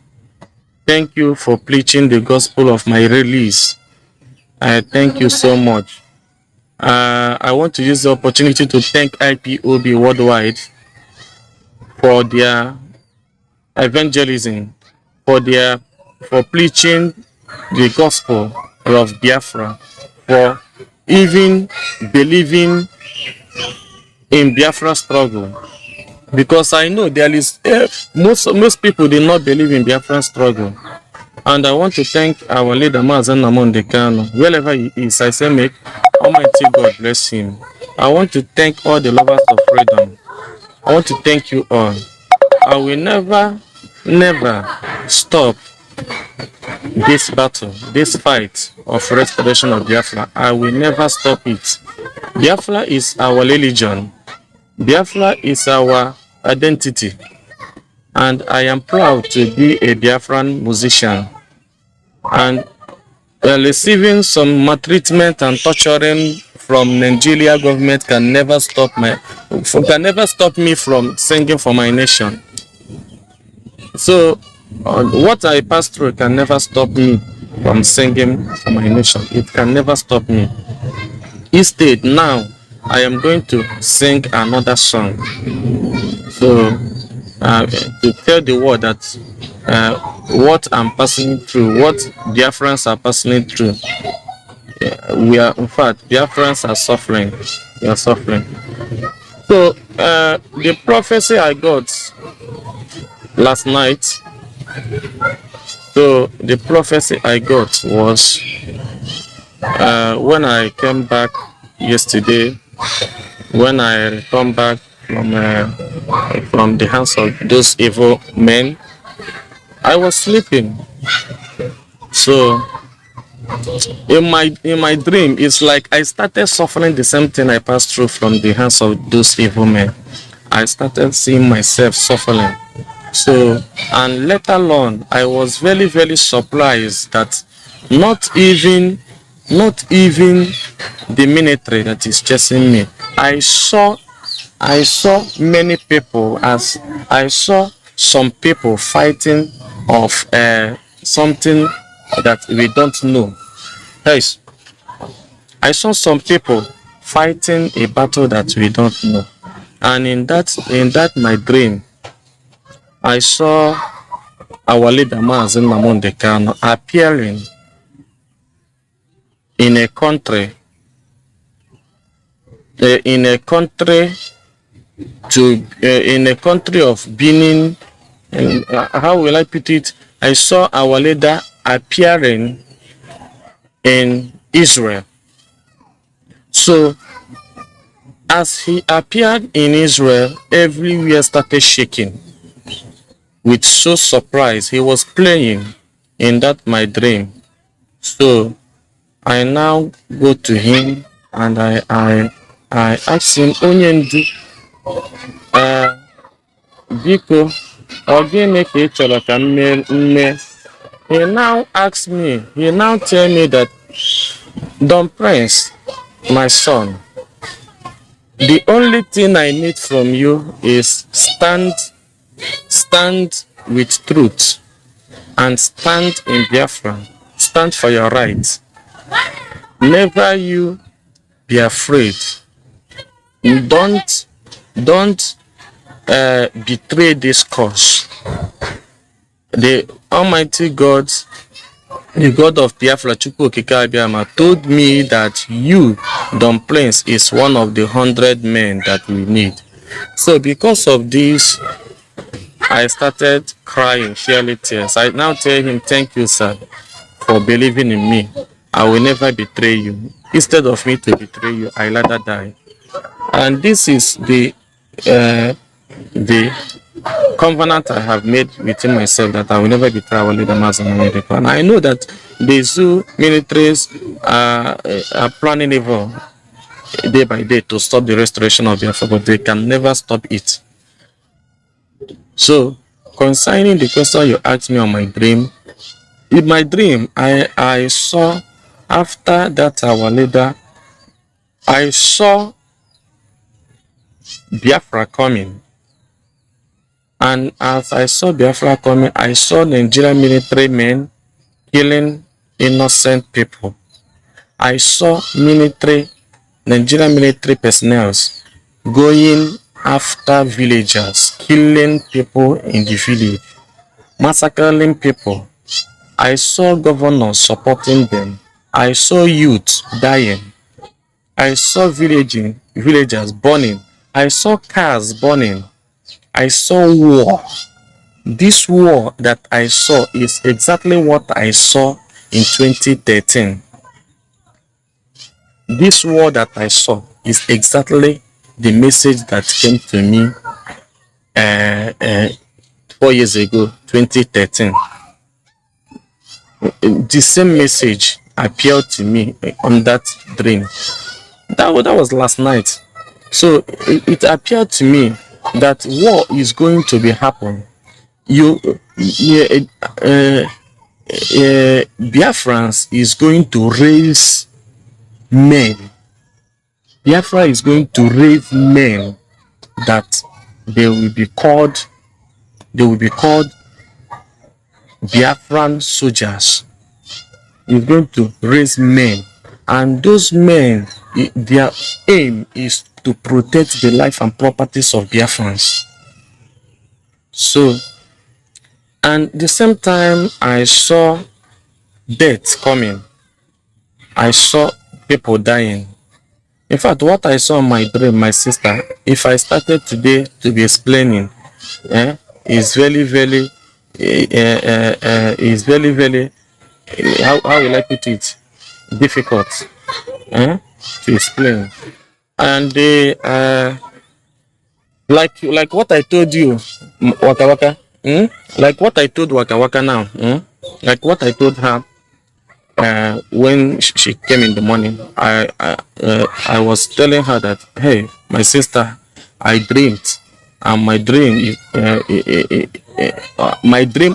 Thank you for preaching the gospel of my release. I thank you so much. I want to use the opportunity to thank IPOB worldwide for their evangelism, for preaching the gospel of Biafra, for even believing in Biafra struggle. Because I know there is most people did not believe in Biafra struggle. And I want to thank our leader Mazi Nwachineke Kanu. Wherever he is, I say make Almighty God bless him. I want to thank all the lovers of freedom. I want to thank you all. I will never stop this battle, this fight of restoration of Biafra. I will never stop it. Biafra is our religion. Biafra is our identity. And I am proud to be a Biafran musician. And receiving some maltreatment and torturing from Nigeria government can never stop me from singing for my nation. So what I pass through can never stop me from singing for my nation. It can never stop me. Instead, now I am going to sing another song. So to tell the world that what I'm passing through, what Biafrans are passing through, in fact, Biafrans are suffering. We are suffering. So the prophecy I got last night, so the prophecy I got was when I came back yesterday, when I returned back from the hands of those evil men, I was sleeping. So in my dream, it's like I started suffering the same thing I passed through from the hands of those evil men. I started seeing myself suffering. So, and later on, I was very, very surprised that not even the military that is chasing me. I saw many people, as I saw some people fighting of something that we don't know. Yes, I saw some people fighting a battle that we don't know. And in that my dream, I saw our leader Mazi Nwachineke appearing in a country of Benin. How will I put it? I saw our leader appearing in Israel. So as he appeared in Israel, everywhere started shaking with so surprise. He was playing in that my dream. So I now go to him and I asked him, Onyendu, Biko, ogene ka ị chọrọ ka mme. He now asked me, he now tell me that Don Prince, my son, the only thing I need from you is stand with truth and stand in Biafra. Stand for your rights. Never you be afraid. Don't betray this cause. The Almighty God, the God of Biafra, Chukwu Okike Abiama, told me that you, Don Prince, is one of the 100 men that we need. So because of this, I started crying, shedding tears. I now tell him, thank you, sir, for believing in me. I will never betray you. Instead of me to betray you, I rather die. And this is the covenant I have made within myself, that I will never betray our leader, Mazi Nwachineke. And I know that the zoo militaries are planning evil day by day to stop the restoration of Biafra, but they can never stop it. So, concerning the question you asked me on my dream, in my dream, I saw, after that our leader, I saw Biafra coming. And as I saw Biafra coming, I saw Nigerian military men killing innocent people. I saw Nigerian military personnel going after villagers, killing people in the village, massacring people. I saw governors supporting them. I saw youth dying. I saw villagers burning. I saw cars burning. I saw war. This war that I saw is exactly what I saw in 2013. This war that I saw is exactly the message that came to me 4 years ago, 2013. The same message appeared to me on that dream. That was last night. So it appeared to me that war is going to be happening. Biafrans is going to raise men. Biafra is going to raise men that they will be called Biafran soldiers. He's going to raise men, and those men, their aim is to protect the life and properties of Biafrans. So, and the same time I saw death coming. I saw people dying. In fact, what I saw in my dream, my sister, if I started today to be explaining, is very, how will I put it? Difficult to explain. And like what I told you, Waka Waka, like what I told Waka Waka now, like what I told her when she came in the morning. I was telling her that, hey, my sister, I dreamed, and my dream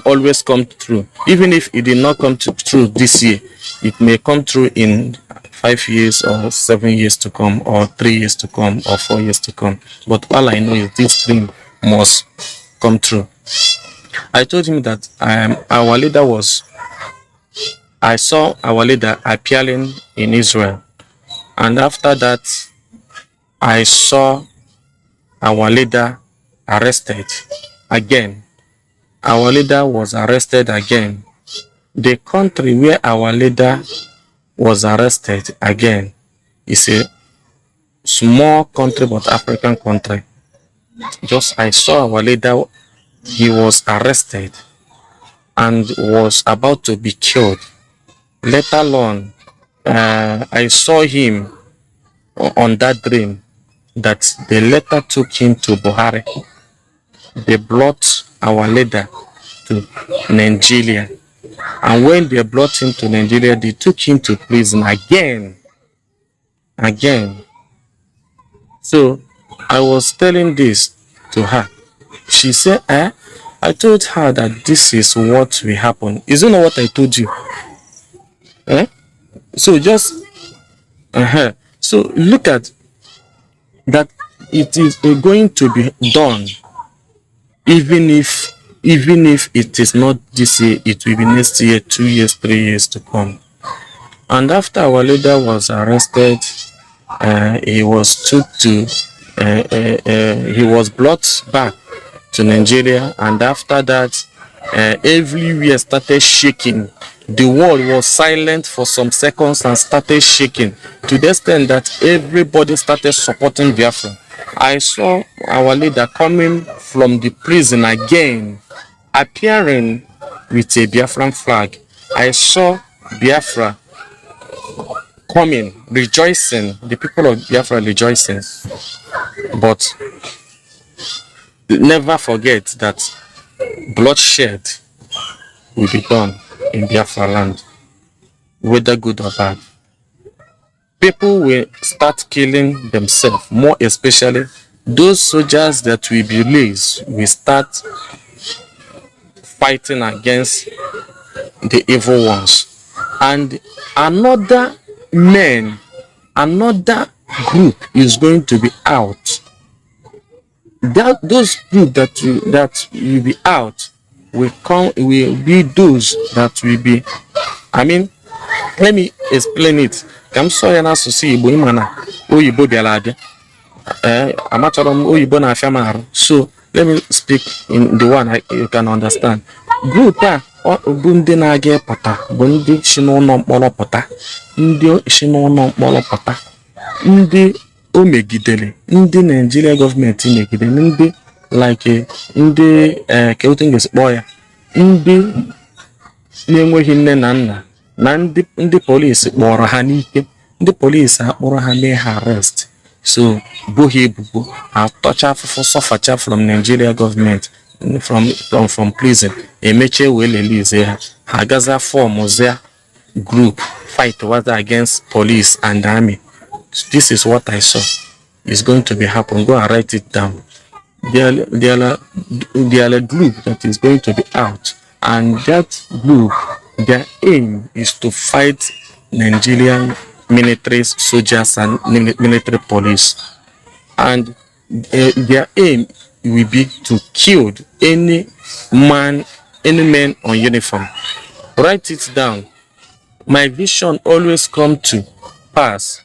always comes true. Even if it did not come true this year, it may come true in 5 years or 7 years to come, or 3 years to come, or 4 years to come. But all I know is this dream must come true. I told him that our leader I saw our leader appearing in Israel, and after that I saw our leader arrested again. Our leader was arrested again. The country where our leader was arrested again is a small country, but African country. Just I saw our leader, he was arrested and was about to be killed. Later on, I saw him on that dream that they later took him to Buhari. They brought our leader to Nigeria. And when they brought him to Nigeria, they took him to prison again. So I was telling this to her. She said, I told her that this is what will happen. Isn't it what I told you? So just So look at that. It is going to be done, even if it is not this year, it will be next year, 2 years, 3 years to come. And after our leader was arrested, he was took to he was brought back to Nigeria, and after that, everywhere started shaking. The world was silent for some seconds and started shaking to the extent that everybody started supporting Biafra. I saw our leader coming from the prison again, appearing with a Biafran flag. I saw Biafra coming, rejoicing, the people of Biafra rejoicing. But never forget that bloodshed will be done in Biafra land, whether good or bad. People will start killing themselves, more especially those soldiers that will be released will start fighting against the evil ones. And another group is going to be out. Those group that will be out will be those that will be, let me explain it. Kam so ya na asụsụ Igbo ịma na oyibo bịara abịa. Amachọrọ m oyibo na afịa marụ. So let me speak in the one you can understand. Group a bụ ndị na-aga pụta, bụ ndị si n'ụlọ mkpọrọ pụta, ndị o megidere, ndị Nigeria gọọmenti megidere, ndị like ndị ka otu ngesi kpọọ ya, ndị na-enweghị nne na nna, na ndị polisi kpọrọ ha n'ike. Ndị polisi akpọrọ ha mee ha arrest, so bo ha ebubo, atọcha afụfụ sọfacha from Nigeria government, from prison, emeche wee release ha. Ha gaza form their group fight was against police and army. This is what I saw is going to be happen. Go and write it down. There are a group that is going to be out, and that group, their aim is to fight Nigerian military soldiers and military police, and their aim will be to kill any man on uniform. Write it down. My vision always come to pass.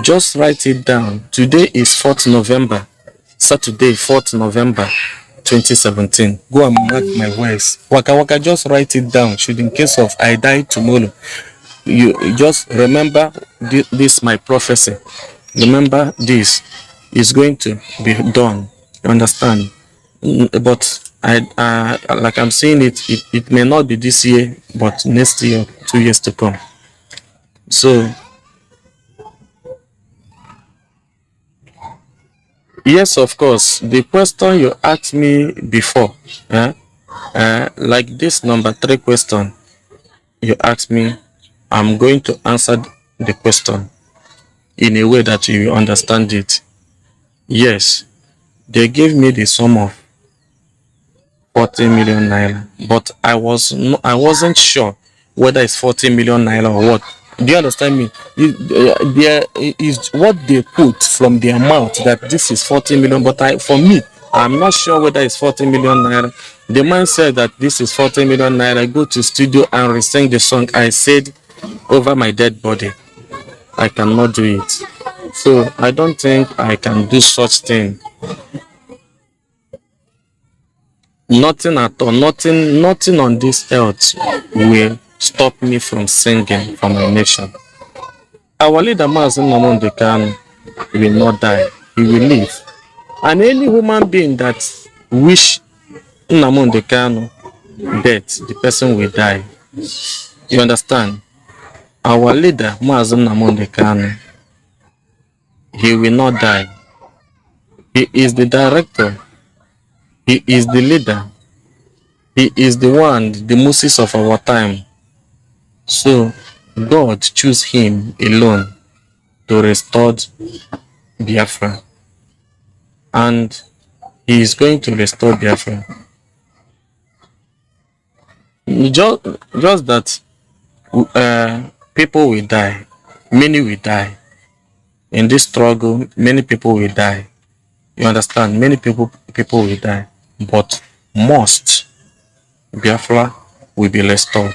Just write it down. Today is 4th November, Saturday, 4th November 2017. Go and mark my words. Waka, just write it down. Should in case of I die tomorrow, you just remember this my prophecy. Remember this is going to be done. You understand? But I like I'm saying it may not be this year, but next year, 2 years to come. So yes, of course, the question you asked me before, like this number 3 question you asked me, I'm going to answer the question in a way that you understand it. Yes, they gave me the sum of 40 million naira, but I wasn't sure whether it's 40 million naira or what. Do you understand me? There is what they put from their mouth that this is 40 million, but for me, I'm not sure whether it's 40 million naira. The man said that this is 40 million naira. Go to studio and re-sing the song. I said over my dead body, I cannot do it. So I don't think I can do such thing. Nothing at all, nothing on this earth will stop me from singing for my nation. Our leader Mazi Nwachineke will not die. He will live. And any human being that wish Nnamdi death, the person will die. You understand? Our leader Mazi Nwachineke, he will not die. He is the director. He is the leader. He is the one, the Moses of our time. So God chose him alone to restore Biafra. And he is going to restore Biafra. Just that people will die. many will die. In this struggle, many people will die. You understand? Many people will die. But most Biafra will be restored.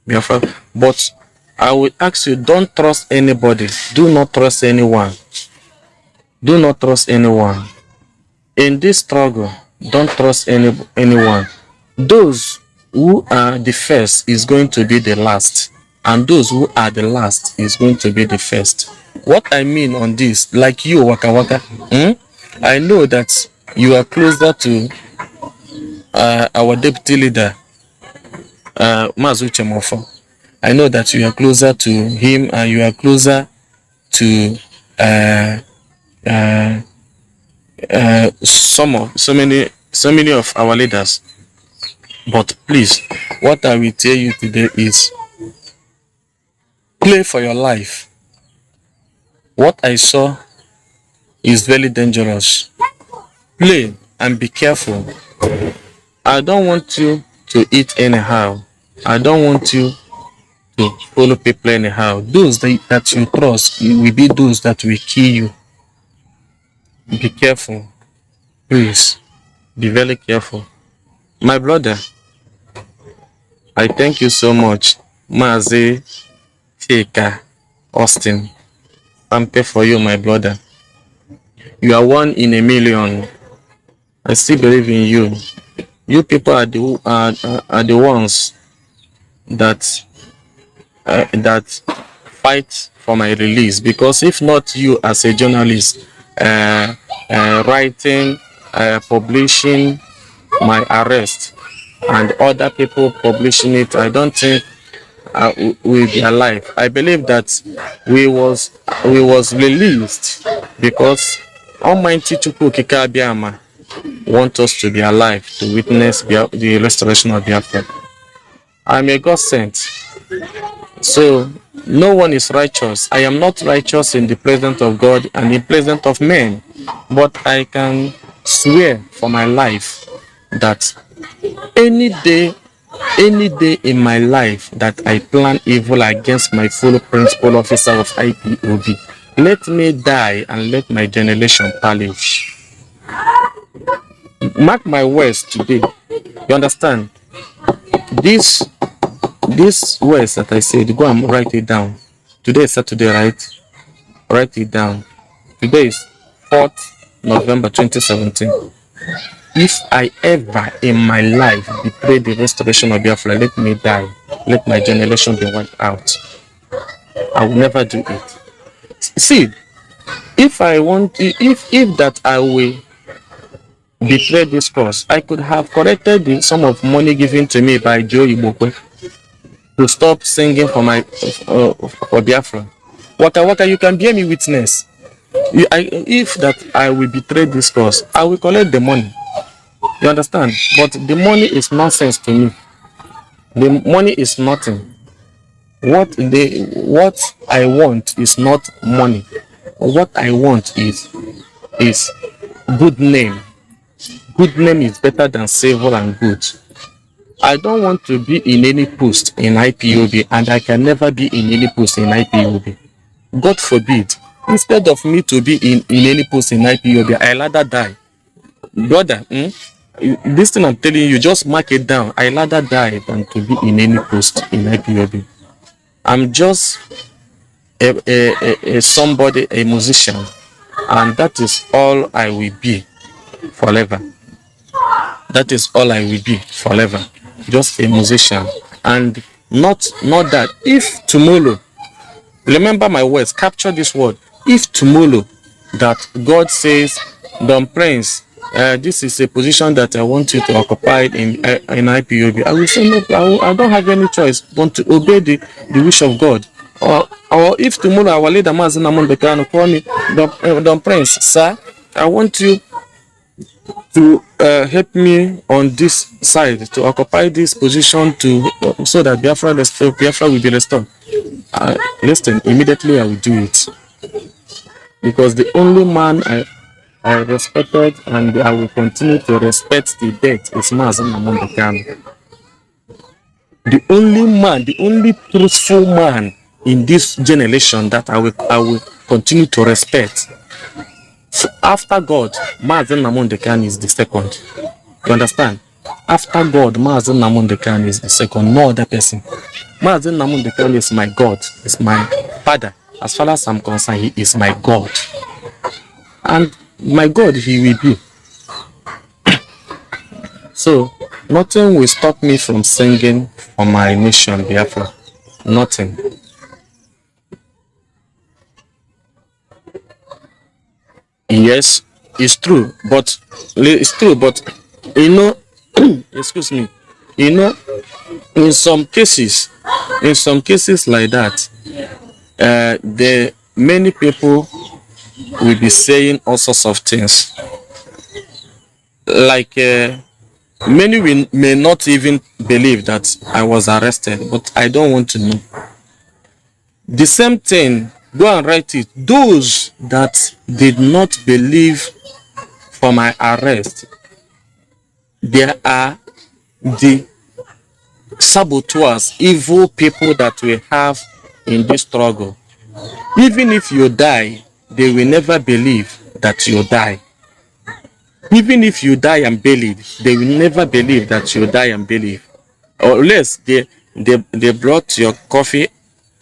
Biafra. But I will ask you, don't trust anybody. Do not trust anyone. Do not trust anyone. In this struggle, don't trust anyone. Those who are the first is going to be the last. And those who are the last is going to be the first. What I mean on this, like you, Waka Waka, I know that you are closer to our deputy leader, Mazi Nwachineke. I know that you are closer to him and you are closer to so many of our leaders. But please, what I will tell you today is play for your life. What I saw is very dangerous. Play and be careful. I don't want you to eat anyhow. I don't want you to follow people anyhow. Those that you trust will be those that will kill you. Be careful. Please, be very careful. My brother, I thank you so much. Mazi Nwachineke Austin. I'm pay for you, my brother. You are 1 in a million. I still believe in you. You people are the ones that fight for my release. Because if not you as a journalist, writing, publishing my arrest, and other people publishing it, I don't think we'll be alive. I believe that we was released because Almighty Chukwu Okike Abiama want us to be alive to witness the restoration of Biafra. I'm a God sent, so no one is righteous. I am not righteous in the presence of God and in the presence of men, but I can swear for my life that any day in my life that I plan evil against my full principal officer of IPOB, let me die and let my generation perish. Mark my words today. You understand? These words that I said, go and write it down. Today is Saturday, right? Write it down. Today is 4th November 2017. If I ever in my life betray the restoration of Biafra, let me die. Let my generation be wiped out. I will never do it. See, if I want, if that I will betray this cause, I could have collected the sum of money given to me by Joe Ibokwe to stop singing for my for Biafra. Waka Waka, you can bear me witness. If that I will betray this cause, I will collect the money. You understand? But the money is nonsense to me. The money is nothing. What I want is not money. What I want is good name. Good name is better than silver and good. I don't want to be in any post in IPOB, and I can never be in any post in IPOB. God forbid. Instead of me to be in any post in IPOB, I rather die. Brother, this thing I'm telling you, just mark it down. I rather die than to be in any post in IPOB. I'm just somebody, a musician, and that is all I will be forever. That is all I will be forever. Just a musician, and not that. If tomorrow, remember my words, capture this word. If tomorrow that God says, Don Prince, this is a position that I want you to occupy in IPOB, I will say no. I don't have any choice but to obey the wish of God. Or if tomorrow our leader Mazi Nwachineke call me, Don Prince, sir, I want you to help me on this side to occupy this position so that Biafra will be restored. Listen, immediately I will do it, because the only man I respected and I will continue to respect the death is Mazi Nwachineke. The only man, the only truthful man in this generation that I will continue to respect. So after God, Mazi Nwachineke is the second. You understand? After God, Mazi Nwachineke is the second, no other person. Mazi Nwachineke is my God, is my father. As far as I'm concerned, he is my God. And my God, he will be. So, nothing will stop me from singing for my nation, Biafra. Nothing. Yes, it's true, but you know, excuse me, you know, in some cases like that, many people will be saying all sorts of things. Like many may not even believe that I was arrested, but I don't want to know. The same thing, go and write it. Those that did not believe for my arrest, they are the saboteurs, evil people that we have in this struggle. Even if you die, they will never believe that you die. Even if you die and believe, they will never believe that you die and believe. Or unless they brought your coffee,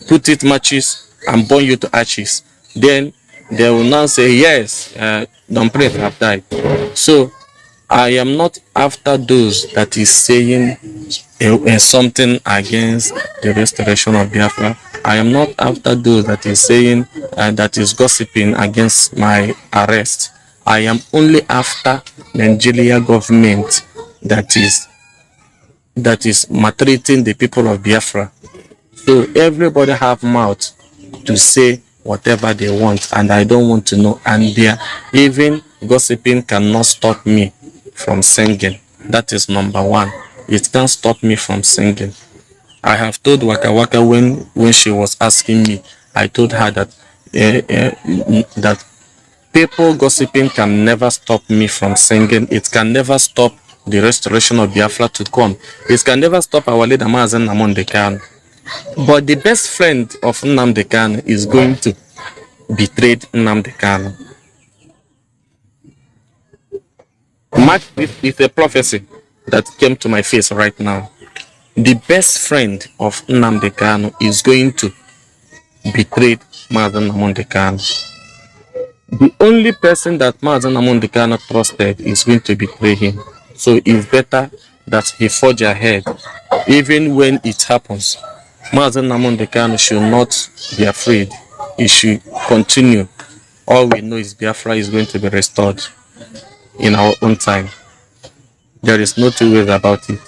put it matches, and burn you to ashes. Then they will now say, yes, don't pray have died. So I am not after those that is saying something against the restoration of Biafra. I am not after those that is saying that is gossiping against my arrest. I am only after Nigeria government that is maltreating the people of Biafra. So everybody have mouth to say whatever they want, and I don't want to know. And even gossiping cannot stop me from singing. That is number one. It can't stop me from singing. I have told Waka Waka when she was asking me, I told her that that people gossiping can never stop me from singing. It can never stop the restoration of Biafra to come. It can never stop our leader Mazi Nwachineke. But the best friend of Nnamdi is going to betray Nnamdi. Mark, it's a prophecy that came to my face right now. The best friend of Nnamdi is going to betray Mazi Nwachineke. The only person that Mazi Nwachineke trusted is going to betray him. So it's better that he forge ahead. Even when it happens, Mazi Nwachineke should not be afraid. He should continue. All we know is Biafra is going to be restored in our own time. There is no two ways about it.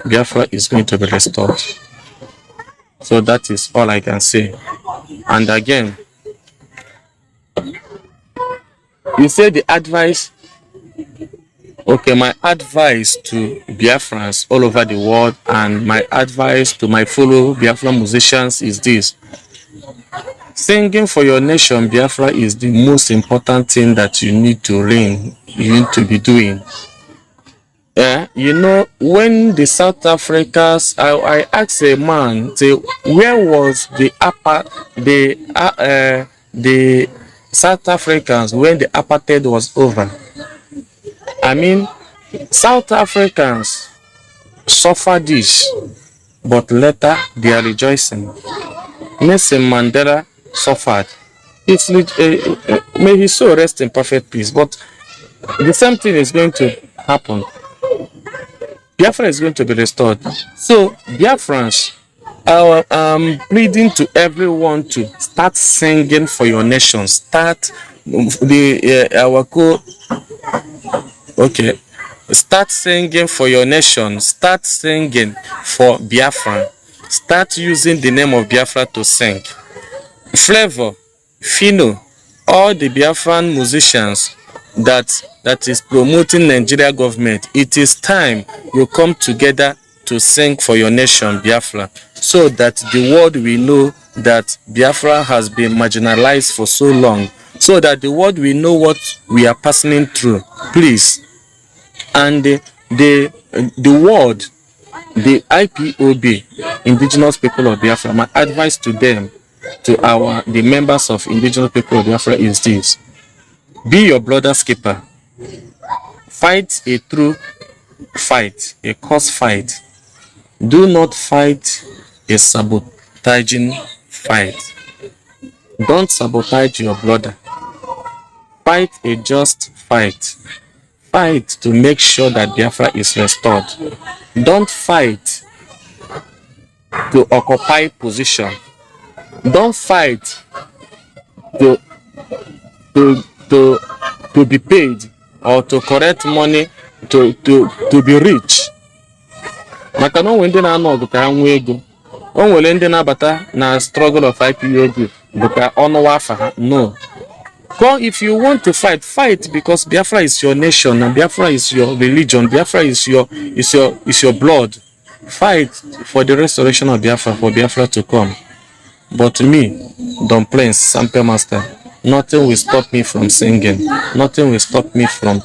Biafra is going to be restored. So that is all I can say. And again, you say the advice. Okay, my advice to Biafrans all over the world and my advice to my fellow Biafra musicians is this. Singing for your nation, Biafra, is the most important thing that you need to be doing. You know, when the South Africans, I asked a man, say, where was the South Africans when the apartheid was over? I mean, South Africans suffer this, but later they are rejoicing. Nelson Mandela suffered. May his soul rest in perfect peace. But the same thing is going to happen. Biafra is going to be restored. So Biafrans, I'm pleading to everyone to start singing for your nation. Start Start singing for your nation. Start singing for Biafra. Start using the name of Biafra to sing. Flavor, Fino, all the Biafran musicians that is promoting Nigeria government, it is time you come together to sing for your nation, Biafra, so that the world will know that Biafra has been marginalized for so long, so that the world will know what we are passing through, please. And the world, the IPOB, Indigenous People of Biafra, my advice to them, to the members of indigenous people of Biafra is this: be your brother's keeper. Fight a true fight, a cause fight. Do not fight a sabotaging fight. Don't sabotage your brother. Fight a just fight. Fight to make sure that Biafra is restored. Don't fight to occupy position. Don't fight to be paid or to collect money to be rich. Maka na onwe ndị na-anọ ọgụ ka ha nwee ego. O nwere ndị na-abata na struggle of IPOB bụ ka ọnụwa afa ha. No. Go, if you want to fight, fight, because Biafra is your nation and Biafra is your religion. Biafra is your blood. Fight for the restoration of Biafra, for Biafra to come. But me, Don Prince, Sample Master, nothing will stop me from singing. Nothing will stop me from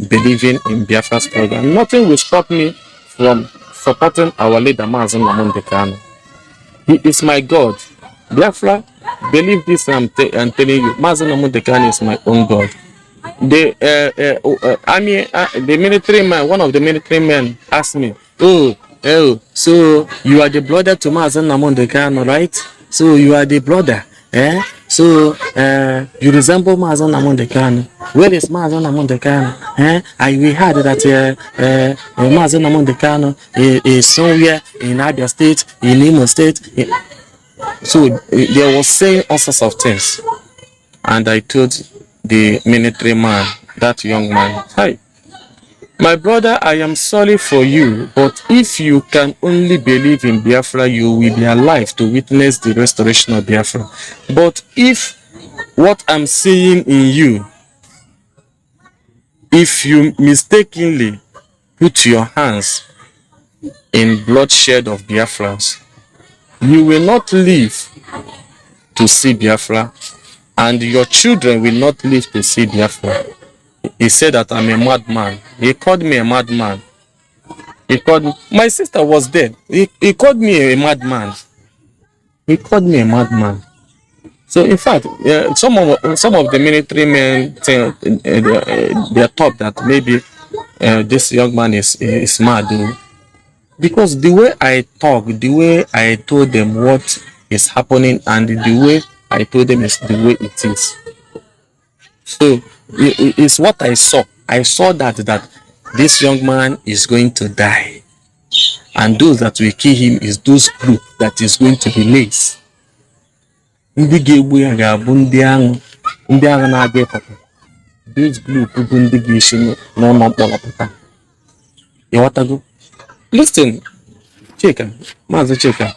believing in Biafra's program. Nothing will stop me from supporting our leader, Mazi Nwachineke. He is my God. Biafra, believe this, I'm telling you. Mazi Nwachineke is my own God. The military man, one of the military men asked me, oh, so you are the brother to Mazi Nwachineke, right? So you are the brother, eh? So you resemble Mazi Nwachineke. Where is Mazi Nwachineke? We heard that Mazi Nwachineke is somewhere in Abia State, in Imo State. So they was saying all sorts of things, and I told the military man, that young man, hi, my brother, I am sorry for you, but if you can only believe in Biafra, you will be alive to witness the restoration of Biafra. But if what I'm seeing in you, if you mistakenly put your hands in bloodshed of Biafrans, you will not live to see Biafra, and your children will not live to see Biafra. He said that I'm a madman. He called me a madman. He called me, my sister was there. He called me a madman. He called me a madman. So in fact, some of the military men they thought that maybe this young man is mad. Because the way I talk, the way I told them what is happening, and the way I told them is the way it is. So it's what I saw. I saw that this young man is going to die, and those that will kill him is those group that is going to be laced. These group listen, Cheka, Mazi Cheka.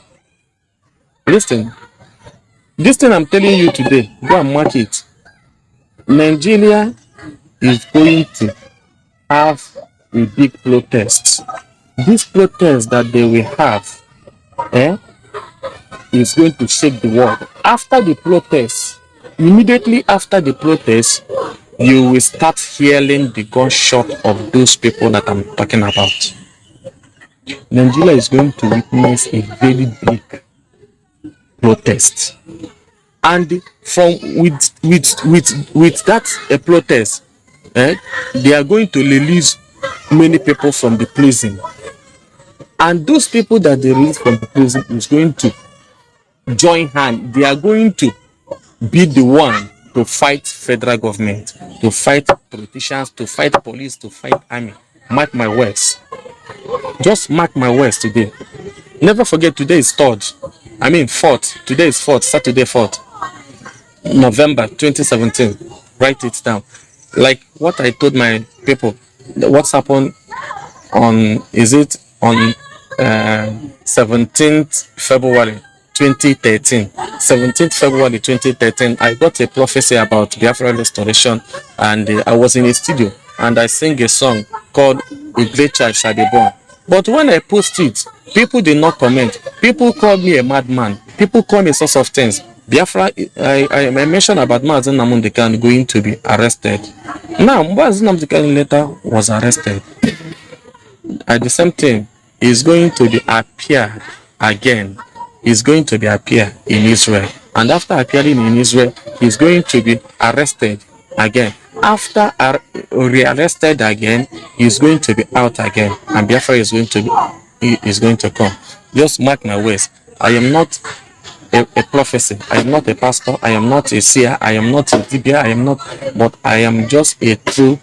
Listen. This thing I'm telling you today, go and mark it. Nigeria is going to have a big protest. This protest that they will have is going to shake the world. After the protest, immediately after the protest, you will start hearing the gunshot of those people that I'm talking about. Nigeria is going to witness a very big protest, and from with that protest, they are going to release many people from the prison, and those people that they release from the prison is going to join hand. They are going to be the one to fight federal government, to fight politicians, to fight police, to fight army. Mark my words. Just mark my words today. Never forget, today is 4th. Today is 4th, Saturday 4th. November 2017. Write it down. Like what I told my people, what's happened on, is it on 17th February 2013. 17th February 2013, I got a prophecy about Biafra restoration, and I was in a studio and I sang a song called A Great Child Shall Be Born. But when I post it, people did not comment. People called me a madman. People call me sorts of things. Biafra, I mentioned about Mazi Nwachineke going to be arrested. Now, Mazi Nwachineke later was arrested. At the same time, he's going to be appeared again. He's going to be appear in Israel. And after appearing in Israel, he's going to be arrested again. After re-arrested again, he's going to be out again, and Biafra is going to come. Just mark my words. I am not a prophecy. I am not a pastor. I am not a seer. I am not a dibia. I am not, but I am just a true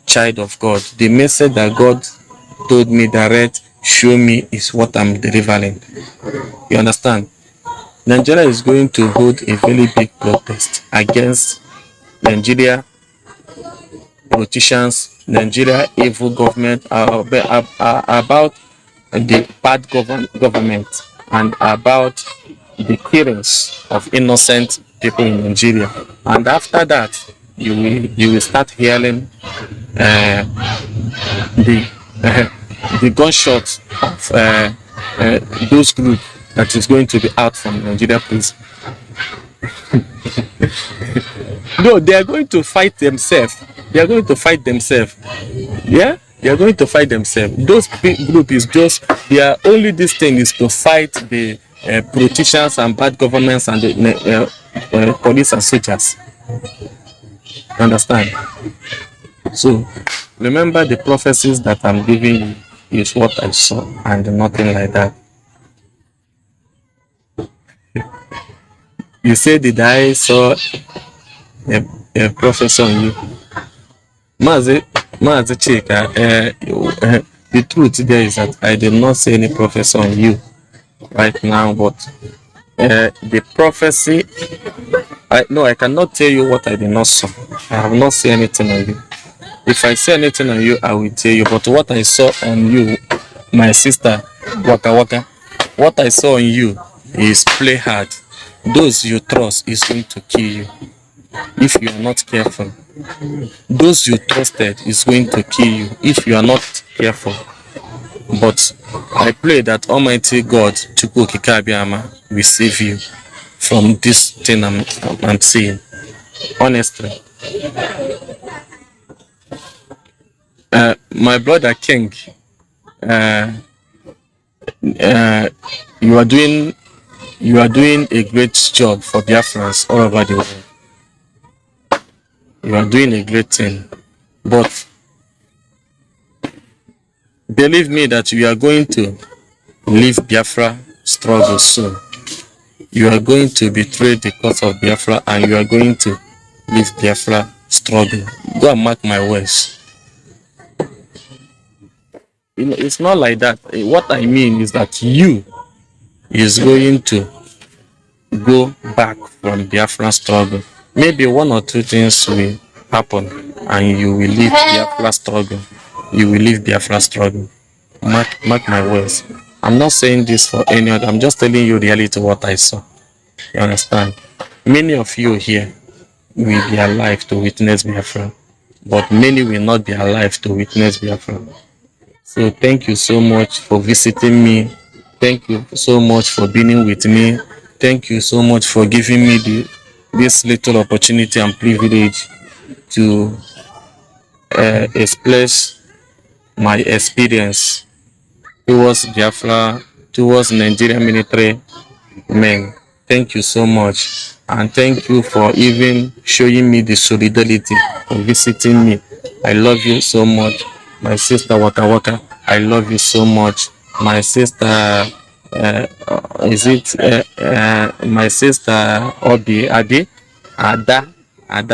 child of God. The message that God told me direct, show me, is what I'm delivering. You understand? Nigeria is going to hold a very big protest against Nigeria politicians, Nigeria evil government, about the bad government, and about the killings of innocent people in Nigeria. And after that, you will start hearing the gunshots of those groups that is going to be out from Nigeria prison. No, they are going to fight themselves. They are going to fight themselves. Yeah, they are going to fight themselves. Those group is just, their only this thing is to fight the politicians and bad governments and the police and soldiers. Understand? So remember, the prophecies that I'm giving you is what I saw and nothing like that. You say, did I saw a prophecy on you? Mazi Nwachineke, the truth there is that I did not say any prophecy on you right now, but the prophecy, I cannot tell you what I did not saw. I have not seen anything on you. If I say anything on you, I will tell you. But what I saw on you, my sister, Waka Waka, what I saw on you is play hard. Those you trust is going to kill you if you are not careful. Those you trusted is going to kill you if you are not careful. But I pray that Almighty God, Chukwu Okike Abiama, will save you from this thing I'm seeing. Honestly. My brother King, you are doing a great job for Biafrans all over the world. You are doing a great thing, but believe me that you are going to leave Biafra struggle soon. You are going to betray the cause of Biafra, and you are going to leave Biafra struggle. Go and mark my words. It's not like that. What I mean is that you is going to go back from Biafra struggle. Maybe one or two things will happen and you will leave Biafra struggle. You will leave Biafra struggle. Mark my words. I'm not saying this for any other. I'm just telling you reality what I saw. You understand? Many of you here will be alive to witness Biafra, but many will not be alive to witness Biafra. So thank you so much for visiting me. Thank you so much for being with me. Thank you so much for giving me this little opportunity and privilege to express my experience towards Biafra, towards Nigerian military men. Thank you so much. And thank you for even showing me the solidarity for visiting me. I love you so much. My sister Waka Waka, I love you so much. My sister, my sister Obi Adi, Ada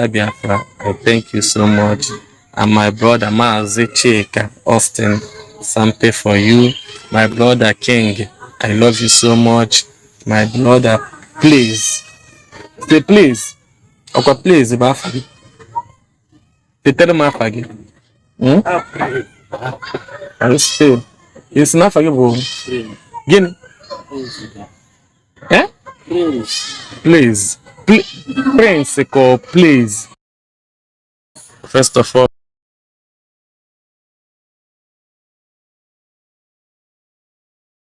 Biafra, I thank you so much. And my brother Mazi Nwachineke, Austin, Sampe for you. My brother King, I love you so much. My brother, please, say please. Okay, please, Bafagi. Tell me Bafagi. I still. It's not forgivable. Guinea. Eh? Please. Prince, please. First of all,